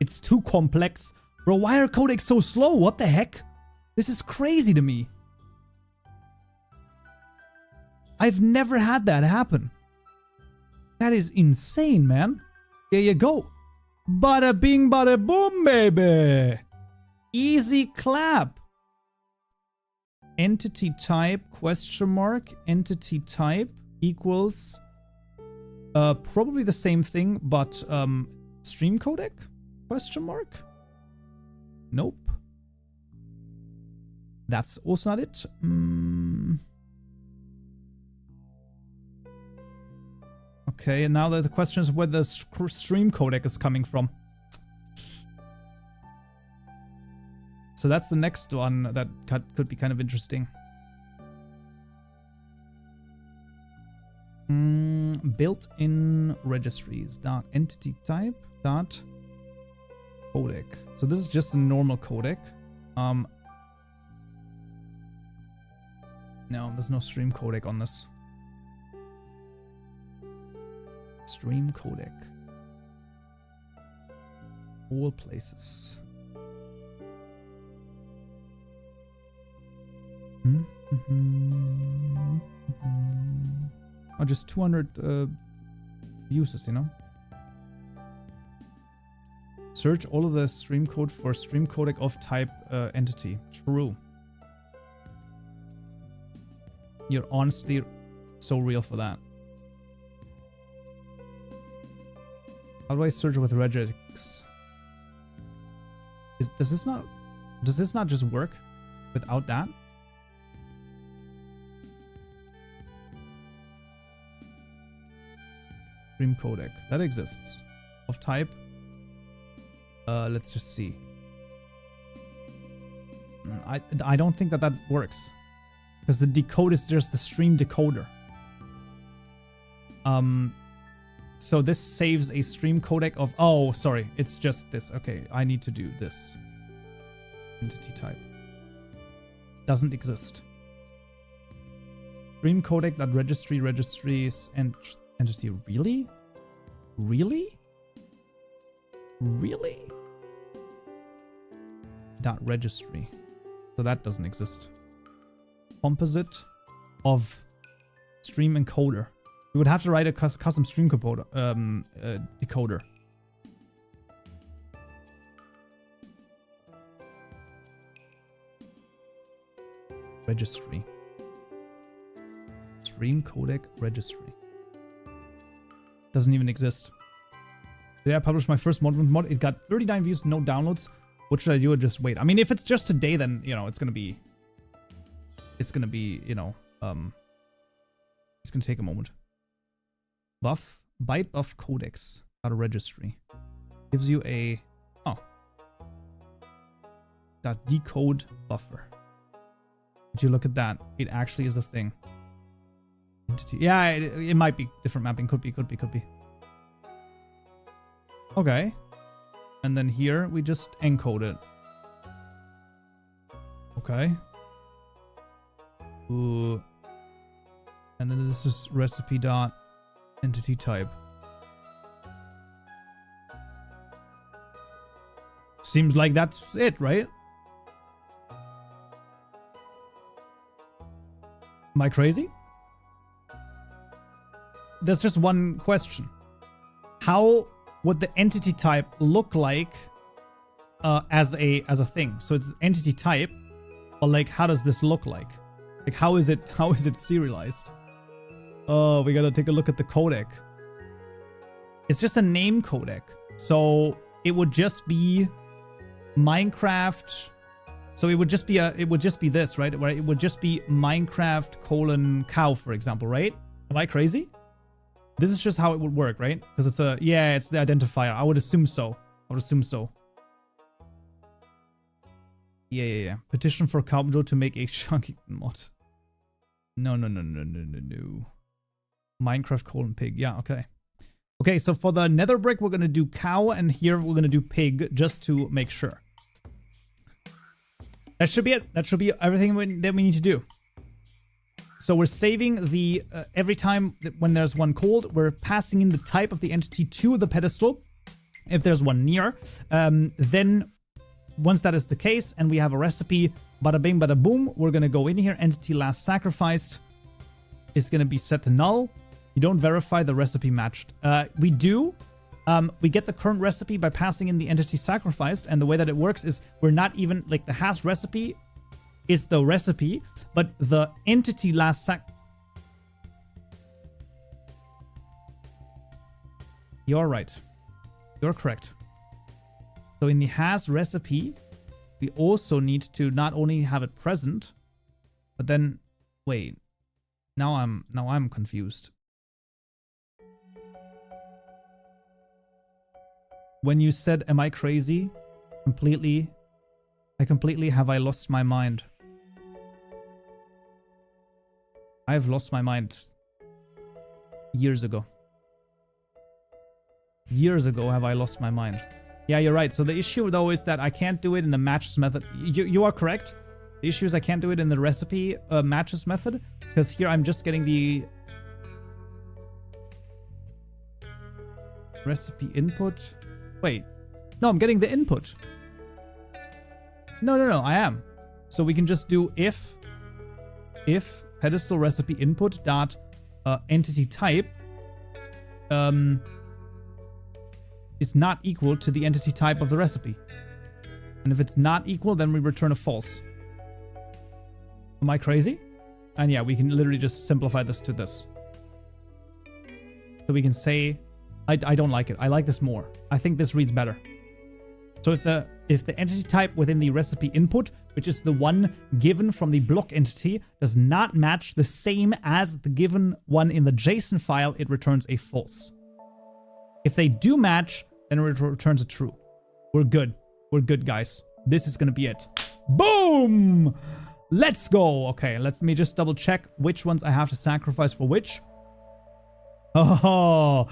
It's too complex. Bro, why are codecs so slow? What the heck? This is crazy to me. I've never had that happen. That is insane, man. There you go. Bada bing, bada boom, baby. Easy clap. Entity type, question mark, entity type equals probably the same thing, but stream codec, question mark. Nope. That's also not it. Okay, and now the question is where the stream codec is coming from. So that's the next one that could be kind of interesting. Built-in registries dot entity type dot Codec. So this is just a normal codec. No, there's no stream codec on this. Stream codec. All places. Oh, just 200 uses, you know? Search all of the stream code for stream codec of type entity. True. You're honestly so real for that. How do I search with regex? Does this not just work without that? Stream codec. That exists. Of type. Let's just see. I don't think that works. Because the decode is just the stream decoder. So this saves a stream codec of... Oh, sorry. It's just this. Okay, I need to do this. Entity type. Doesn't exist. Stream codec.registry registries and entity. Really? Really? Really? Dot registry. So that doesn't exist. Composite of stream encoder. We would have to write a custom stream decoder. Registry. Stream codec registry. Doesn't even exist. Today I published my first mod. It got 39 views, no downloads. What should I do? Just wait. I mean, if it's just today, then, you know, it's gonna be, you know, it's gonna take a moment. Buff, byte buff codecs out of registry. Gives you a, that decode buffer. Did you look at that? It actually is a thing. Entity. Yeah, it might be different mapping. Could be. Okay. And then here we just encode it. Okay. Ooh. And then this is recipe dot entity type. Seems like that's it, right? Am I crazy? There's just one question. How would the entity type look like as a thing? So it's entity type, but like, how does this look like? Like, how is it serialized? Oh, we gotta take a look at the codec. It's just a name codec. So it would just be Minecraft. So it would just be this, right? Where it would just be Minecraft : cow, for example, right? Am I crazy? This is just how it would work, right? Because it's it's the identifier. I would assume so. Yeah. Petition for Kaupenjoe to make a chunky mod. No. Minecraft : pig. Yeah, okay. Okay, so for the nether brick, we're gonna do cow, and here we're gonna do pig, just to make sure. That should be it. That should be everything that we need to do. So we're saving the, every time when there's one cold, we're passing in the type of the entity to the pedestal. If there's one near, then once that is the case and we have a recipe, bada bing, bada boom, we're going to go in here. Entity last sacrificed is going to be set to null. You don't verify the recipe matched. We do. We get the current recipe by passing in the entity sacrificed. And the way that it works is we're not even, like, the hash recipe is the recipe, but the entity last You're right. You're correct. So in the has recipe, we also need to not only have it present, but then wait. Now I'm confused. When you said, am I crazy? I completely have I lost my mind. I've lost my mind years ago. Years ago have I lost my mind. Yeah, you're right. So the issue though is that I can't do it in the matches method. You are correct. The issue is I can't do it in the recipe matches method because here I'm just getting the recipe input. Wait, no, I'm getting the input. No, I am. So we can just do if pedestal recipe input dot entity type is not equal to the entity type of the recipe. And if it's not equal, then we return a false. Am I crazy? And yeah, we can literally just simplify this to this. So we can say, I don't like it. I like this more. I think this reads better. So if the entity type within the recipe input, which is the one given from the block entity, does not match the same as the given one in the JSON file, it returns a false. If they do match, then it returns a true. We're good. We're good, guys. This is going to be it. Boom! Let's go. Okay, let me just double check which ones I have to sacrifice for which. Oh,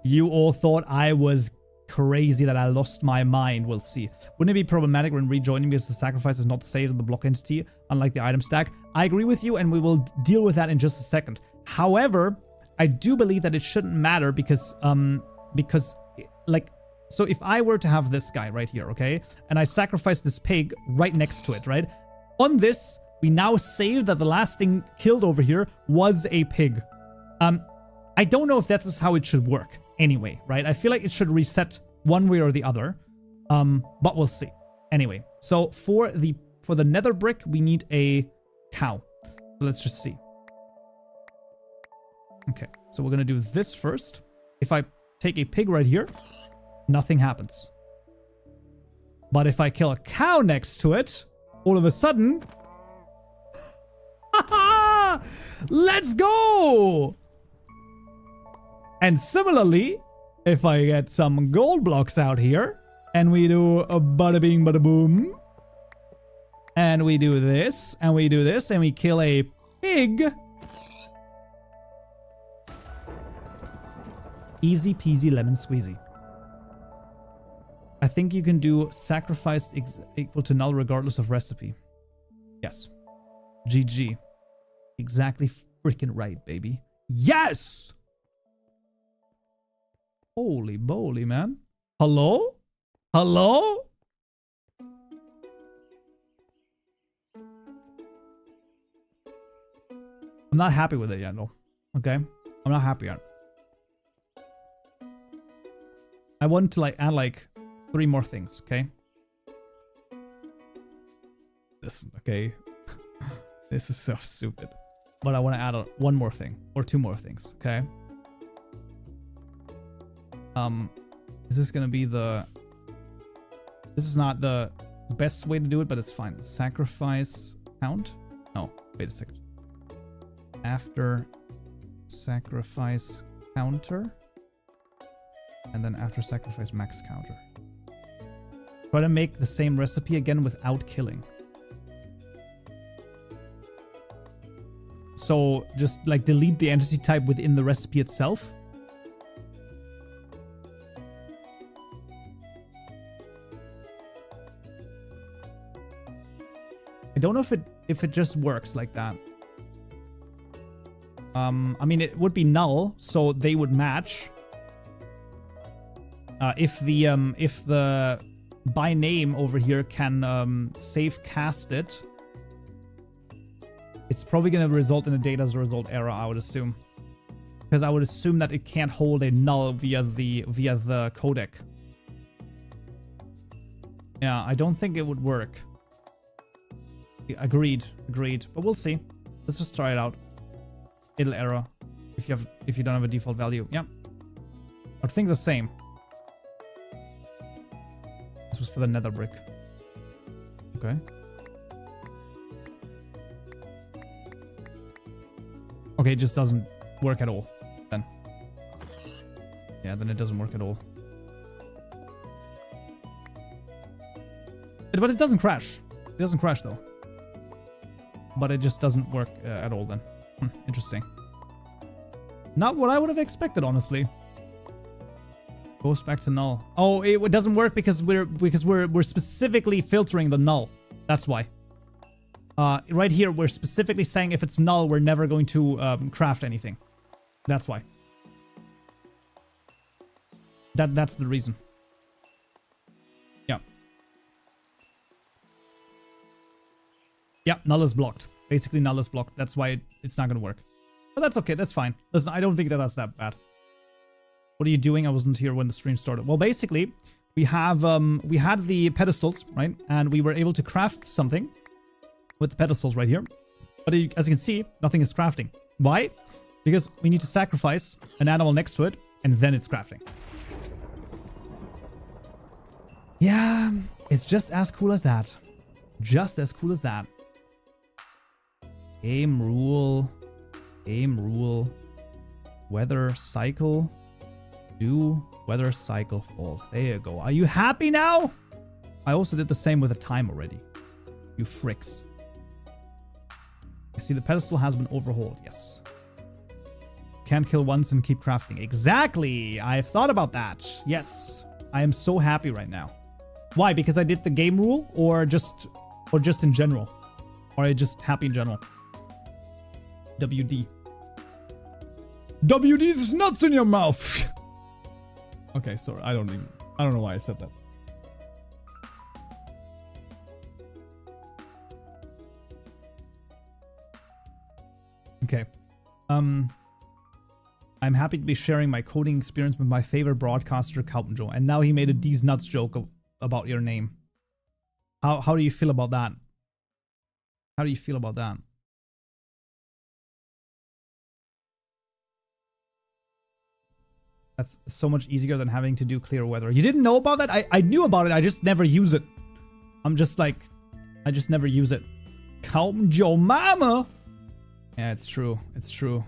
you all thought I was crazy that I lost my mind. We'll see. Wouldn't it be problematic when rejoining because the sacrifice is not saved in the block entity, unlike the item stack? I agree with you, and we will deal with that in just a second. However, I do believe that it shouldn't matter because like, so if I were to have this guy right here, okay, and I sacrifice this pig right next to it, right? On this, we now save that the last thing killed over here was a pig. I don't know if that's how it should work anyway, right? I feel like it should reset one way or the other, but we'll see. Anyway, so for the nether brick, we need a cow. So let's just see. Okay, so we're gonna do this first. If I take a pig right here, nothing happens. But if I kill a cow next to it, all of a sudden, let's go! And similarly, if I get some gold blocks out here, and we do a bada bing bada boom, and we do this, and we do this, and we kill a pig, easy peasy lemon squeezy. I think you can do sacrificed equal to null regardless of recipe. Yes. GG. Exactly freaking right, baby. Yes! Holy moly, man. Hello? Hello? I'm not happy with it yet, though. Okay? I'm not happy yet. I want to add 3 more things, okay? Listen, okay? This is so stupid. But I want to add one more thing, or 2 more things, okay? Is this gonna be this is not the best way to do it, but it's fine. Sacrifice count? No, wait a second. After sacrifice counter. And then after sacrifice max counter. Try to make the same recipe again without killing. So just delete the entity type within the recipe itself. I don't know if it just works like that. I mean, it would be null, so they would match. If the by name over here can save cast it, it's probably going to result in a data as a result error, I would assume, because I would assume that it can't hold a null via the codec. Yeah, I don't think it would work. Agreed, but we'll see. Let's just try it out. It'll error if you don't have a default value. Yeah, I think the same. This was for the nether brick. Okay. Okay, it just doesn't work at all then. Yeah, then it doesn't work at all. But it doesn't crash. It doesn't crash though. But it just doesn't work at all then. Interesting. Not what I would have expected, honestly. Goes back to null. Oh, it doesn't work because we're specifically filtering the null. That's why. Right here, we're specifically saying if it's null, we're never going to craft anything. That's why. That's the reason. Yeah. Yeah, null is blocked. Basically, null is blocked. That's why it's not going to work. But that's okay. That's fine. Listen, I don't think that's that bad. What are you doing? I wasn't here when the stream started. Well, basically, we had the pedestals, right? And we were able to craft something with the pedestals right here. But as you can see, nothing is crafting. Why? Because we need to sacrifice an animal next to it, and then it's crafting. Yeah, it's just as cool as that. Just as cool as that. Game rule. Game rule. Weather cycle. Do weather cycle false. There you go. Are you happy now? I also did the same with the time already. You fricks. I see the pedestal has been overhauled. Yes. Can't kill once and keep crafting. Exactly. I've thought about that. Yes. I am so happy right now. Why? Because I did the game rule or just in general? Or are you just happy in general? WD. WD, there's nuts in your mouth. Okay, sorry. I don't know why I said that. Okay. I'm happy to be sharing my coding experience with my favorite broadcaster, Kaupenjoe. And now he made a D's nuts joke about your name. How do you feel about that? How do you feel about that? That's so much easier than having to do clear weather. You didn't know about that? I knew about it. I just never use it. I'm just like, I just never use it. Kaupenjoe mama! Yeah, it's true. It's true.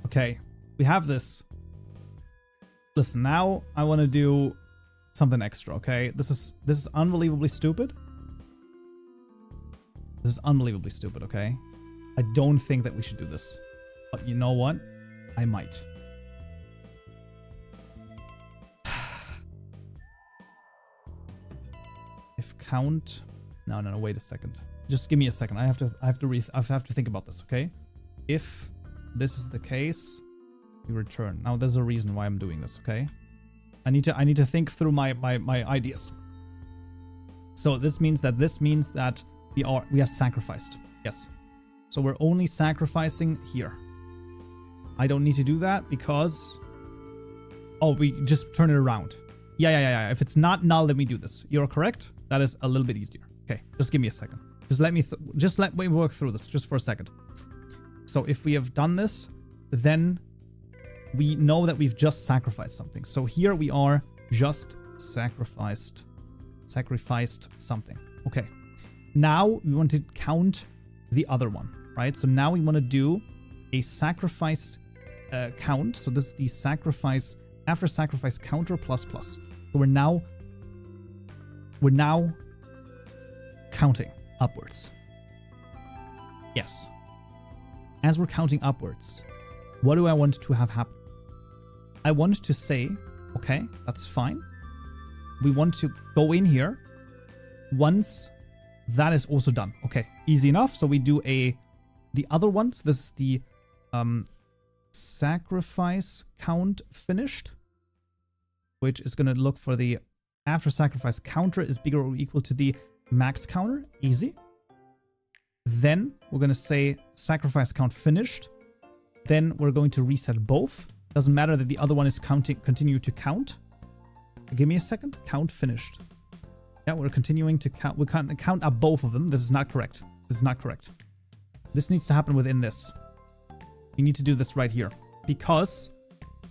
Okay, we have this. Listen, now I want to do something extra, okay? This is unbelievably stupid. This is unbelievably stupid, okay? I don't think that we should do this. But you know what? I might. If count... No, wait a second. Just give me a second. I have to think about this, okay? If this is the case, we return. Now there's a reason why I'm doing this, okay? I need to think through my ideas. So this means that we have sacrificed. Yes. So we're only sacrificing here. I don't need to do that because... Oh, we just turn it around. Yeah. If it's not null, then we do this. You're correct. That is a little bit easier. Okay, just give me a second. Just let me work through this just for a second. So if we have done this, then we know that we've just sacrificed something. So here we are just sacrificed something. Okay. Now we want to count the other one, right? So now we want to do a sacrifice count. So this is the sacrifice after sacrifice counter plus plus. So we're now counting upwards. Yes. As we're counting upwards, what do I want to have happen? I want to say, okay, that's fine. We want to go in here once that is also done. Okay, easy enough. So we do the other one. So this is the sacrifice count finished, which is going to look for the after sacrifice counter is bigger or equal to the max counter. Easy. Then we're going to say sacrifice count finished. Then we're going to reset both. Doesn't matter that the other one is continue to count. Give me a second. Count finished. Yeah, we're continuing to count. We can't count up both of them. This is not correct. This is not correct. This needs to happen within this. We need to do this right here because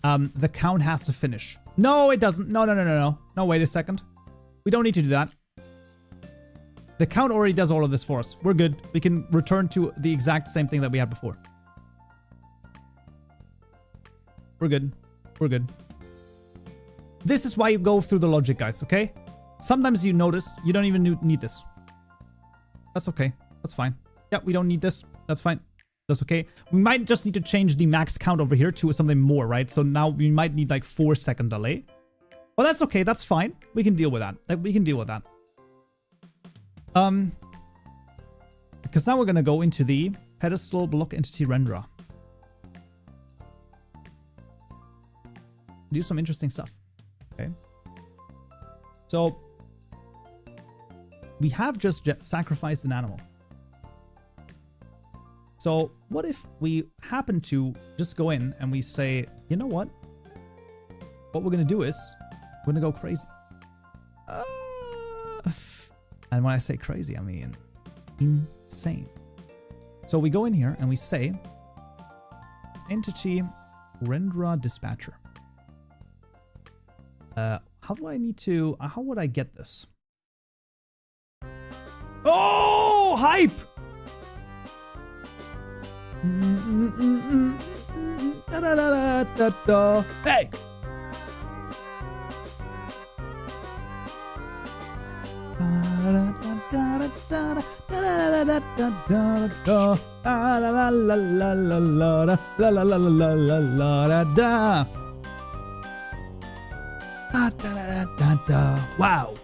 the count has to finish. No, it doesn't. No. No, wait a second. We don't need to do that. The count already does all of this for us. We're good. We can return to the exact same thing that we had before. We're good. We're good. This is why you go through the logic, guys, okay? Sometimes you notice you don't even need this. That's okay. That's fine. Yeah, we don't need this. That's fine. That's okay. We might just need to change the max count over here to something more, right? So now we might need like 4-second delay. Well, that's okay. That's fine. We can deal with that. Like, we can deal with that. Because now we're going to go into the pedestal block entity renderer. Do some interesting stuff. Okay. So we have just sacrificed an animal. So what if we happen to just go in and we say, you know what? What we're going to do is we're going to go crazy. And when I say crazy, I mean insane. So we go in here and we say entity renderer dispatcher. How do I need to, how would I get this? Oh, hype! Hey! Wow.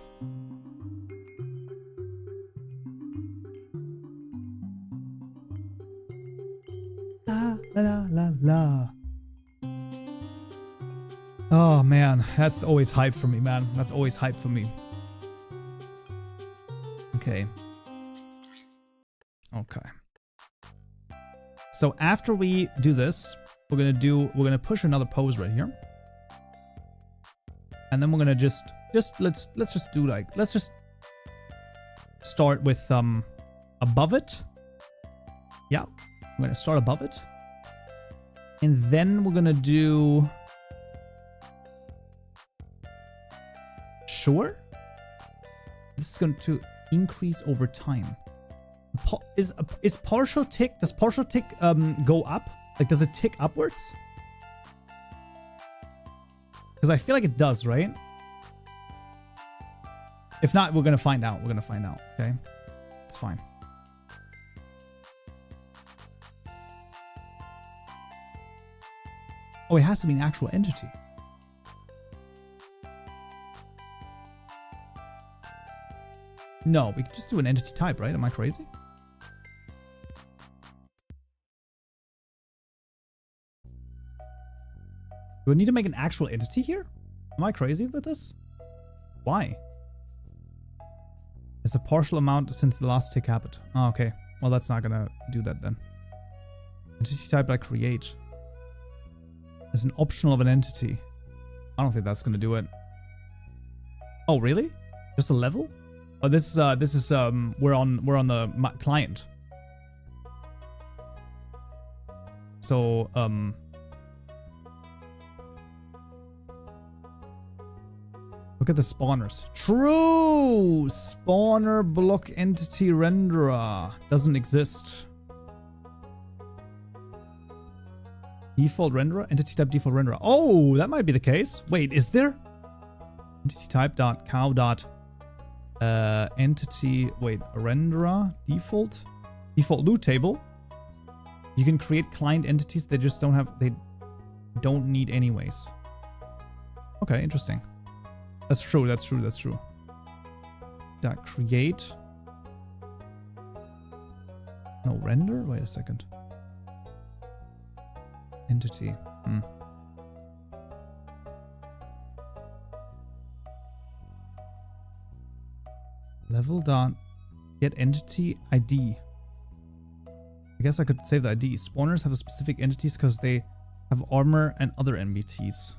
La. Oh man, that's always hype for me, man. That's always hype for me. Okay. So after we do this, we're gonna push another pose right here. And then we're gonna let's just start with above it. Yeah, we're gonna start above it. And then we're gonna do sure. This is going to increase over time. Is partial tick, does partial tick go up? Like, does it tick upwards? Because I feel like it does, right? If not, we're gonna find out. Okay, it's fine. Oh, it has to be an actual entity. No, we could just do an entity type, right? Am I crazy? Do I need to make an actual entity here? Am I crazy with this? Why? It's a partial amount since the last tick happened. Oh, okay. Well, that's not gonna do that then. Entity type I create. As an optional of an entity. I don't think that's gonna do it. Oh, really? Just a level? Oh, this is we're on the client. So look at the spawners. True! Spawner block entity renderer doesn't exist. Default renderer? Entity type default renderer. Oh, that might be the case. Wait, is there? Entity type dot cow dot entity, wait, renderer, default loot table. You can create client entities, they just they don't need anyways. Okay, interesting. That's true. Dot create. No render? Wait a second. Entity. Level dot get entity ID. I guess I could save the ID. Spawners have a specific entities because they have armor and other NBTs.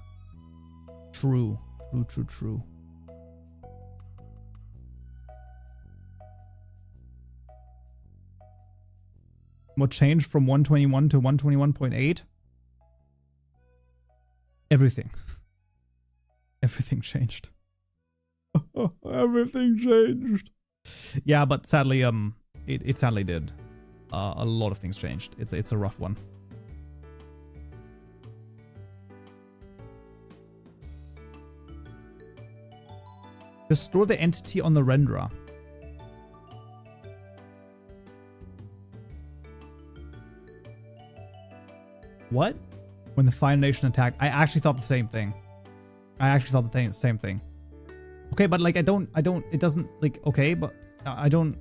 True. What changed from 121 to 121.8? Everything. Everything changed. Everything changed. Yeah, but sadly, it sadly did. A lot of things changed. It's a rough one. Just store the entity on the renderer. What? When the Fire Nation attacked. I actually thought the same thing. Same thing. Okay, but like, it doesn't, like, okay, but I don't.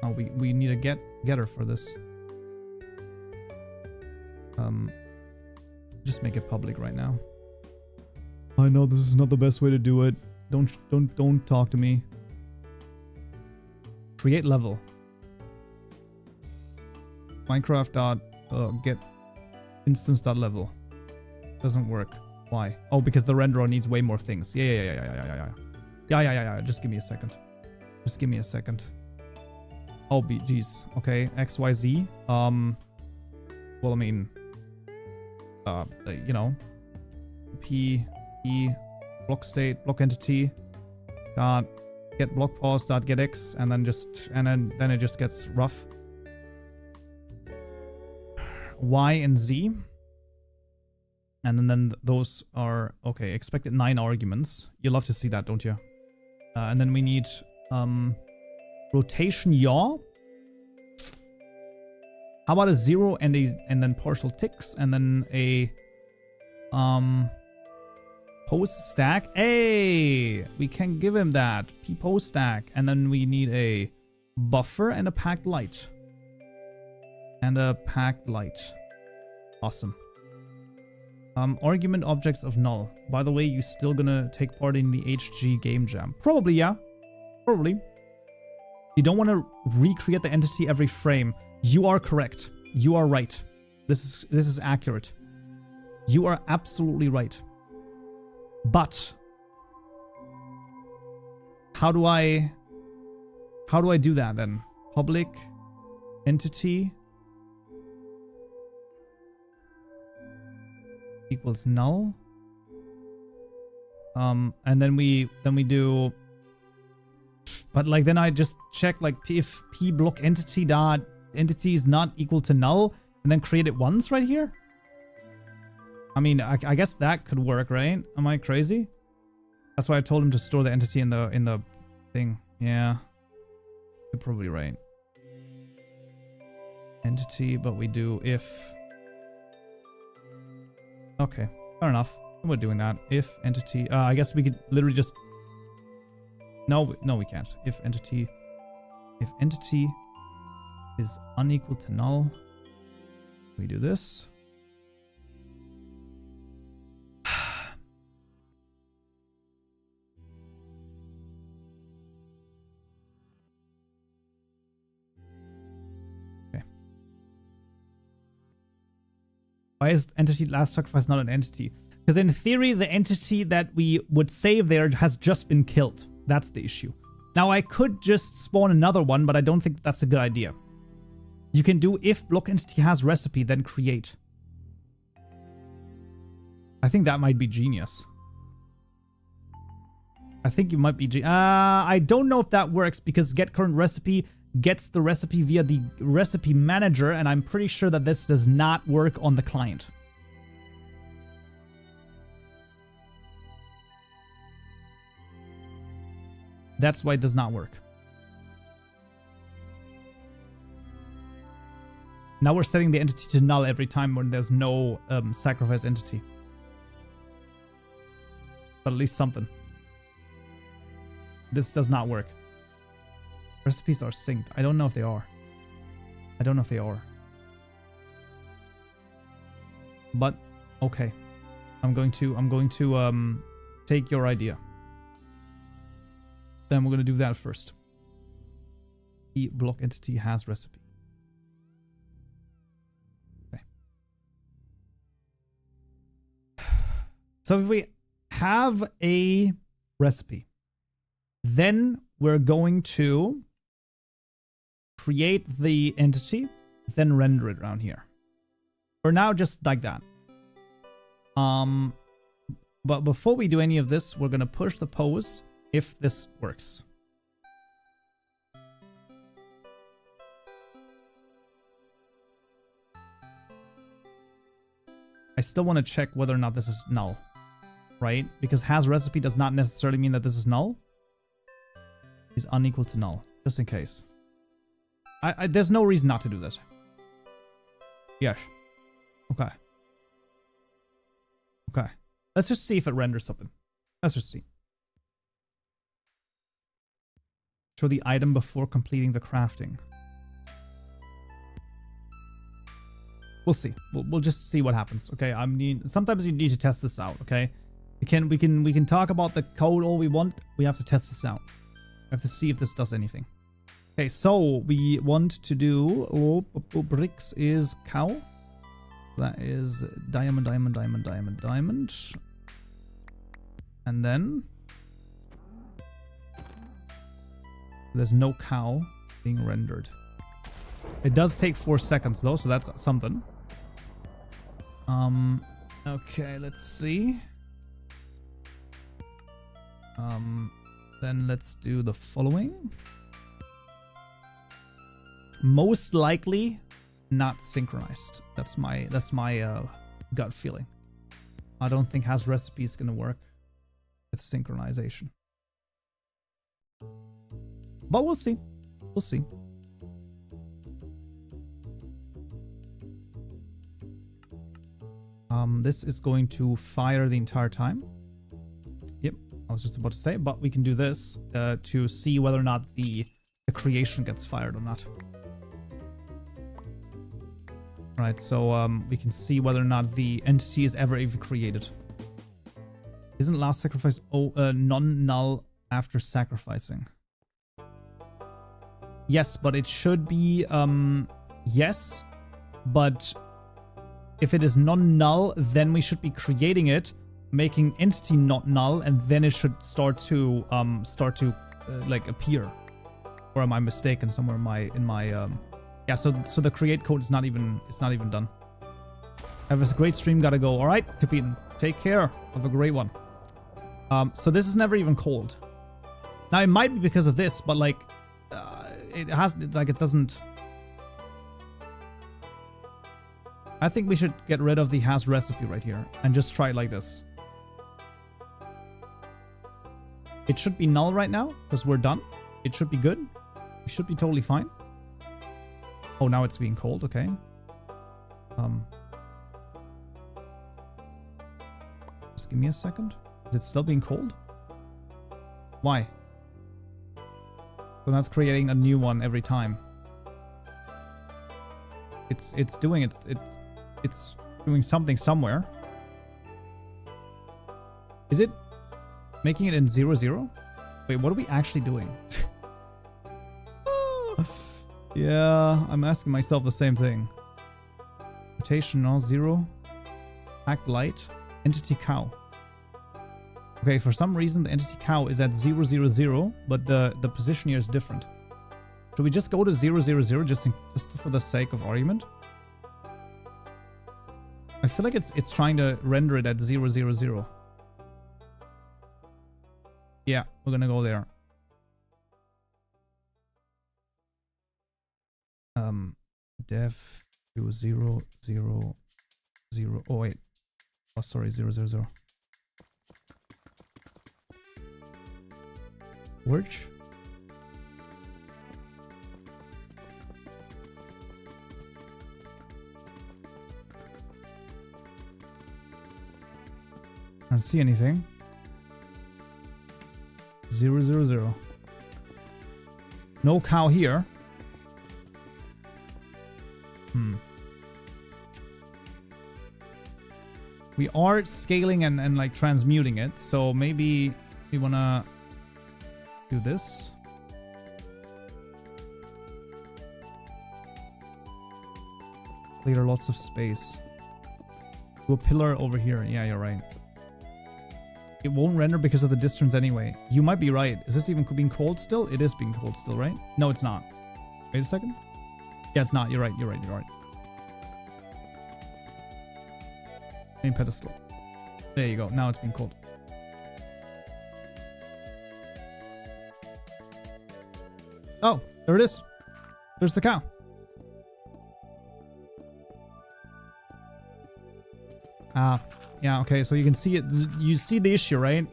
Oh, we need a getter for this. Just make it public right now. I know this is not the best way to do it. Don't talk to me. Create level. Minecraft.get instance.level. Doesn't work. Why? Oh, because the renderer needs way more things. Yeah. Just give me a second. Oh, geez. Okay, XYZ. Well, I mean, you know, P E block state block entity dot get block pause dot get X, and then then it just gets rough. Y and Z, and then those are okay. Expected 9 arguments. You love to see that, don't you? And then we need rotation yaw. How about a 0 and then partial ticks, and then a post stack? Hey, we can give him that p post stack, and then we need a buffer and a packed light. Awesome. Argument objects of null. By the way, you still gonna take part in the HG game jam? Probably, yeah. Probably. You don't want to recreate the entity every frame. You are correct. You are right. This is accurate. You are absolutely right. But how do I do that then? Public entity equals null. And then we do, but like then I just check like if p block entity dot entity is not equal to null, and then create it once right here. I mean, I guess that could work, right? Am I crazy? That's why I told him to store the entity in the thing. Yeah, you're probably right. Entity, but we do if. Okay, fair enough. We're doing that. If entity, I guess we could literally just. No, we can't. If entity is unequal to null, we do this. Okay. Why is entity last sacrifice not an entity? Because in theory, the entity that we would save there has just been killed. That's the issue. Now, I could just spawn another one, but I don't think that's a good idea. You can do if block entity has recipe, then create. I think that might be genius. I think you might be I don't know if that works, because get current recipe gets the recipe via the recipe manager, and I'm pretty sure that this does not work on the client. That's why it does not work. Now we're setting the entity to null every time when there's no sacrifice entity. But at least something. This does not work. Recipes are synced. I don't know if they are. But okay. I'm going to take your idea. Then we're going to do that first. The block entity has recipe. Okay. So if we have a recipe, then we're going to create the entity, then render it around here. For now, just like that. But before we do any of this, we're going to push the pose if this works. I still want to check whether or not this is null, right? Because has recipe does not necessarily mean that this is null. Is unequal to null, just in case. There's no reason not to do this. Yes. Okay. Okay. Let's just see if it renders something. Let's just see. Show the item before completing the crafting. We'll see. We'll just see what happens. Okay. Sometimes you need to test this out. Okay. We can talk about the code all we want. We have to test this out. We have to see if this does anything. Okay. So we want to do bricks is cow. That is diamond. And then there's no cow being rendered. It does take 4 seconds though, so that's something. Okay, let's see. Then let's do the following. Most likely not synchronized. That's my gut feeling. I don't think has recipe is gonna work with synchronization. But we'll see. We'll see. This is going to fire the entire time. Yep, I was just about to say, but we can do this to see whether or not the creation gets fired or not. Right, so we can see whether or not the entity is ever even created. Isn't last sacrifice non-null after sacrificing? Yes, but it should be yes, but if it is non-null, then we should be creating it, making entity not null, and then it should start to like appear. Or am I mistaken somewhere in my yeah, so the create code is not even done. Have a great stream, gotta go. All right, Captain, take care. Have a great one. So this is never even called. Now it might be because of this, but like it doesn't. I think we should get rid of the has recipe right here and just try it like this. It should be null right now because we're done. It should be good. We should be totally fine. Oh, now it's being called. Okay. Just give me a second. Is it still being called? Why? So that's creating a new one every time. It's doing something somewhere. Is it making it in 0, 0? Wait, what are we actually doing? Yeah, I'm asking myself the same thing. Rotation null 0. Act light. Entity cow. Okay, for some reason the entity cow is at 0, 0, 0, but the position here is different. Should we just go to 0, 0, 0 just for the sake of argument? I feel like it's trying to render it at 0, 0, 0. Yeah, we're gonna go there. Def to 0, 0, 0. Oh wait. Oh sorry, 0, 0, 0. Forge. I don't see anything. 0, 0, 0. No cow here. We are scaling and like transmuting it, so maybe we wanna do this. Clear lots of space. Do a pillar over here. Yeah, you're right. It won't render because of the distance anyway. You might be right. Is this even being called still? It is being called still, right? No, it's not. Wait a second. Yeah, it's not. You're right. You're right. You're right. Main pedestal. There you go. Now it's being called. Oh, there it is. There's the cow. Yeah, okay, so you can see it. You see the issue, right?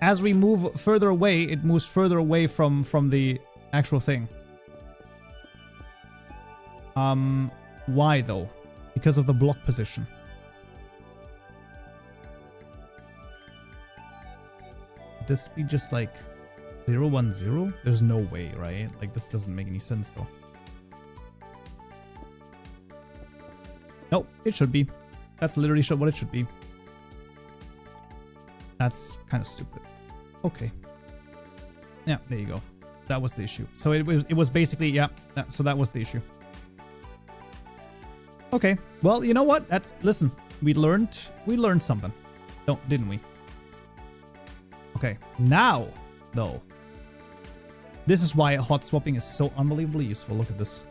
As we move further away, it moves further away from the actual thing. Why though? Because of the block position. Would this be just like 0, 1, 0? There's no way, right? Like, this doesn't make any sense though. No, it should be. That's literally what it should be. That's kind of stupid. Okay. Yeah, there you go. That was the issue. So it was basically, yeah, so that was the issue. Okay. Well, you know what? Listen, we learned something. Didn't we? Okay. Now, though, this is why hot swapping is so unbelievably useful. Look at this.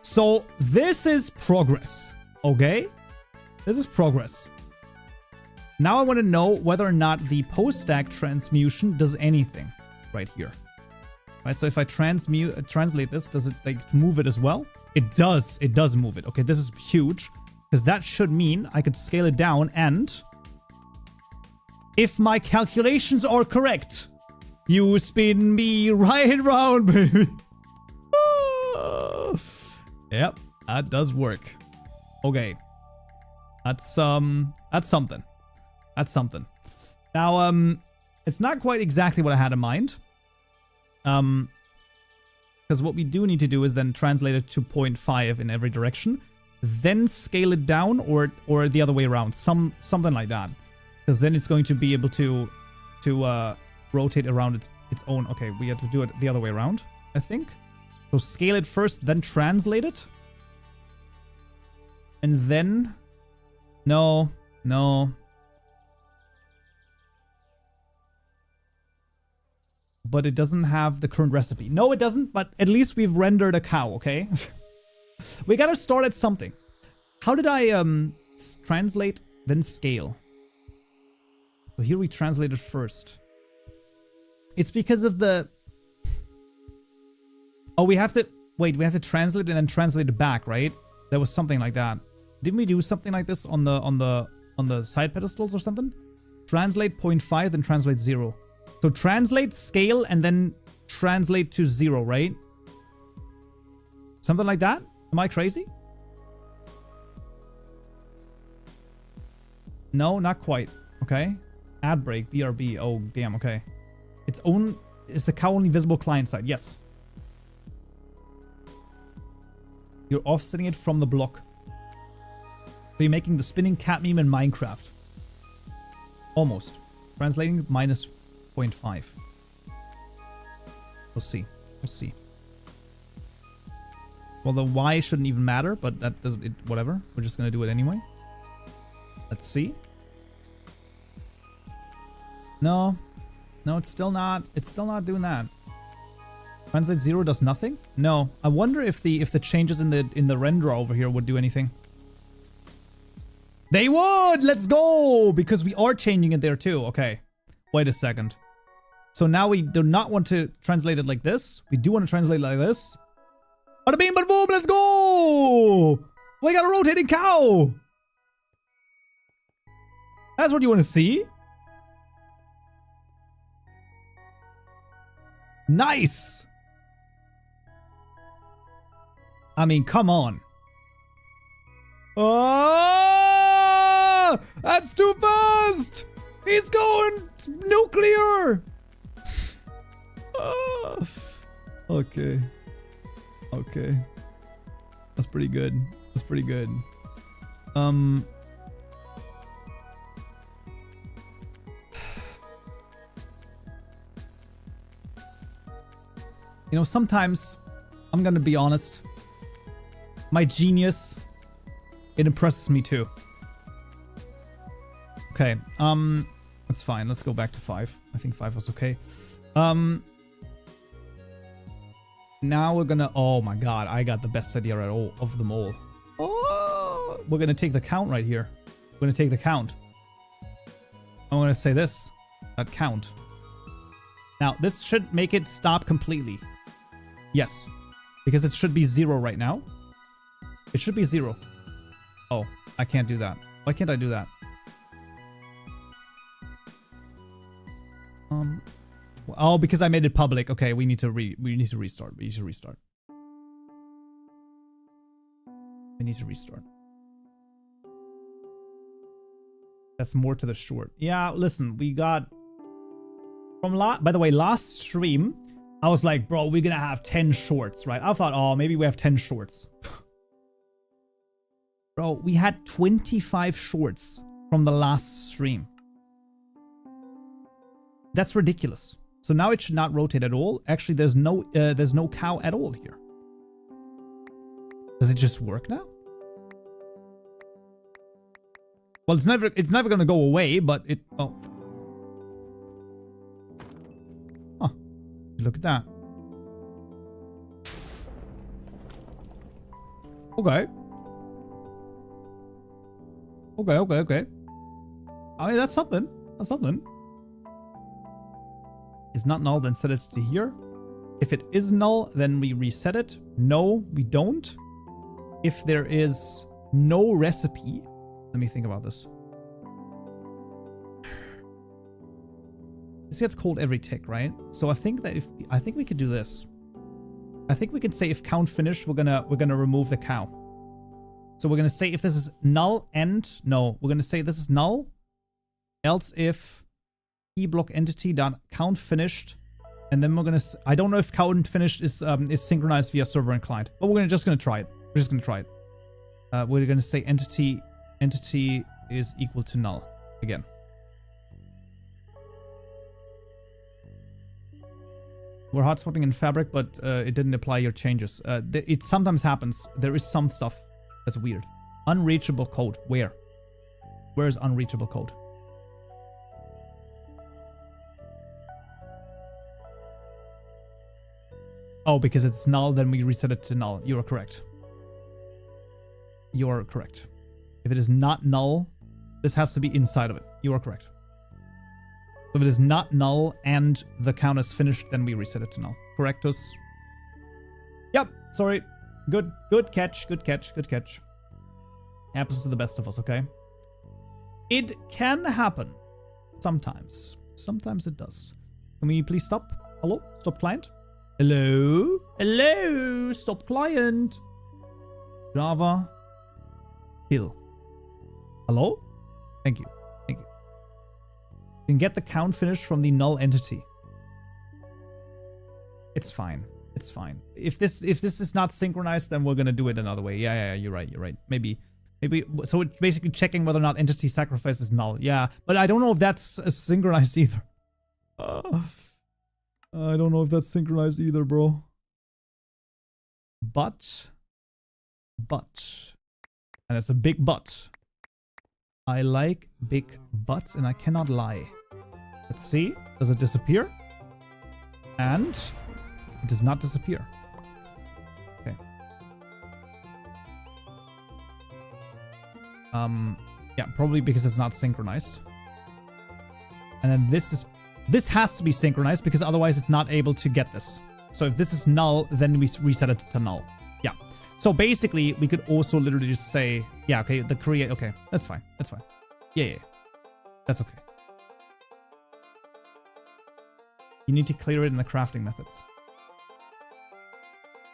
So this is progress. Okay? This is progress. Now I want to know whether or not the post-stack transmutation does anything right here. Right, so if I translate this, does it like move it as well? It does. It does move it. Okay, this is huge because that should mean I could scale it down, and if my calculations are correct, you spin me right round, baby. Yep, that does work. Okay. That's something. That's something. Now, it's not quite exactly what I had in mind. Because what we do need to do is then translate it to 0.5 in every direction, then scale it down, or the other way around, something like that. Because then it's going to be able to rotate around its own. Okay, we have to do it the other way around, I think. So scale it first, then translate it. And then... No. But it doesn't have the current recipe. No, it doesn't, but at least we've rendered a cow, okay? We gotta start at something. How did I translate, then scale? So here we translated first. It's because of the... Oh, we have to... Wait, we have to translate and then translate it back, right? There was something like that. Didn't we do something like this on the side pedestals or something? Translate 0.5, then translate 0. So translate, scale, and then translate to 0, right? Something like that? Am I crazy? No, not quite. Okay. Ad break, BRB. Oh, damn, okay. Is the cow only visible client side? Yes. You're offsetting it from the block. So you're making the spinning cat meme in Minecraft. Almost. Translating minus 0.5. We'll see. We'll see. Well, the Y shouldn't even matter, but that doesn't... whatever. We're just going to do it anyway. Let's see. No. No, it's still not. It's still not doing that. Translate 0 does nothing? No. I wonder if the changes in the renderer over here would do anything. They would! Let's go! Because we are changing it there too. Okay. Wait a second. So now we do not want to translate it like this. We do want to translate it like this. Bada bing, bada boom, let's go! We got a rotating cow! That's what you want to see? Nice! I mean, come on. Oh! That's too fast! He's going nuclear! Okay. Okay. That's pretty good. That's pretty good. You know, sometimes, I'm gonna be honest, my genius, it impresses me too. Okay, that's fine. Let's go back to 5. I think 5 was okay. Now we're gonna... Oh my god, I got the best idea of them all. Oh, we're gonna take the count right here. We're gonna take the count. I'm gonna say this. That count. Now, this should make it stop completely. Yes. Because it should be 0 right now. It should be 0. Oh, I can't do that. Why can't I do that? Oh, because I made it public. Okay, we need to restart. We need to restart. We need to restart. That's more to the short. Yeah, listen, we got from by the way, last stream, I was like, bro, we're gonna have 10 shorts, right? I thought, oh, maybe we have 10 shorts. Bro, we had 25 shorts from the last stream. That's ridiculous. So now it should not rotate at all. Actually, there's no cow at all here. Does it just work now? Well, it's never gonna go away, but it. Oh. Huh. Look at that. Okay. Okay. I mean, that's something. That's something. It's not null, then set it to here. If it is null, then we reset it. No, we don't. If there is no recipe, let me think about this. This gets called every tick, right? So I think that I think we could do this. I think we could say if count finished, we're gonna remove the cow. So we're gonna say if this is null and no, we're gonna say this is null. Else if key block entity dot count finished, and then we're gonna. I don't know if count finished is synchronized via server and client, but we're just gonna try it. We're just gonna try it. We're gonna say entity is equal to null again. We're hot swapping in Fabric, but it didn't apply your changes. It sometimes happens. There is some stuff that's weird. Unreachable code. Where? Where is unreachable code? Oh, because it's null, then we reset it to null. You are correct. You are correct. If it is not null, this has to be inside of it. You are correct. So if it is not null and the count is finished, then we reset it to null. Correctus. Yep, sorry. Good catch, good catch, good catch. Happens to the best of us, okay? It can happen. Sometimes. Sometimes it does. Can we please stop? Hello? Stop client? Hello? Hello? Stop client. Java. Hill. Hello? Thank you. Thank you. You can get the count finished from the null entity. It's fine. It's fine. If this is not synchronized, then we're gonna do it another way. Yeah, you're right. You're right. Maybe. So it's basically checking whether or not entity sacrifice is null. Yeah, but I don't know if that's synchronized either. I don't know if that's synchronized either, bro. But, and it's a big but. I like big butts, and I cannot lie. Let's see. Does it disappear? And it does not disappear. Okay. Yeah, probably because it's not synchronized. And then this has to be synchronized because otherwise it's not able to get this. So if this is null, then we reset it to null. Yeah. So basically, we could also literally just say, yeah, okay, the create, okay, that's fine. That's fine. Yeah. That's okay. You need to clear it in the crafting methods.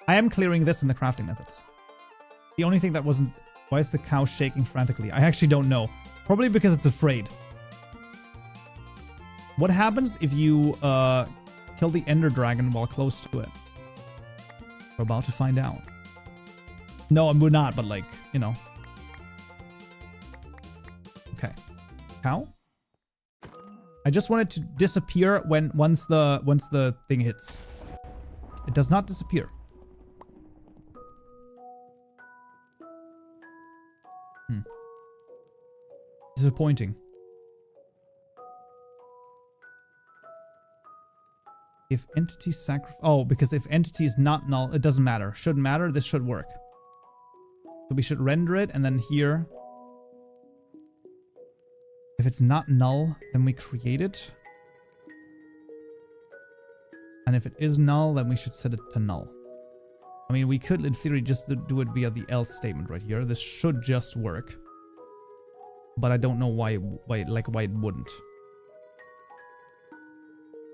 I am clearing this in the crafting methods. The only thing that wasn't... Why is the cow shaking frantically? I actually don't know. Probably because it's afraid. What happens if you kill the ender dragon while close to it? We're about to find out. No, we're not, but like, you know. Okay. Cow? I just want it to disappear once the thing hits. It does not disappear. Disappointing. If entity sacrifice... Oh, because if entity is not null, it doesn't matter. Shouldn't matter. This should work. So we should render it, and then here... If it's not null, then we create it. And if it is null, then we should set it to null. I mean, we could, in theory, just do it via the else statement right here. This should just work. But I don't know why it wouldn't.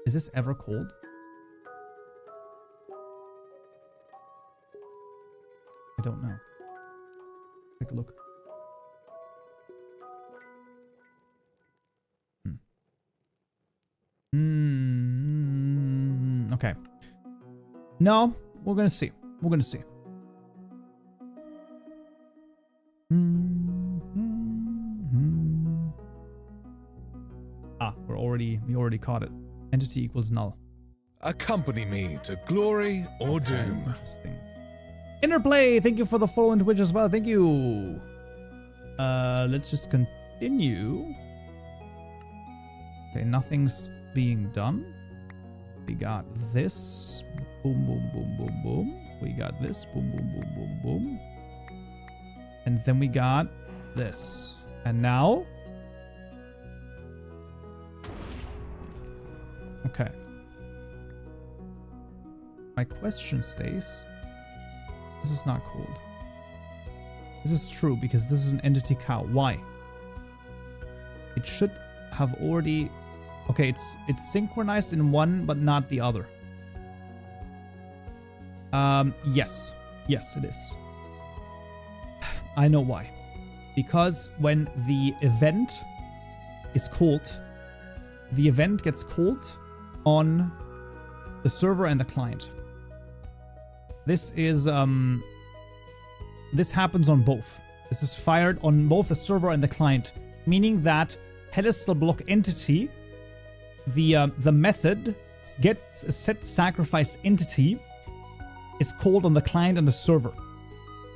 Is this ever called? I don't know. Take a look. Okay. No, we're gonna see. We're gonna see. Ah, we already caught it. Entity equals null. accompany me to glory or doom. Interesting. Interplay, thank you for the follow on Twitch as well. Thank you. Let's just continue. Okay, nothing's being done. We got this. Boom, boom, boom, boom, boom. We got this. Boom, boom, boom, boom, boom. And then we got this. And now? Okay. My question stays. This is not called. This is true because this is an entity cow. Why? It should have already... Okay, it's synchronized in one, but not the other. Yes. Yes, it is. I know why. Because when the event is called, the event gets called on the server and the client. This is, this happens on both. This is fired on both the server and the client, meaning that pedestal block entity, the method gets a set sacrifice entity is called on the client and the server.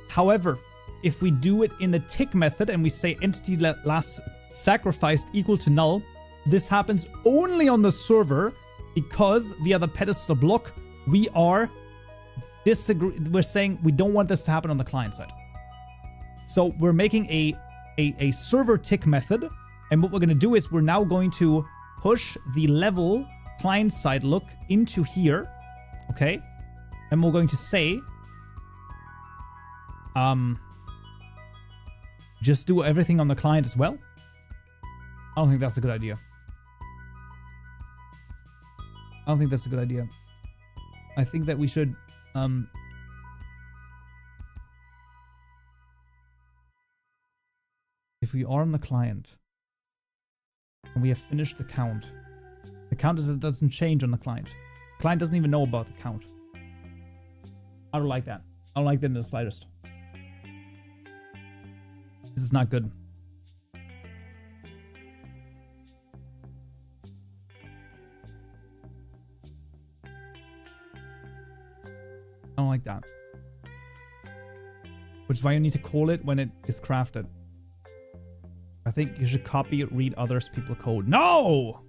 However, if we do it in the tick method and we say entity last sacrificed equal to null, this happens only on the server because via the pedestal block, we're saying we don't want this to happen on the client side. So we're making a server tick method. And what we're going to do is we're now going to push the level client side look into here. Okay. And we're going to say, just do everything on the client as well. I don't think that's a good idea. I don't think that's a good idea. I think that we should, if we are on the client and we have finished the count doesn't change on the client. The client doesn't even know about the count. I don't like that. I don't like that in the slightest. This is not good. I don't like that. Which is why you need to call it when it is crafted. I think you should copy, read others people code. No!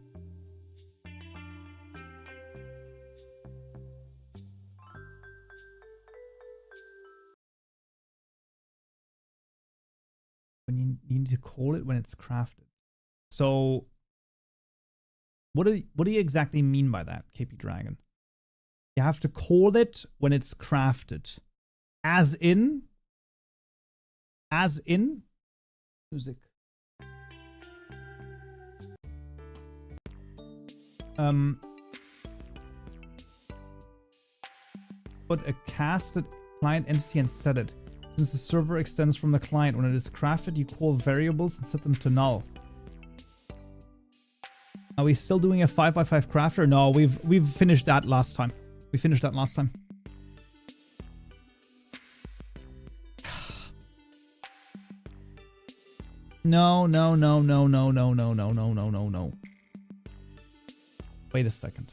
When you need to call it when it's crafted. So, what do you exactly mean by that, KP Dragon? You have to call it when it's crafted. As in music. Put a casted client entity and set it. Since the server extends from the client, when it is crafted, you call variables and set them to null. Are we still doing a 5x5 crafter? No, we've finished that last time. We finished that last time. No. Wait a second.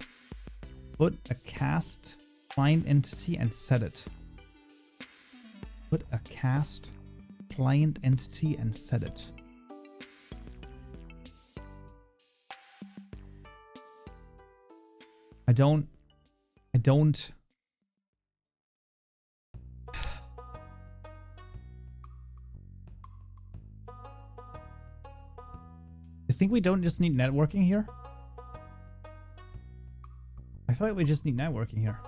Put a cast client entity and set it. Put a cast client entity and set it. I don't. I think we don't just need networking here. I feel like we just need networking here.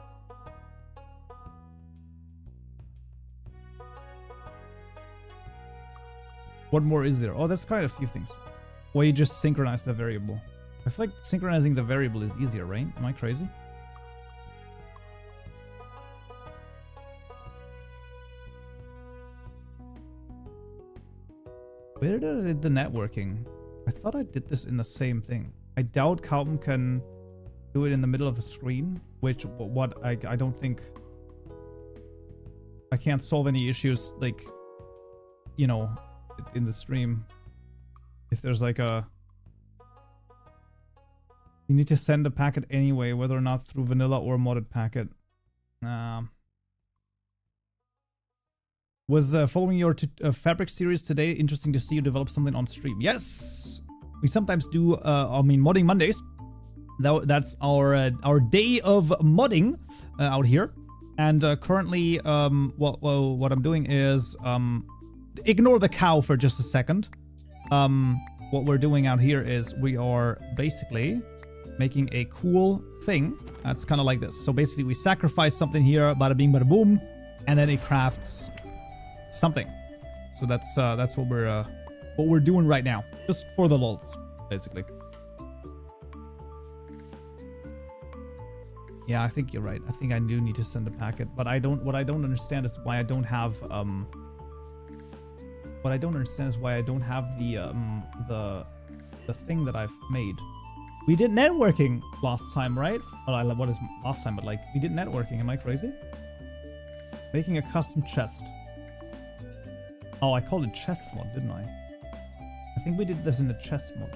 What more is there? Oh, that's quite a few things. Well, you just synchronize the variable. I feel like synchronizing the variable is easier, right? Am I crazy? Where did I do the networking? I thought I did this in the same thing. I doubt Kaupen can do it in the middle of the screen, which I don't think I can't solve any issues like, you know, in the stream. If there's like a, you need to send a packet anyway, whether or not through vanilla or modded packet. Was following your Fabric series today. Interesting to see you develop something on stream. Yes, we sometimes do. I mean, modding Mondays. That's our day of modding out here. And currently, what I'm doing is ignore the cow for just a second. What we're doing out here is we are basically making a cool thing that's kind of like this. So basically, we sacrifice something here, bada bing, bada boom, and then it crafts something. So that's what we're doing right now, just for the lulz, basically. Yeah, I think you're right. I think I do need to send a packet, but what I don't understand is why I don't have what I don't understand is why I don't have the thing that I've made. We did networking last time, right? Oh, what is last time? But like, we did networking. Am I crazy? Making a custom chest. Oh, I called it chest mod, didn't I? I think we did this in the chest mod.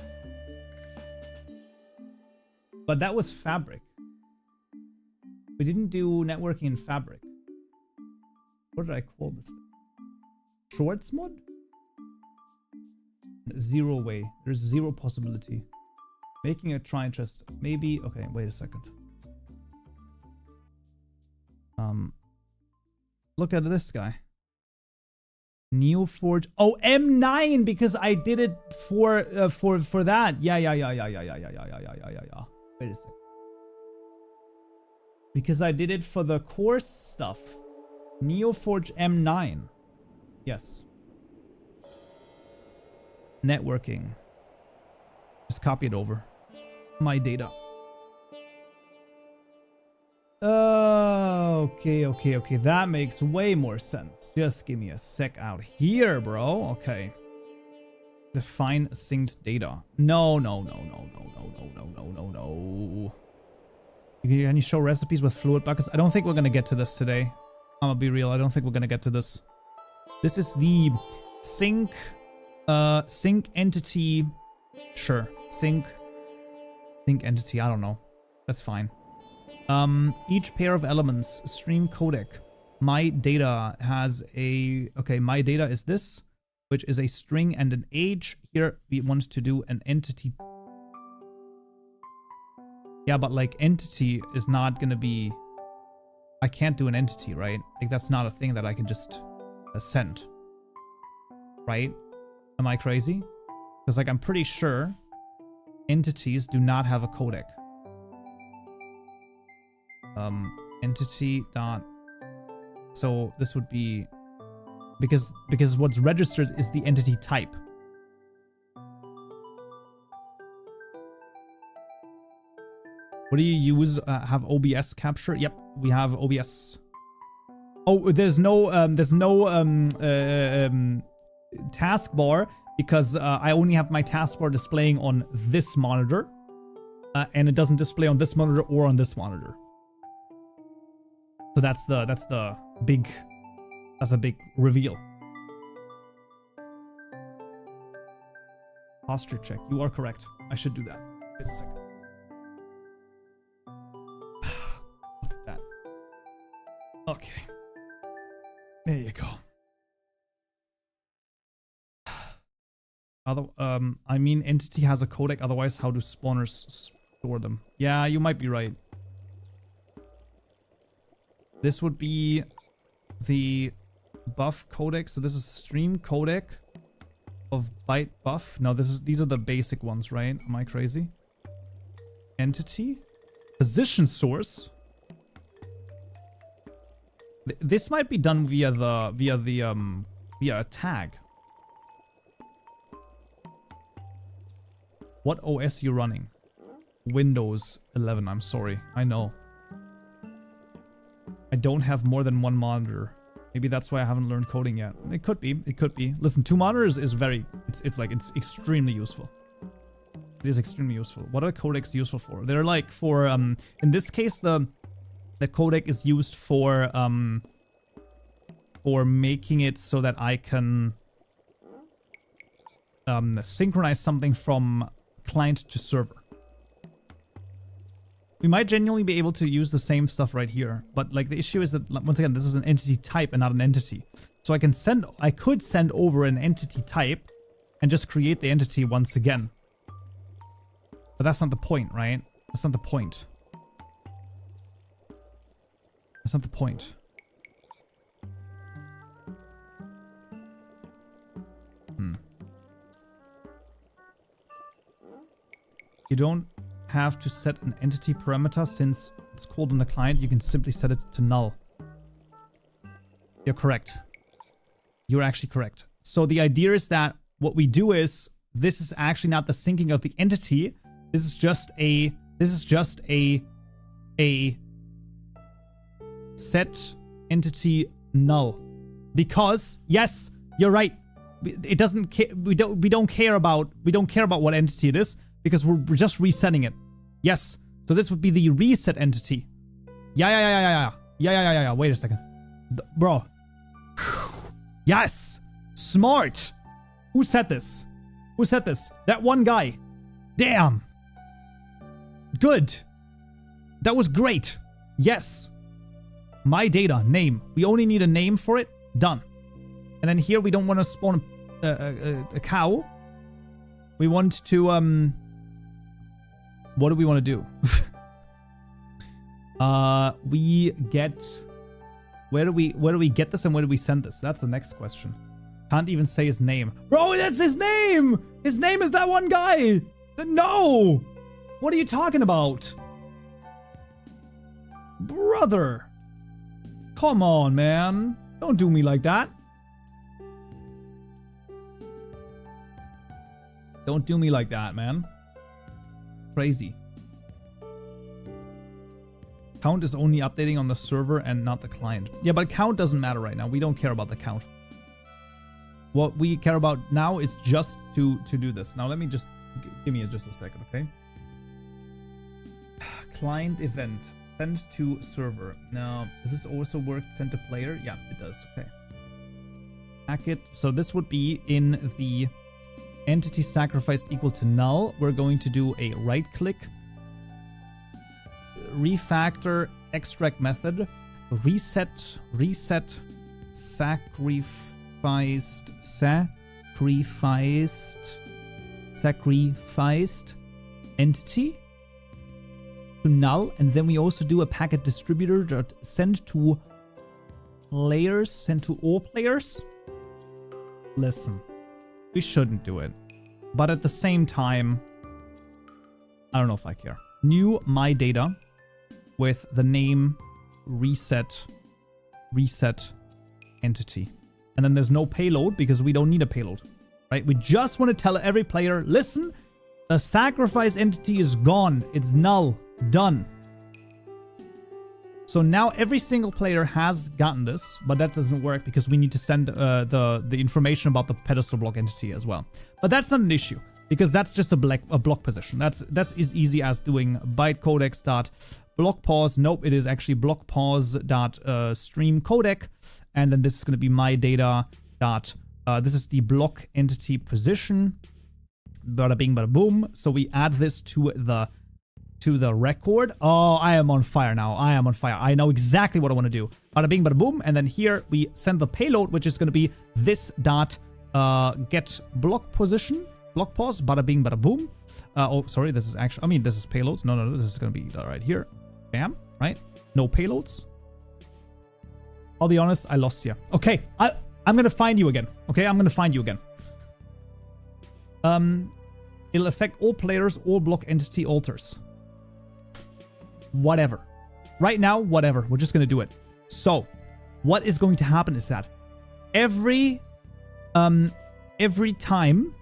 But that was fabric. We didn't do networking in fabric. What did I call this thing? Shorts mod? Zero way. There's zero possibility. Making a try chest. Maybe. Okay, wait a second. Look at this guy. NeoForge. Oh, M9 because I did it for that. Yeah. Wait a second. Because I did it for the course stuff. NeoForge M9. Yes. Networking. Just copy it over. My data. Okay. That makes way more sense. Just give me a sec out here, bro. Okay. Define synced data. No. Can you show recipes with fluid buckets? I don't think we're gonna get to this today. I'm gonna be real. I don't think we're gonna get to this. This is the sync entity. Sure. Sync entity. I don't know. That's fine. Each pair of elements, stream codec. My data has a, okay, my data is this, which is a string and an age. Here we want to do an entity. Yeah, but like entity is not gonna be, I can't do an entity, right? Like that's not a thing that I can just send, right? Am I crazy? Because like I'm pretty sure entities do not have a codec. Entity dot. So this would be because what's registered is the entity type. What do you use? Have OBS capture? Yep, we have OBS. Oh, there's no taskbar because I only have my taskbar displaying on this monitor, and it doesn't display on this monitor or on this monitor. So that's a big reveal. Posture check. You are correct. I should do that. Wait a second. Look at that. Okay. There you go. I mean, entity has a codec. Otherwise, how do spawners store them? Yeah, you might be right. This would be the buff codec. So this is stream codec of byte buff. No, these are the basic ones, right? Am I crazy? Entity, position source. This might be done via a tag. What OS you running? Windows 11. I'm sorry. I know. I don't have more than one monitor. Maybe that's why I haven't learned coding yet. It could be. It could be. Listen, 2 monitors is very... It's extremely useful. It is extremely useful. What are codecs useful for? They're like for... in this case, the codec is used for making it so that I can synchronize something from client to server. We might genuinely be able to use the same stuff right here, but like the issue is that once again this is an entity type and not an entity. So I could send over an entity type and just create the entity once again. But that's not the point, right? That's not the point. That's not the point. You don't have to set an entity parameter since it's called on the client. You can simply set it to null. You're correct. You're actually correct. So the idea is that what we do is this is actually not the syncing of the entity. This is just a set entity null. Because yes, you're right. It doesn't we don't care about what entity it is because we're just resetting it. Yes. So this would be the reset entity. Yeah. Wait a second. Bro. Yes. Smart. Who said this? Who said this? That one guy. Damn. Good. That was great. Yes. My data. Name. We only need a name for it. Done. And then here we don't want to spawn a cow. We want to what do we want to do? We get... Where do we get this and where do we send this? That's the next question. Can't even say his name. Bro, that's his name! His name is that one guy! No! What are you talking about? Brother! Come on, man. Don't do me like that. Don't do me like that, man. Crazy. Count is only updating on the server and not the client. Yeah, but count doesn't matter right now. We don't care about the count. What we care about now is just to do this. Now let me just... Give me just a second, okay? Client event. Send to server. Now, does this also work send to player? Yeah, it does. Okay. Packet. So this would be in the entity sacrificed equal to null. We're going to do a right click. Refactor extract method. Reset sacrificed entity to null, and then we also do a packet distributor that send to players, send to all players. Listen, we shouldn't do it, but at the same time, I don't know if I care. New my data with the name reset entity, and then there's no payload because we don't need a payload, right? We just want to tell every player, listen, the sacrifice entity is gone, it's null. Done. So now every single player has gotten this, but that doesn't work because we need to send the information about the pedestal block entity as well. But that's not an issue because that's just a block position. That's as easy as doing bytecodecs.block pause. Nope, it is actually block pause.stream codec, and then this is going to be my data dot. This is the block entity position. Bada bing, bada boom. So we add this to the record. Oh, I am on fire now. I am on fire. I know exactly what I want to do. Bada bing, bada boom. And then here we send the payload, which is going to be this dot get block position. Block pause. Bada bing, bada boom. Oh, sorry. This is actually, I mean, this is payloads. No. This is going to be right here. Bam. Right? No payloads. I'll be honest. I lost you. Okay. I'm going to find you again. Okay. I'm going to find you again. It'll affect all players, all block entity alters. Whatever. Right now, whatever. We're just going to do it. So, what is going to happen is that every time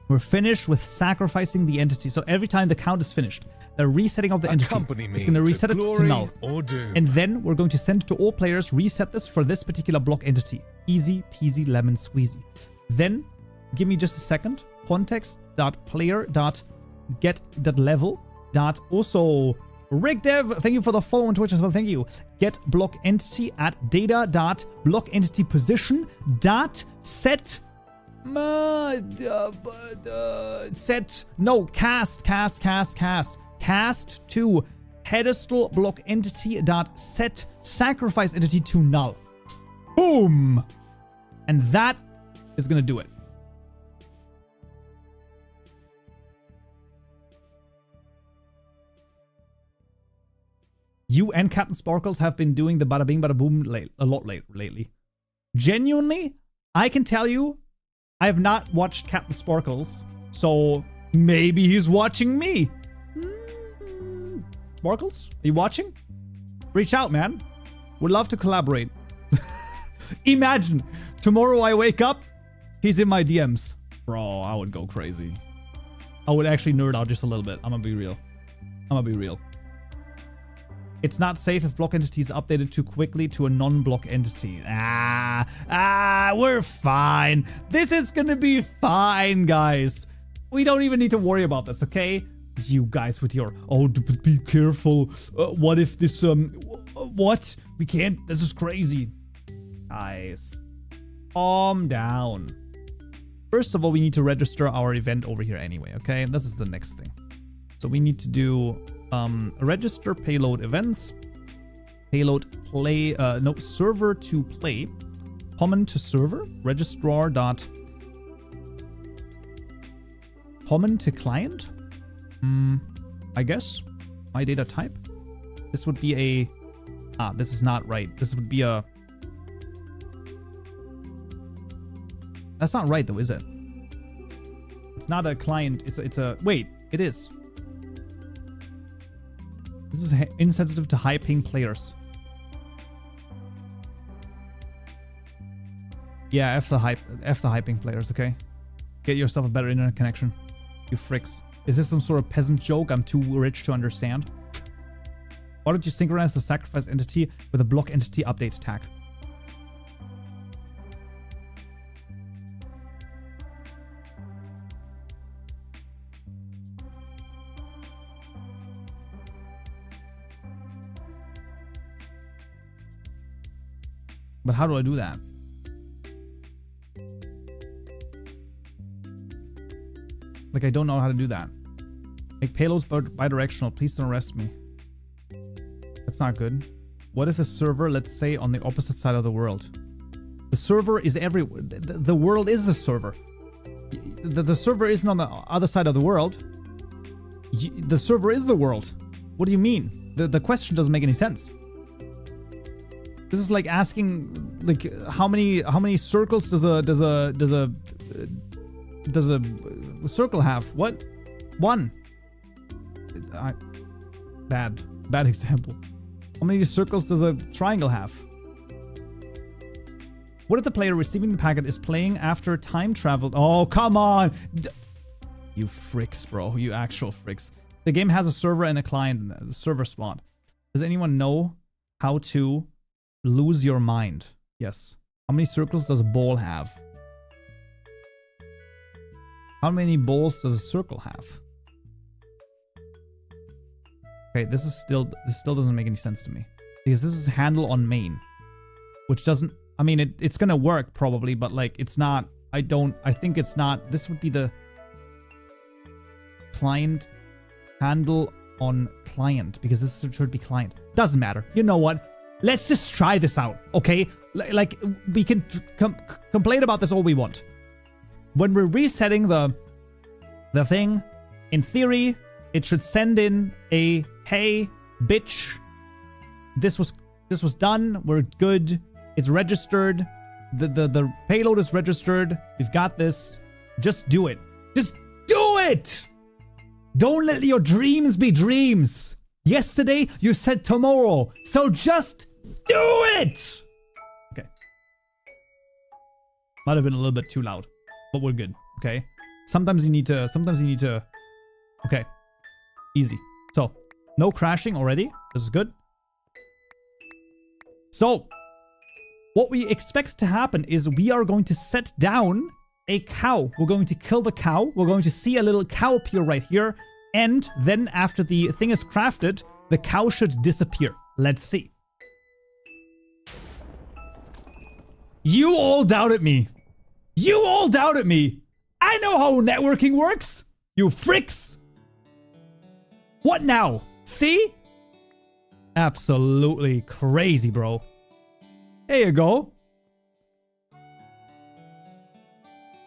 we're finished with sacrificing the entity, so every time the count is finished, the resetting of the entity. Accompany me It's going to reset it to glory null. or doom. And then we're going to send it to all players, reset this for this particular block entity. Easy peasy lemon squeezy. Then, give me just a second. Context.player.get.level. Also, RigDev, thank you for the follow on Twitch as well. Thank you. Get block entity at data.blockentityPosition dot set cast to pedestal block entity dot set sacrifice entity to null. Boom, and that is gonna do it. You and Captain Sparkles have been doing the bada bing bada boom a lot lately. Genuinely, I can tell you, I have not watched Captain Sparkles, so maybe he's watching me. Sparkles, are you watching? Reach out, man. Would love to collaborate. Imagine, tomorrow I wake up, he's in my DMs. Bro, I would go crazy. I would actually nerd out just a little bit. I'm gonna be real. It's not safe if block entity is updated too quickly to a non-block entity. We're fine. This is gonna be fine, guys. We don't even need to worry about this, okay? You guys with your, oh, be careful. What if this, what? We can't, this is crazy. Guys, calm down. First of all, we need to register our event over here anyway, okay? This is the next thing. So we need to do register payload events, payload play, server to play, common to server, registrar dot common to client. I guess my data type. This would be a, this is not right. This would be a, that's not right though, is it? It's not a client. It's a, wait, it is. This is insensitive to high ping players. Yeah, F the high ping players, okay? Get yourself a better internet connection. You fricks. Is this some sort of peasant joke I'm too rich to understand? Why don't you synchronize the sacrifice entity with a block entity update tag? But how do I do that? Like, I don't know how to do that. Make payloads bidirectional. Please don't arrest me. That's not good. What if the server, let's say, on the opposite side of the world? The server is everywhere. The world is the server. The server isn't on the other side of the world. The server is the world. What do you mean? The question doesn't make any sense. This is like asking, like, how many circles does a circle have? What? One. Bad example. How many circles does a triangle have? What if the player receiving the packet is playing after time traveled? Oh, come on! You fricks, bro. You actual fricks. The game has a server and a client in the server spot. Does anyone know how to lose your mind? Yes. How many circles does a ball have? How many balls does a circle have? Okay, this still doesn't make any sense to me. Because this is handle on main. Which doesn't, I mean, it's gonna work probably, but like, it's not, I think it's not, this would be the client handle on client, because this should be client. Doesn't matter. You know what? Let's just try this out, okay? Like, we can complain about this all we want. When we're resetting the thing, in theory, it should send in a, hey, bitch, this was done, we're good, it's registered, the payload is registered, we've got this, just do it. Just do it! Don't let your dreams be dreams. Yesterday, you said tomorrow, so just do it! Okay. Might have been a little bit too loud, but we're good, okay? Sometimes you need to, okay. Easy. So, no crashing already. This is good. So, what we expect to happen is we are going to set down a cow. We're going to kill the cow. We're going to see a little cow appear right here. And then after the thing is crafted, the cow should disappear. Let's see. You all doubted me. You all doubted me. I know how networking works. You freaks. What now? See? Absolutely crazy, bro. There you go.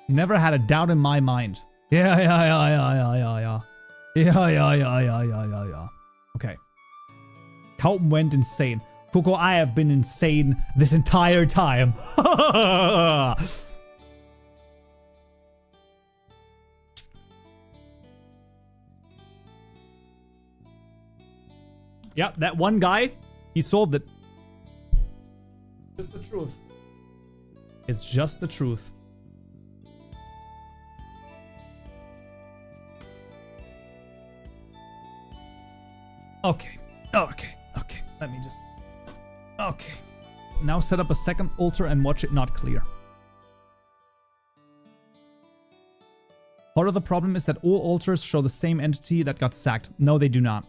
Never had a doubt in my mind. Yeah. Okay. Kaupen went insane. Coco, I have been insane this entire time. Yeah, that one guy, he solved it. Just the truth. It's just the truth. Okay. Let me just... Okay. Now set up a second altar and watch it not clear. Part of the problem is that all altars show the same entity that got sacked. No, they do not.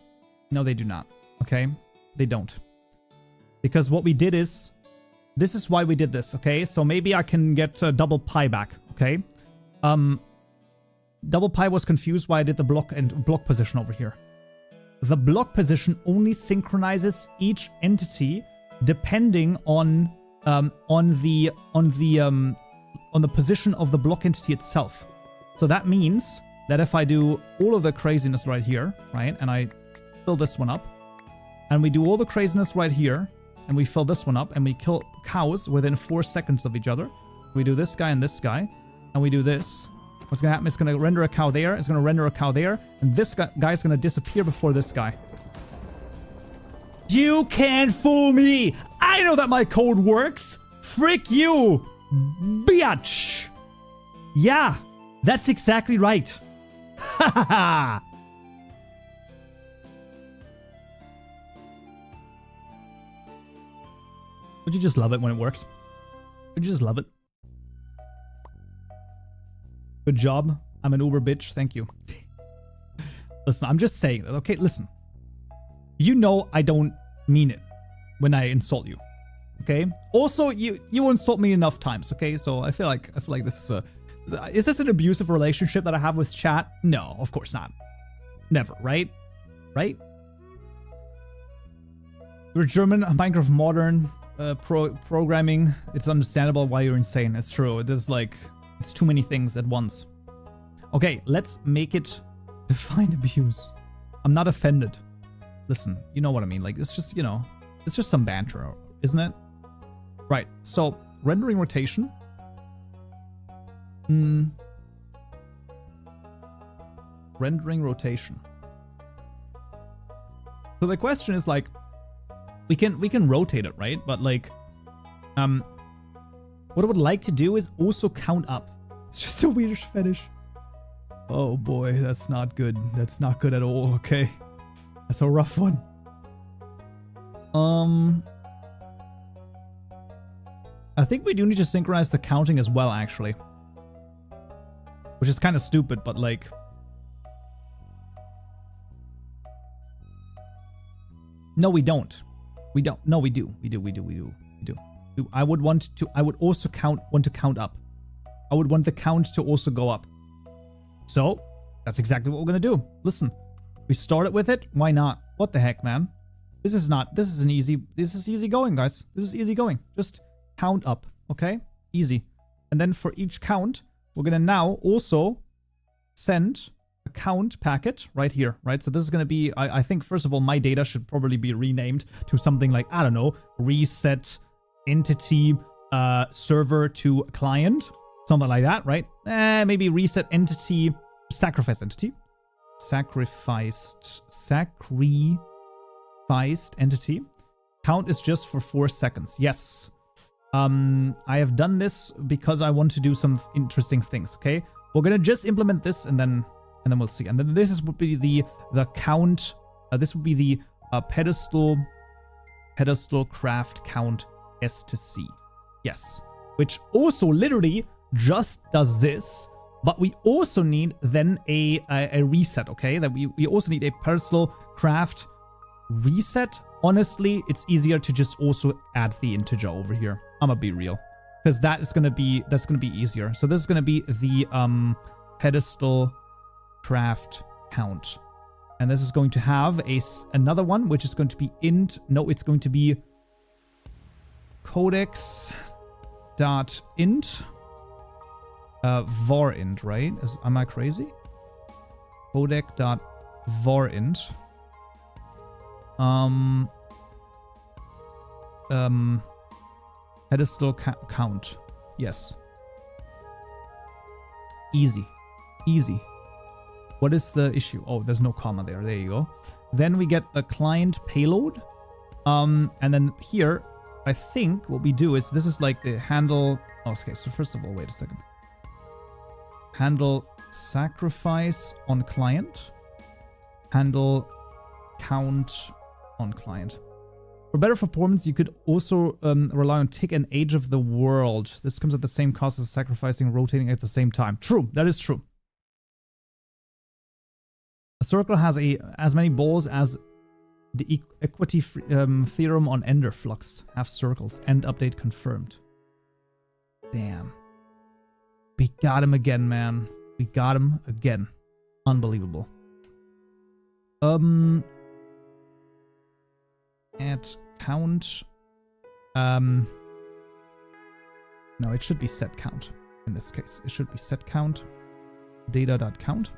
No, they do not. Okay? They don't. Because what we did is... This is why we did this, okay? So maybe I can get double pi back, okay? Double pi was confused why I did the block and block position over here. The block position only synchronizes each entity depending on the position of the block entity itself. So that means that if I do all of the craziness right here, right, and I fill this one up, and we do all the craziness right here, and we fill this one up, and we kill cows within 4 seconds of each other. We do this guy and this guy, and we do this. What's going to happen is going to render a cow there, it's going to render a cow there, and this guy's going to disappear before this guy. You can't fool me! I know that my code works! Frick you! Biatch! Yeah, that's exactly right. Ha ha ha! Would you just love it when it works? Would you just love it? Good job. I'm an Uber bitch. Thank you. Listen, I'm just saying that, okay? Listen. You know I don't mean it when I insult you. Okay? Also, you insult me enough times, okay? So I feel like this is this an abusive relationship that I have with chat? No, of course not. Never, right? Right? You're German, Minecraft modern, programming. It's understandable why you're insane. It's true. There's like... It's too many things at once. Okay, let's make it define abuse. I'm not offended. Listen, you know what I mean. Like, it's just, you know, it's just some banter, isn't it? Right, so rendering rotation. Rendering rotation. So the question is like, we can rotate it, right? But like, what I would like to do is also count up. It's just a weirdish fetish. Oh boy, that's not good. That's not good at all, okay? That's a rough one. I think we do need to synchronize the counting as well, actually. Which is kind of stupid, but like... No, we don't. We don't. No, we do. We do. I would want also want to count up. I would want the count to also go up. So, that's exactly what we're going to do. Listen, we started with it. Why not? What the heck, man? This is easy going, guys. This is easy going. Just count up, okay? Easy. And then for each count, we're going to now also send a count packet right here, right? So this is going to be, I think, first of all, my data should probably be renamed to something like, I don't know, reset entity server to client, something like that, right? Maybe reset entity, sacrificed entity, sacrificed entity. Count is just for 4 seconds. Yes. I have done this because I want to do some interesting things. Okay, we're gonna just implement this and then we'll see. And then this would be the count This would be the pedestal craft count S to C. Yes. Which also literally just does this, but we also need then a reset, okay? That we also need a pedestal craft reset. Honestly, it's easier to just also add the integer over here. I'm gonna be real, because that's gonna be easier. So this is gonna be the pedestal craft count, and this is going to have another one, which is going to be int. No, it's going to be codex dot int var int, right? Am I crazy? Codec dot var int. Pedestal count. Yes. Easy. Easy. What is the issue? Oh, there's no comma there. There you go. Then we get the client payload. And then here, I think what we do is, this is like the handle. Oh, okay, so first of all, wait a second. Handle sacrifice on client. Handle count on client. For better performance, you could also rely on tick and age of the world. This comes at the same cost as sacrificing and rotating at the same time. True, that is true. A circle has as many balls as the equity theorem on Ender flux. Have circles. End update confirmed. Damn. We got him again, man. We got him again. Unbelievable. At count. No, it should be set count in this case. It should be set count. Data.count.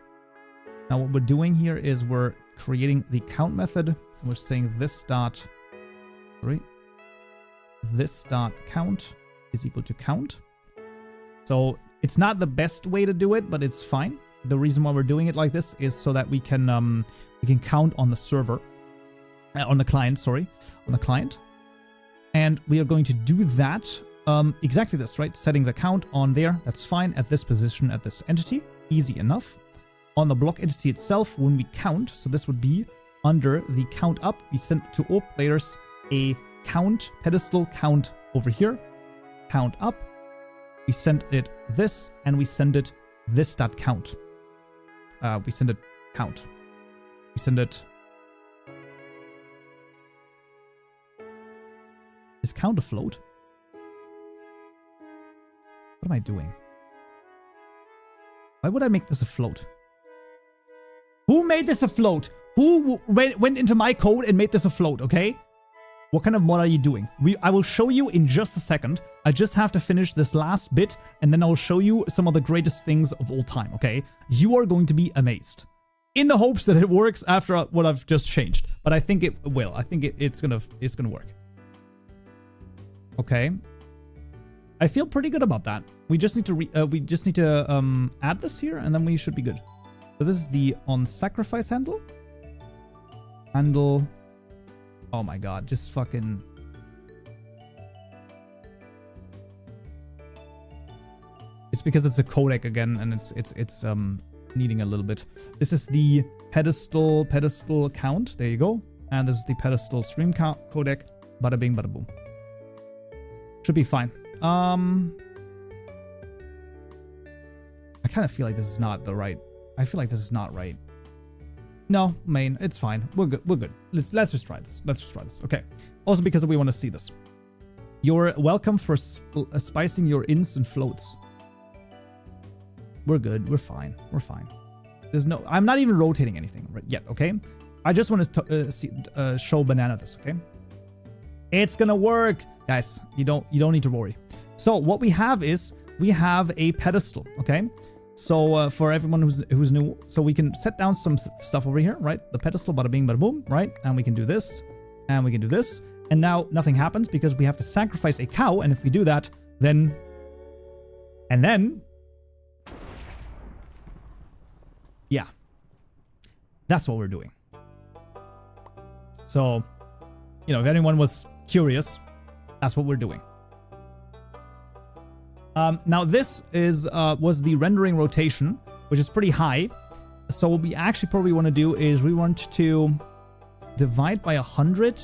Now what we're doing here is we're creating the count method. We're saying this dot count is equal to count. So it's not the best way to do it, but it's fine. The reason why we're doing it like this is so that we can count on the server, on the client, sorry, on the client. And we are going to do that exactly this, right? Setting the count on there. That's fine at this position, at this entity. Easy enough. On the block entity itself, when we count, so this would be under the count up, we send to all players a count, pedestal count over here. Count up. We send it this, and we send it this.count. We send it count. We send it. Is count a float? What am I doing? Why would I make this a float? Who made this a float? Who went into my code and made this a float, okay? What kind of mod are you doing? I will show you in just a second. I just have to finish this last bit, and then I'll show you some of the greatest things of all time, okay? You are going to be amazed. In the hopes that it works after what I've just changed. But I think it will. I think it's gonna work. Okay. I feel pretty good about that. We just need to add this here, and then we should be good. So this is the on sacrifice handle. Handle. Oh my god, just fucking. It's because it's a codec again, and it's needing a little bit. This is the pedestal count. There you go. And this is the pedestal stream count codec. Bada bing, bada boom. Should be fine. I kind of feel like this is not the right. I feel like this is not right. No, main, it's fine. We're good. We're good. Let's just try this. Let's just try this. Okay. Also because we want to see this. You're welcome for spicing your ins and floats. We're good. We're fine. We're fine. There's no. I'm not even rotating anything yet. Okay. I just want to show Banana this. Okay. It's gonna work, guys. You don't need to worry. So what we have is we have a pedestal. Okay. So for everyone who's new, so we can set down some stuff over here, right? The pedestal, bada bing, bada boom, right? And we can do this, and we can do this. And now nothing happens because we have to sacrifice a cow. And if we do that, then... And then... Yeah. That's what we're doing. So, you know, if anyone was curious, that's what we're doing. Now this was the rendering rotation, which is pretty high. So what we actually probably want to do is we want to divide by 100.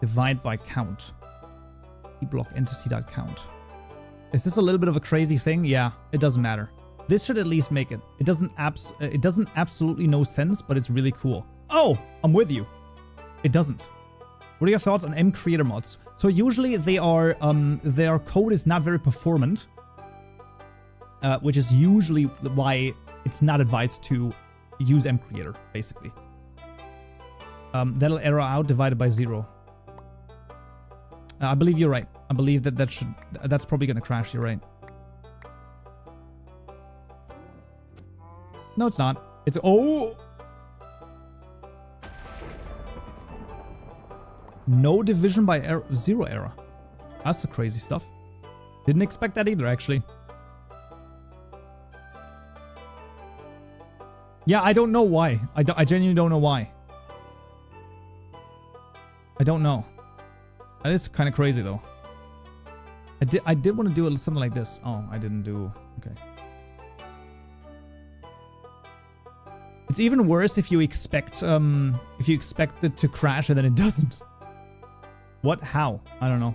Divide by count. Block entity.count. Is this a little bit of a crazy thing? Yeah, it doesn't matter. This should at least make it. It doesn't absolutely no sense, but it's really cool. Oh, I'm with you. It doesn't. What are your thoughts on M creator mods? So usually they are their code is not very performant, which is usually why it's not advised to use M creator, basically. That'll error out divided by 0. I believe you're right. I believe that's probably gonna crash. You're right. No, it's not. It's oh. No division by error, 0 error. That's the crazy stuff. Didn't expect that either, actually. Yeah, I don't know why. I genuinely don't know why. I don't know. That is kind of crazy, though. I did want to do something like this. Oh, I didn't do... Okay. It's even worse if you expect it to crash and then it doesn't. What? How? I don't know.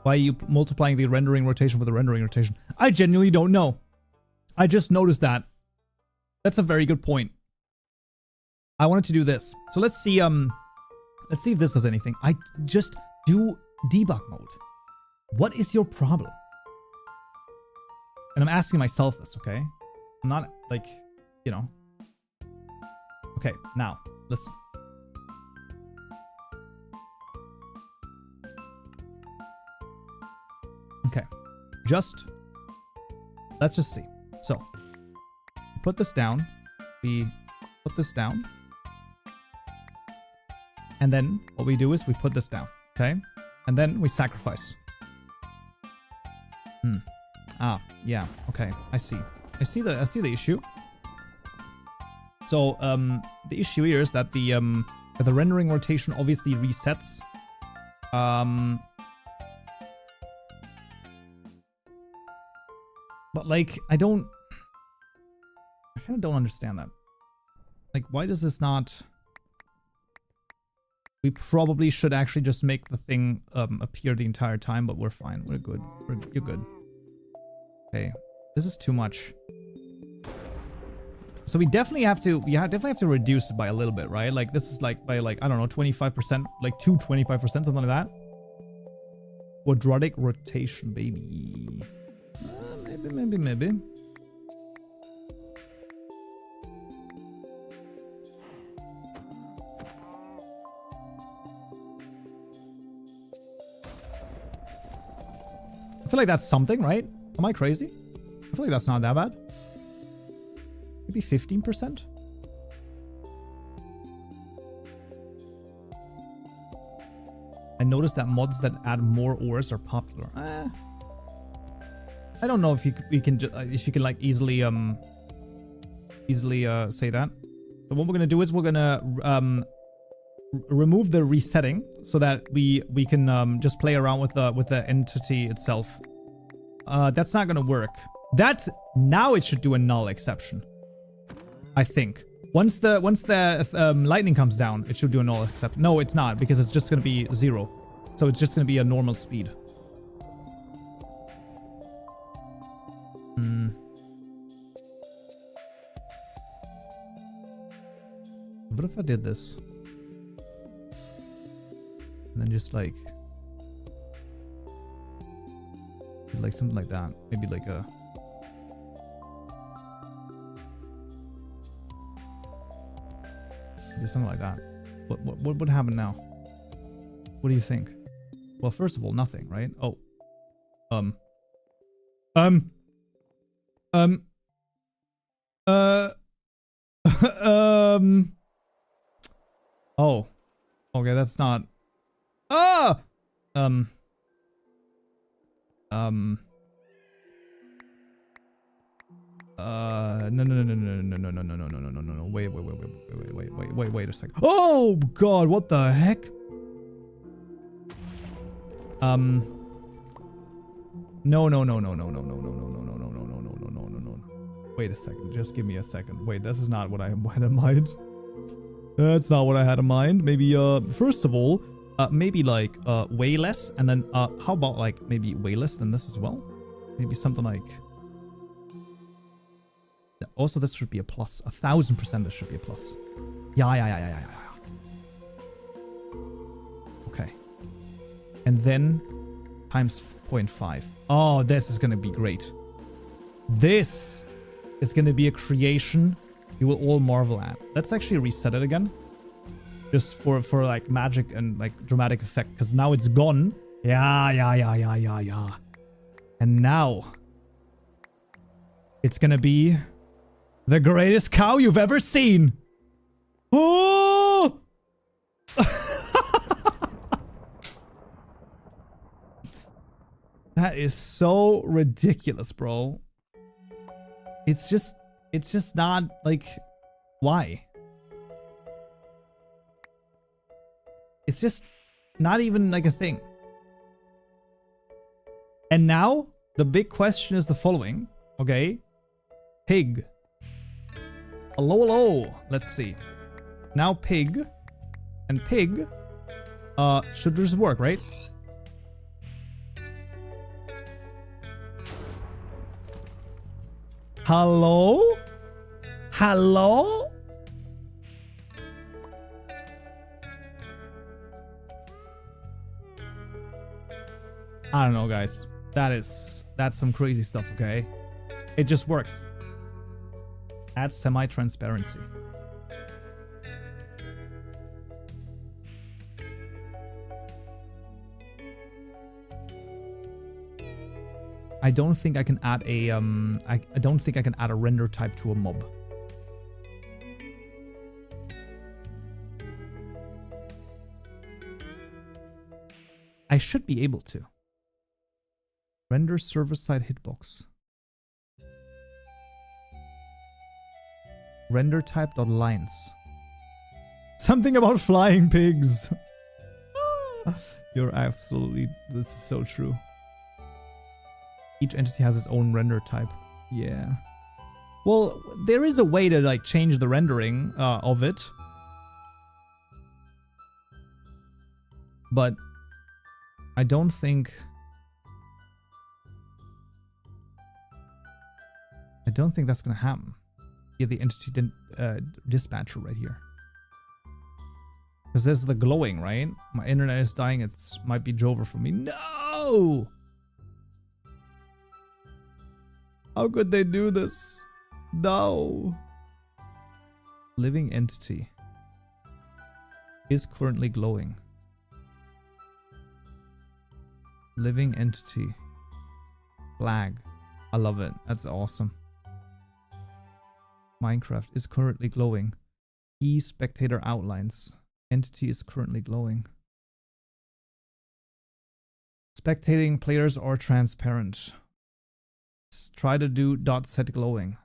Why are you multiplying the rendering rotation with the rendering rotation? I genuinely don't know. I just noticed that. That's a very good point. I wanted to do this. So let's see if this does anything. I just do debug mode. What is your problem? And I'm asking myself this, okay? I'm not like, you know. Okay, now, listen. Okay, let's just see. So, put this down. We put this down. And then what we do is we put this down, okay? And then we sacrifice. Ah, yeah, okay, I see. I see the issue. So, the issue here is that the rendering rotation obviously resets. But like, I kind of don't understand that. Like, why does this not... We probably should actually just make the thing appear the entire time, but we're fine. We're good. You're good. Okay, this is too much. So we definitely have to reduce it by a little bit, right? Like this is like by like, I don't know, 25%, like to 25%, something like that. Quadratic rotation, baby. Maybe. I feel like that's something, right? Am I crazy? I feel like that's not that bad. Maybe 15%? I noticed that mods that add more ores are popular. I don't know if you can like easily say that. But what we're gonna do is we're gonna remove the resetting so that we can just play around with the entity itself. That's not gonna work. Now it should do a null exception. I think once the lightning comes down, it should do a null exception. No, it's not, because it's just gonna be 0. So it's just gonna be a normal speed. What if I did this? And then just like something like that. Maybe like a... Maybe something like that. What would happen now? What do you think? Well, first of all, nothing, right? Oh. Oh. Okay, that's not... Ah! No. Wait a second. Oh God, what the heck? No. Wait a second. Just give me a second. Wait, this is not what I had in mind. That's not what I had in mind. Maybe, first of all, maybe like, way less. And then, how about like maybe way less than this as well? Maybe something like... Also, this should be a plus. 1000% this should be a plus. Yeah. Okay. And then times 0.5. Oh, this is going to be great. This is going to be a creation you will all marvel at. Let's actually reset it again. Just for like magic and like dramatic effect. Because now it's gone. Yeah. And now it's going to be the greatest cow you've ever seen. Oh! That is so ridiculous, bro. It's just not like, why? It's just not even like a thing. And now the big question is the following. Okay. Pig. Hello. Let's see. Now pig. And pig should just work, right? Hello? Hello? I don't know, guys. That's some crazy stuff, okay? It just works. Add semi-transparency. I don't think I can add a I don't think I can add a render type to a mob. I should be able to. Render server-side hitbox. Render type.lines. Something about flying pigs. You're absolutely... This is so true. Each entity has its own render type. Yeah. Well, there is a way to like change the rendering of it. But I don't think... that's gonna happen. Yeah, the entity dispatcher right here. Because this is the glowing, right? My internet is dying. It might be Jover for me. No! How could they do this? No. Living entity is currently glowing. Living entity. Flag. I love it. That's awesome. Minecraft is currently glowing. Key spectator outlines. Entity is currently glowing. Spectating players are transparent. Try to do .set glowing.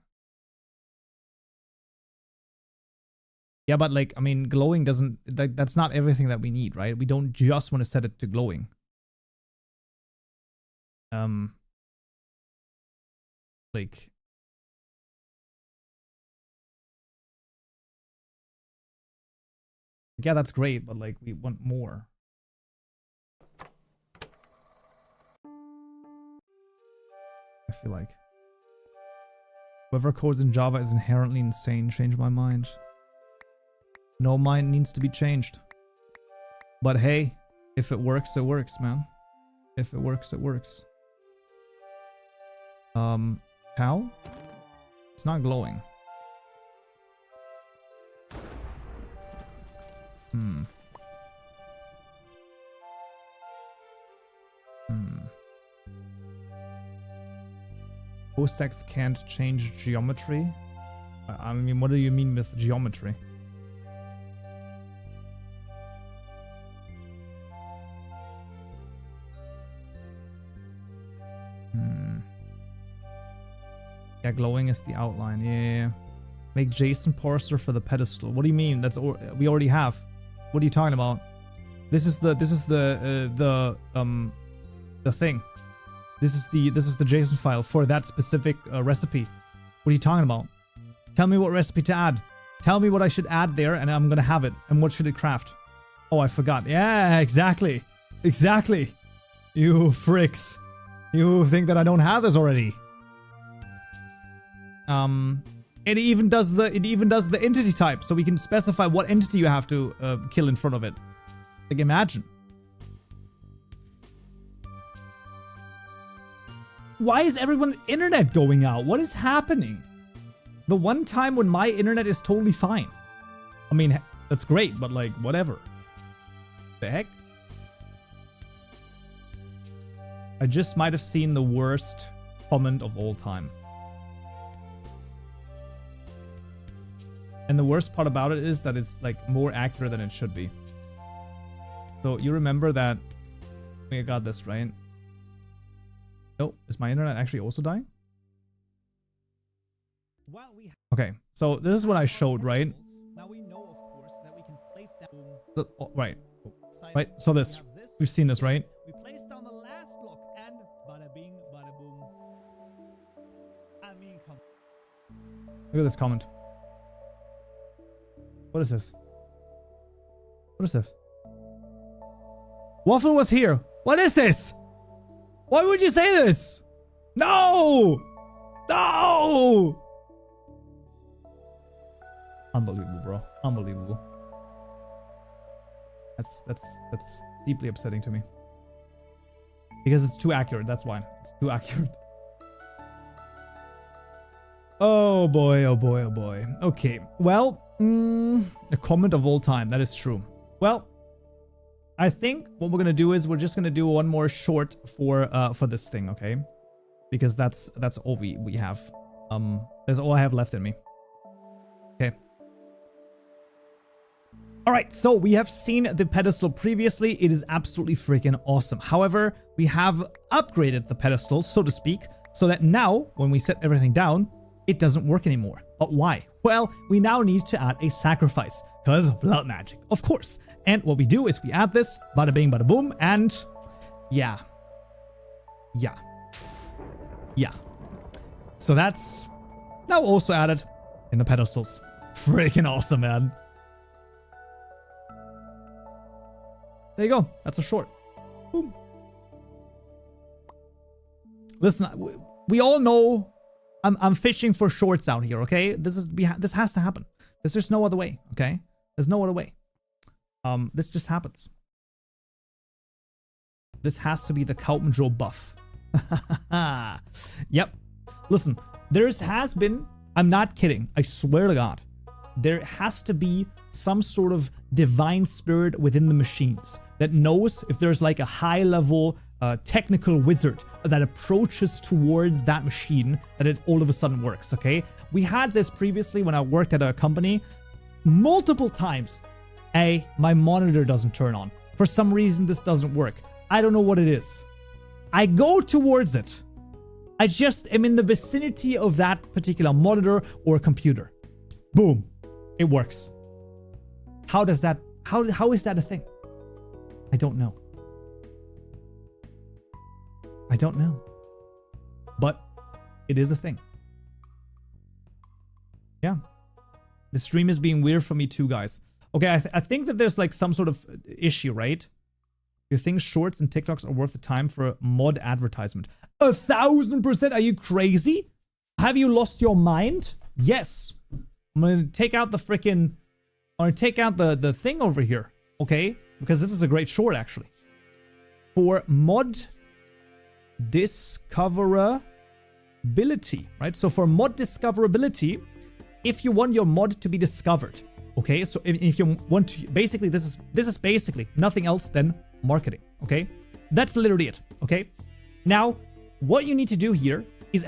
Yeah, but like, I mean, glowing doesn't, like, that's not everything that we need, right? We don't just want to set it to glowing. Like, yeah, that's great, but like, we want more. I feel like whoever codes in Java is inherently insane. Change my mind. No mind needs to be changed. But hey, if it works, it works, man. If it works, it works. Cow? It's not glowing. Stacks can't change geometry. I mean, what do you mean with geometry? Yeah, glowing is the outline. Yeah. Make JSON parser for the pedestal. What do you mean? That's we already have. What are you talking about? This is the thing. This is the JSON file for that specific recipe. What are you talking about? Tell me what recipe to add. Tell me what I should add there and I'm gonna have it. And what should it craft? Oh, I forgot. Yeah, exactly. Exactly. You fricks. You think that I don't have this already. It even does the entity type, so we can specify what entity you have to kill in front of it. Like, imagine. Why is everyone's internet going out? What is happening? The one time when my internet is totally fine. I mean, that's great, but like, whatever. The heck? I just might have seen the worst comment of all time. And the worst part about it is that it's like more accurate than it should be. So you remember that I got this, right? Oh, is my internet actually also dying? Okay, so this is what I showed, right? Now we know, of course, that we can place down right. Right, so this. We've seen this, right? We place down the last block and bada bing, bada boom. I mean, come. Look at this comment. What is this? What is this? Waffle was here. What is this? Why would you say this? No! No! Unbelievable, bro. Unbelievable. That's deeply upsetting to me. Because it's too accurate, that's why. It's too accurate. Oh boy, oh boy, oh boy. Okay, well, a comment of all time, that is true. Well, I think what we're gonna do is we're just gonna do one more short for this thing, okay? Because that's all we have. That's all I have left in me. Okay. Alright, so we have seen the pedestal previously. It is absolutely freaking awesome. However, we have upgraded the pedestal, so to speak, so that now, when we set everything down, it doesn't work anymore. But why? Well, we now need to add a sacrifice, because blood magic, of course. And what we do is we add this, bada bing, bada boom, and yeah. So that's now also added in the pedestals. Freaking awesome, man. There you go. That's a short. Boom. Listen, we all know I'm fishing for shorts out here, okay? This has to happen. There's just no other way, okay? There's no other way. This just happens. This has to be the Kaupenjoe buff. Yep. Listen, has been, I'm not kidding, I swear to God, there has to be some sort of divine spirit within the machines that knows if there's like a high level technical wizard that approaches towards that machine, that it all of a sudden works, okay? We had this previously when I worked at a company multiple times. My monitor doesn't turn on. For some reason, this doesn't work. I don't know what it is. I go towards it. I just am in the vicinity of that particular monitor or computer. Boom. It works. How does that, how is that a thing? I don't know. I don't know. But it is a thing. Yeah. The stream is being weird for me too, guys. Okay, I think that there's like some sort of issue, right? You think shorts and TikToks are worth the time for a mod advertisement? 1000%? Are you crazy? Have you lost your mind? Yes. I'm gonna take out the freaking... I'm gonna take out the thing over here, okay? Because this is a great short, actually. For mod discoverability, right? So for mod discoverability, if you want your mod to be discovered, okay? So if you want to... Basically, this is basically nothing else than marketing, okay? That's literally it, okay? Now, what you need to do here is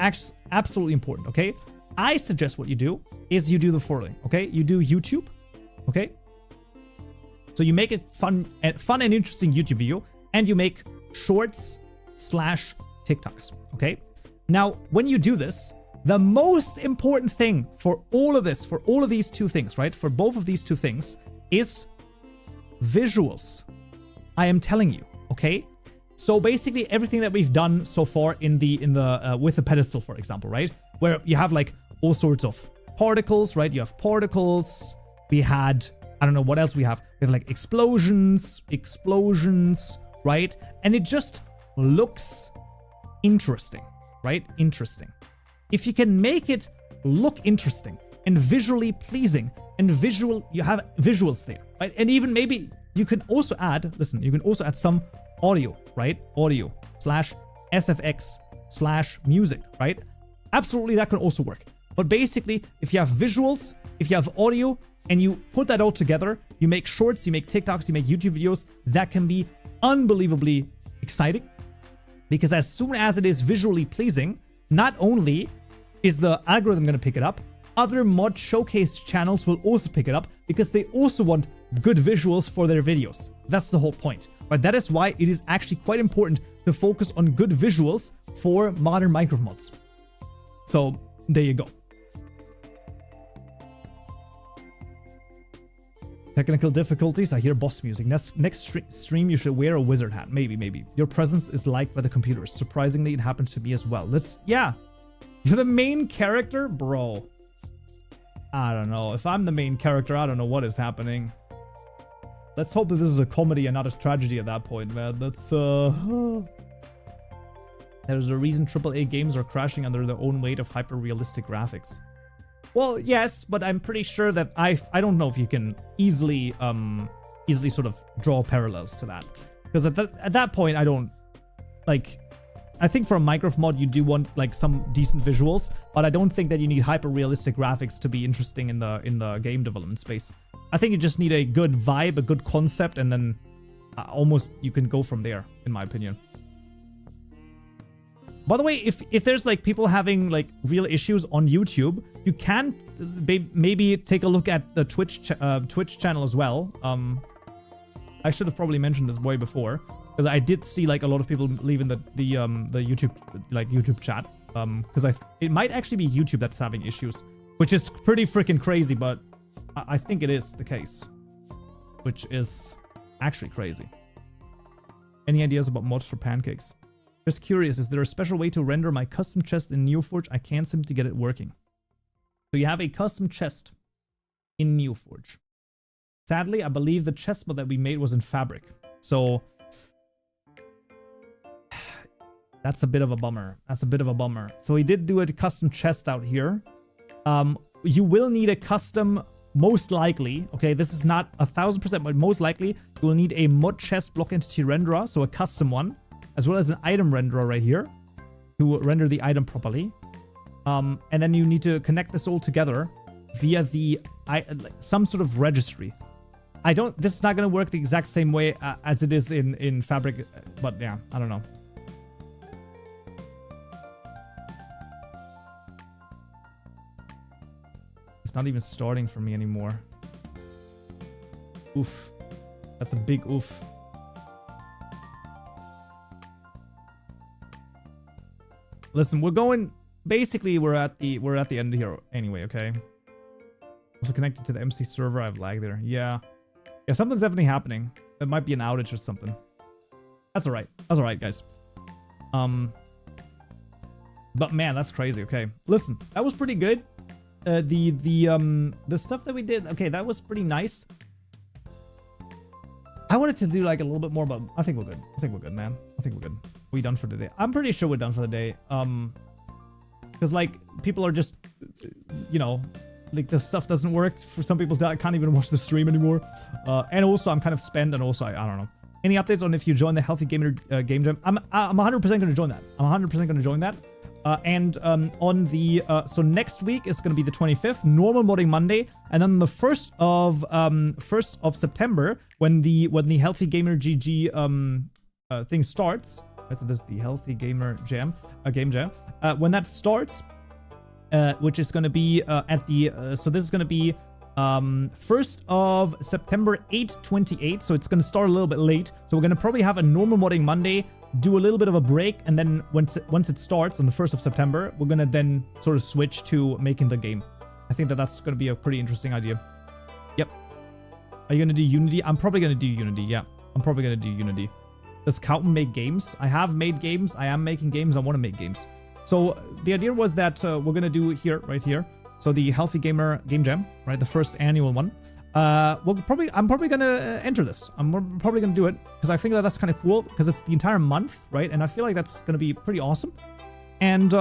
absolutely important, okay? I suggest what you do is you do the following, okay? You do YouTube, okay? So you make it fun and interesting YouTube video, and you make shorts / TikToks, okay? Now, when you do this, the most important thing for all of this, for all of these two things, right? For both of these two things is visuals. I am telling you, okay? So basically everything that we've done so far in the with the pedestal, for example, right? Where you have like all sorts of particles, right? You have particles. We had, I don't know what else we have. We have like explosions, right? And it just looks interesting, right? Interesting. If you can make it look interesting and visually pleasing and you have visuals there, right? And even maybe you can also add, listen, you can also add some audio, right? Audio / SFX / music, right? Absolutely, that can also work. But basically, if you have visuals, if you have audio, and you put that all together, you make shorts, you make TikToks, you make YouTube videos, that can be unbelievably exciting. Because as soon as it is visually pleasing, not only is the algorithm going to pick it up, other mod showcase channels will also pick it up because they also want good visuals for their videos. That's the whole point. But that is why it is actually quite important to focus on good visuals for modern Minecraft mods. So there you go. Technical difficulties. I hear boss music. Next stream, you should wear a wizard hat. Maybe. Your presence is liked by the computers. Surprisingly, it happens to me as well. Yeah. You're the main character? Bro. I don't know. If I'm the main character, I don't know what is happening. Let's hope that this is a comedy and not a tragedy at that point, man. That's, There's a reason AAA games are crashing under their own weight of hyper-realistic graphics. Well, yes, but I'm pretty sure that I don't know if you can easily sort of draw parallels to that. Because at that point, I don't, like, I think for a Minecraft mod, you do want, like, some decent visuals, but I don't think that you need hyper-realistic graphics to be interesting in the game development space. I think you just need a good vibe, a good concept, and then almost you can go from there, in my opinion. By the way, if there's like people having like real issues on YouTube, you can maybe take a look at the Twitch channel as well. I should have probably mentioned this way before because I did see like a lot of people leaving the YouTube chat. Because it might actually be YouTube that's having issues, which is pretty freaking crazy, but I think it is the case, which is actually crazy. Any ideas about mods for pancakes? Just curious, is there a special way to render my custom chest in NeoForge? I can't seem to get it working. So you have a custom chest in NeoForge. Sadly, I believe the chest mod that we made was in Fabric. So that's a bit of a bummer. So we did do a custom chest out here. You will need a custom, most likely. Okay, this is not 1000%, but most likely you will need a mod chest block entity renderer, so a custom one, as well as an item renderer right here to render the item properly. And then you need to connect this all together via some sort of registry. This is not going to work the exact same way as it is in Fabric, but yeah, I don't know. It's not even starting for me anymore. Oof. That's a big oof. Listen, basically we're at the end here anyway, okay? Also connected to the MC server, I have lag there. Yeah, something's definitely happening. It might be an outage or something. That's alright, guys. But man, that's crazy. Okay, listen, that was pretty good. The stuff that we did, okay, that was pretty nice. I wanted to do like a little bit more, but I think we're good, man. I think we're good. We done for the day. I'm pretty sure we're done for the day. Because like people are just, you know, like the stuff doesn't work for some people. I can't even watch the stream anymore. And also I'm kind of spent, and also I don't know. Any updates on if you join the Healthy Gamer game jam? I'm 100% going to join that. On the so next week is going to be the 25th, normal modding Monday, and then the 1st of September when the Healthy Gamer GG thing starts. So this is the Healthy Gamer Jam, game jam. When that starts, which is going to be at the so this is going to be 1st of September 8/28. So it's going to start a little bit late. So we're going to probably have a normal modding Monday, do a little bit of a break, and then once it starts on the 1st of September, we're going to then sort of switch to making the game. I think that's going to be a pretty interesting idea. Yep. Are you going to do Unity? I'm probably going to do Unity. Yeah, I'm probably going to do Unity. Does Kaupen make games? I have made games. I am making games. I want to make games. So the idea was that we're gonna do here, right here. So the Healthy Gamer Game Jam, right? The first annual one. I'm probably gonna enter this. I'm probably gonna do it because I think that that's kind of cool because it's the entire month, right? And I feel like that's gonna be pretty awesome. And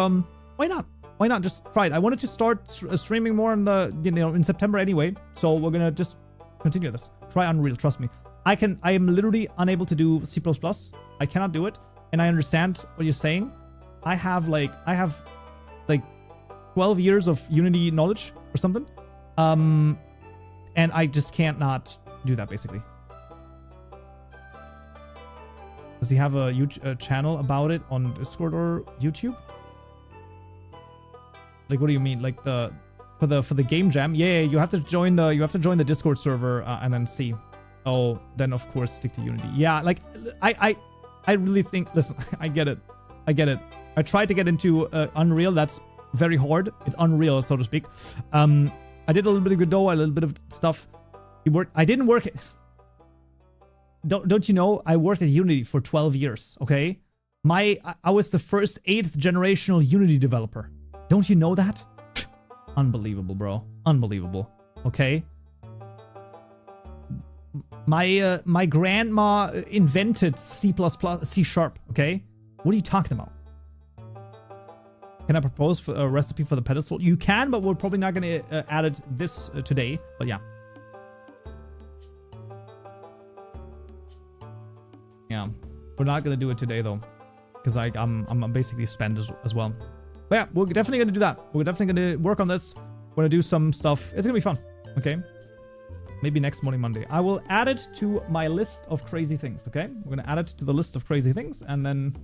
why not? Why not just try it? I wanted to start streaming more in the in September anyway, so we're gonna just continue this. Try Unreal, trust me. I am literally unable to do C++. I cannot do it, and I understand what you're saying. I have like 12 years of Unity knowledge or something. And I just can't not do that, basically. Does he have a channel about it on Discord or YouTube? Like, what do you mean? Like for the game jam? Yeah, you have to join the Discord server and then see. Oh, then of course stick to Unity. Yeah, like I really think. Listen, I get it. I tried to get into Unreal. That's very hard. It's Unreal, so to speak. I did a little bit of Godot, a little bit of stuff. I didn't work. Don't you know? I worked at Unity for 12 years. Okay, I was the first 8th generational Unity developer. Don't you know that? Unbelievable, bro. Unbelievable. Okay. My grandma invented C++, C#. Okay, what are you talking about? Can I propose for a recipe for the pedestal? You can, but we're probably not going to add it this today. But yeah. Yeah. We're not going to do it today, though. Because I'm basically spent as well. But yeah, we're definitely going to do that. We're definitely going to work on this. We're going to do some stuff. It's going to be fun. Okay? Maybe next morning, Monday. I will add it to my list of crazy things. Okay? We're going to add it to the list of crazy things. And then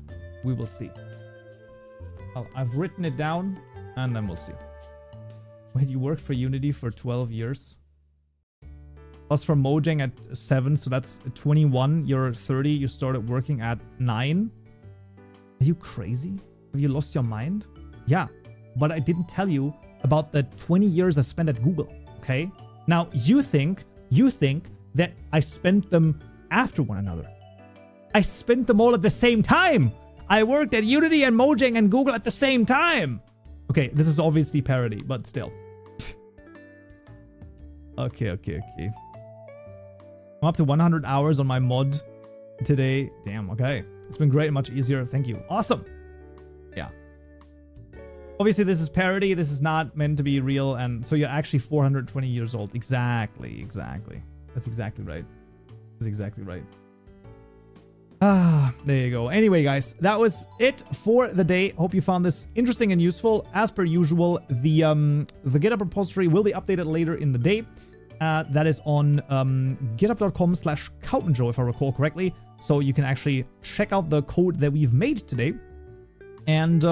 we will see. I've written it down, and then we'll see. Wait, you worked for Unity for 12 years? Plus for Mojang at 7, so that's 21. You're 30. You started working at 9. Are you crazy? Have you lost your mind? Yeah, but I didn't tell you about the 20 years I spent at Google, okay? Now, you think that I spent them after one another. I spent them all at the same time! I worked at Unity and Mojang and Google at the same time. Okay, this is obviously parody, but still. Okay. I'm up to 100 hours on my mod today. Damn, okay. It's been great and much easier. Thank you. Awesome. Yeah. Obviously, this is parody. This is not meant to be real. And so you're actually 420 years old. Exactly. That's exactly right. There you go. Anyway, guys, that was it for the day. Hope you found this interesting and useful. As per usual, the GitHub repository will be updated later in the day. That is on github.com/Kaupenjoe, if I recall correctly. So you can actually check out the code that we've made today. And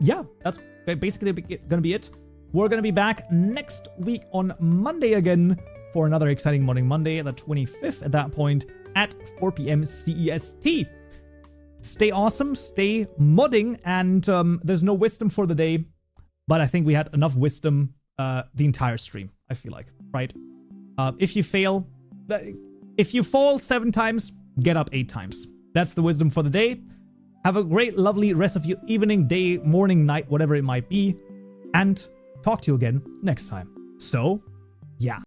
yeah, that's basically going to be it. We're going to be back next week on Monday again for another exciting Modding Monday, the 25th at that point, at 4 p.m. CEST. Stay awesome, stay modding, and there's no wisdom for the day, but I think we had enough wisdom the entire stream, I feel like, right? If you fall 7 times, get up 8 times. That's the wisdom for the day. Have a great, lovely rest of your evening, day, morning, night, whatever it might be, and talk to you again next time. So, yeah.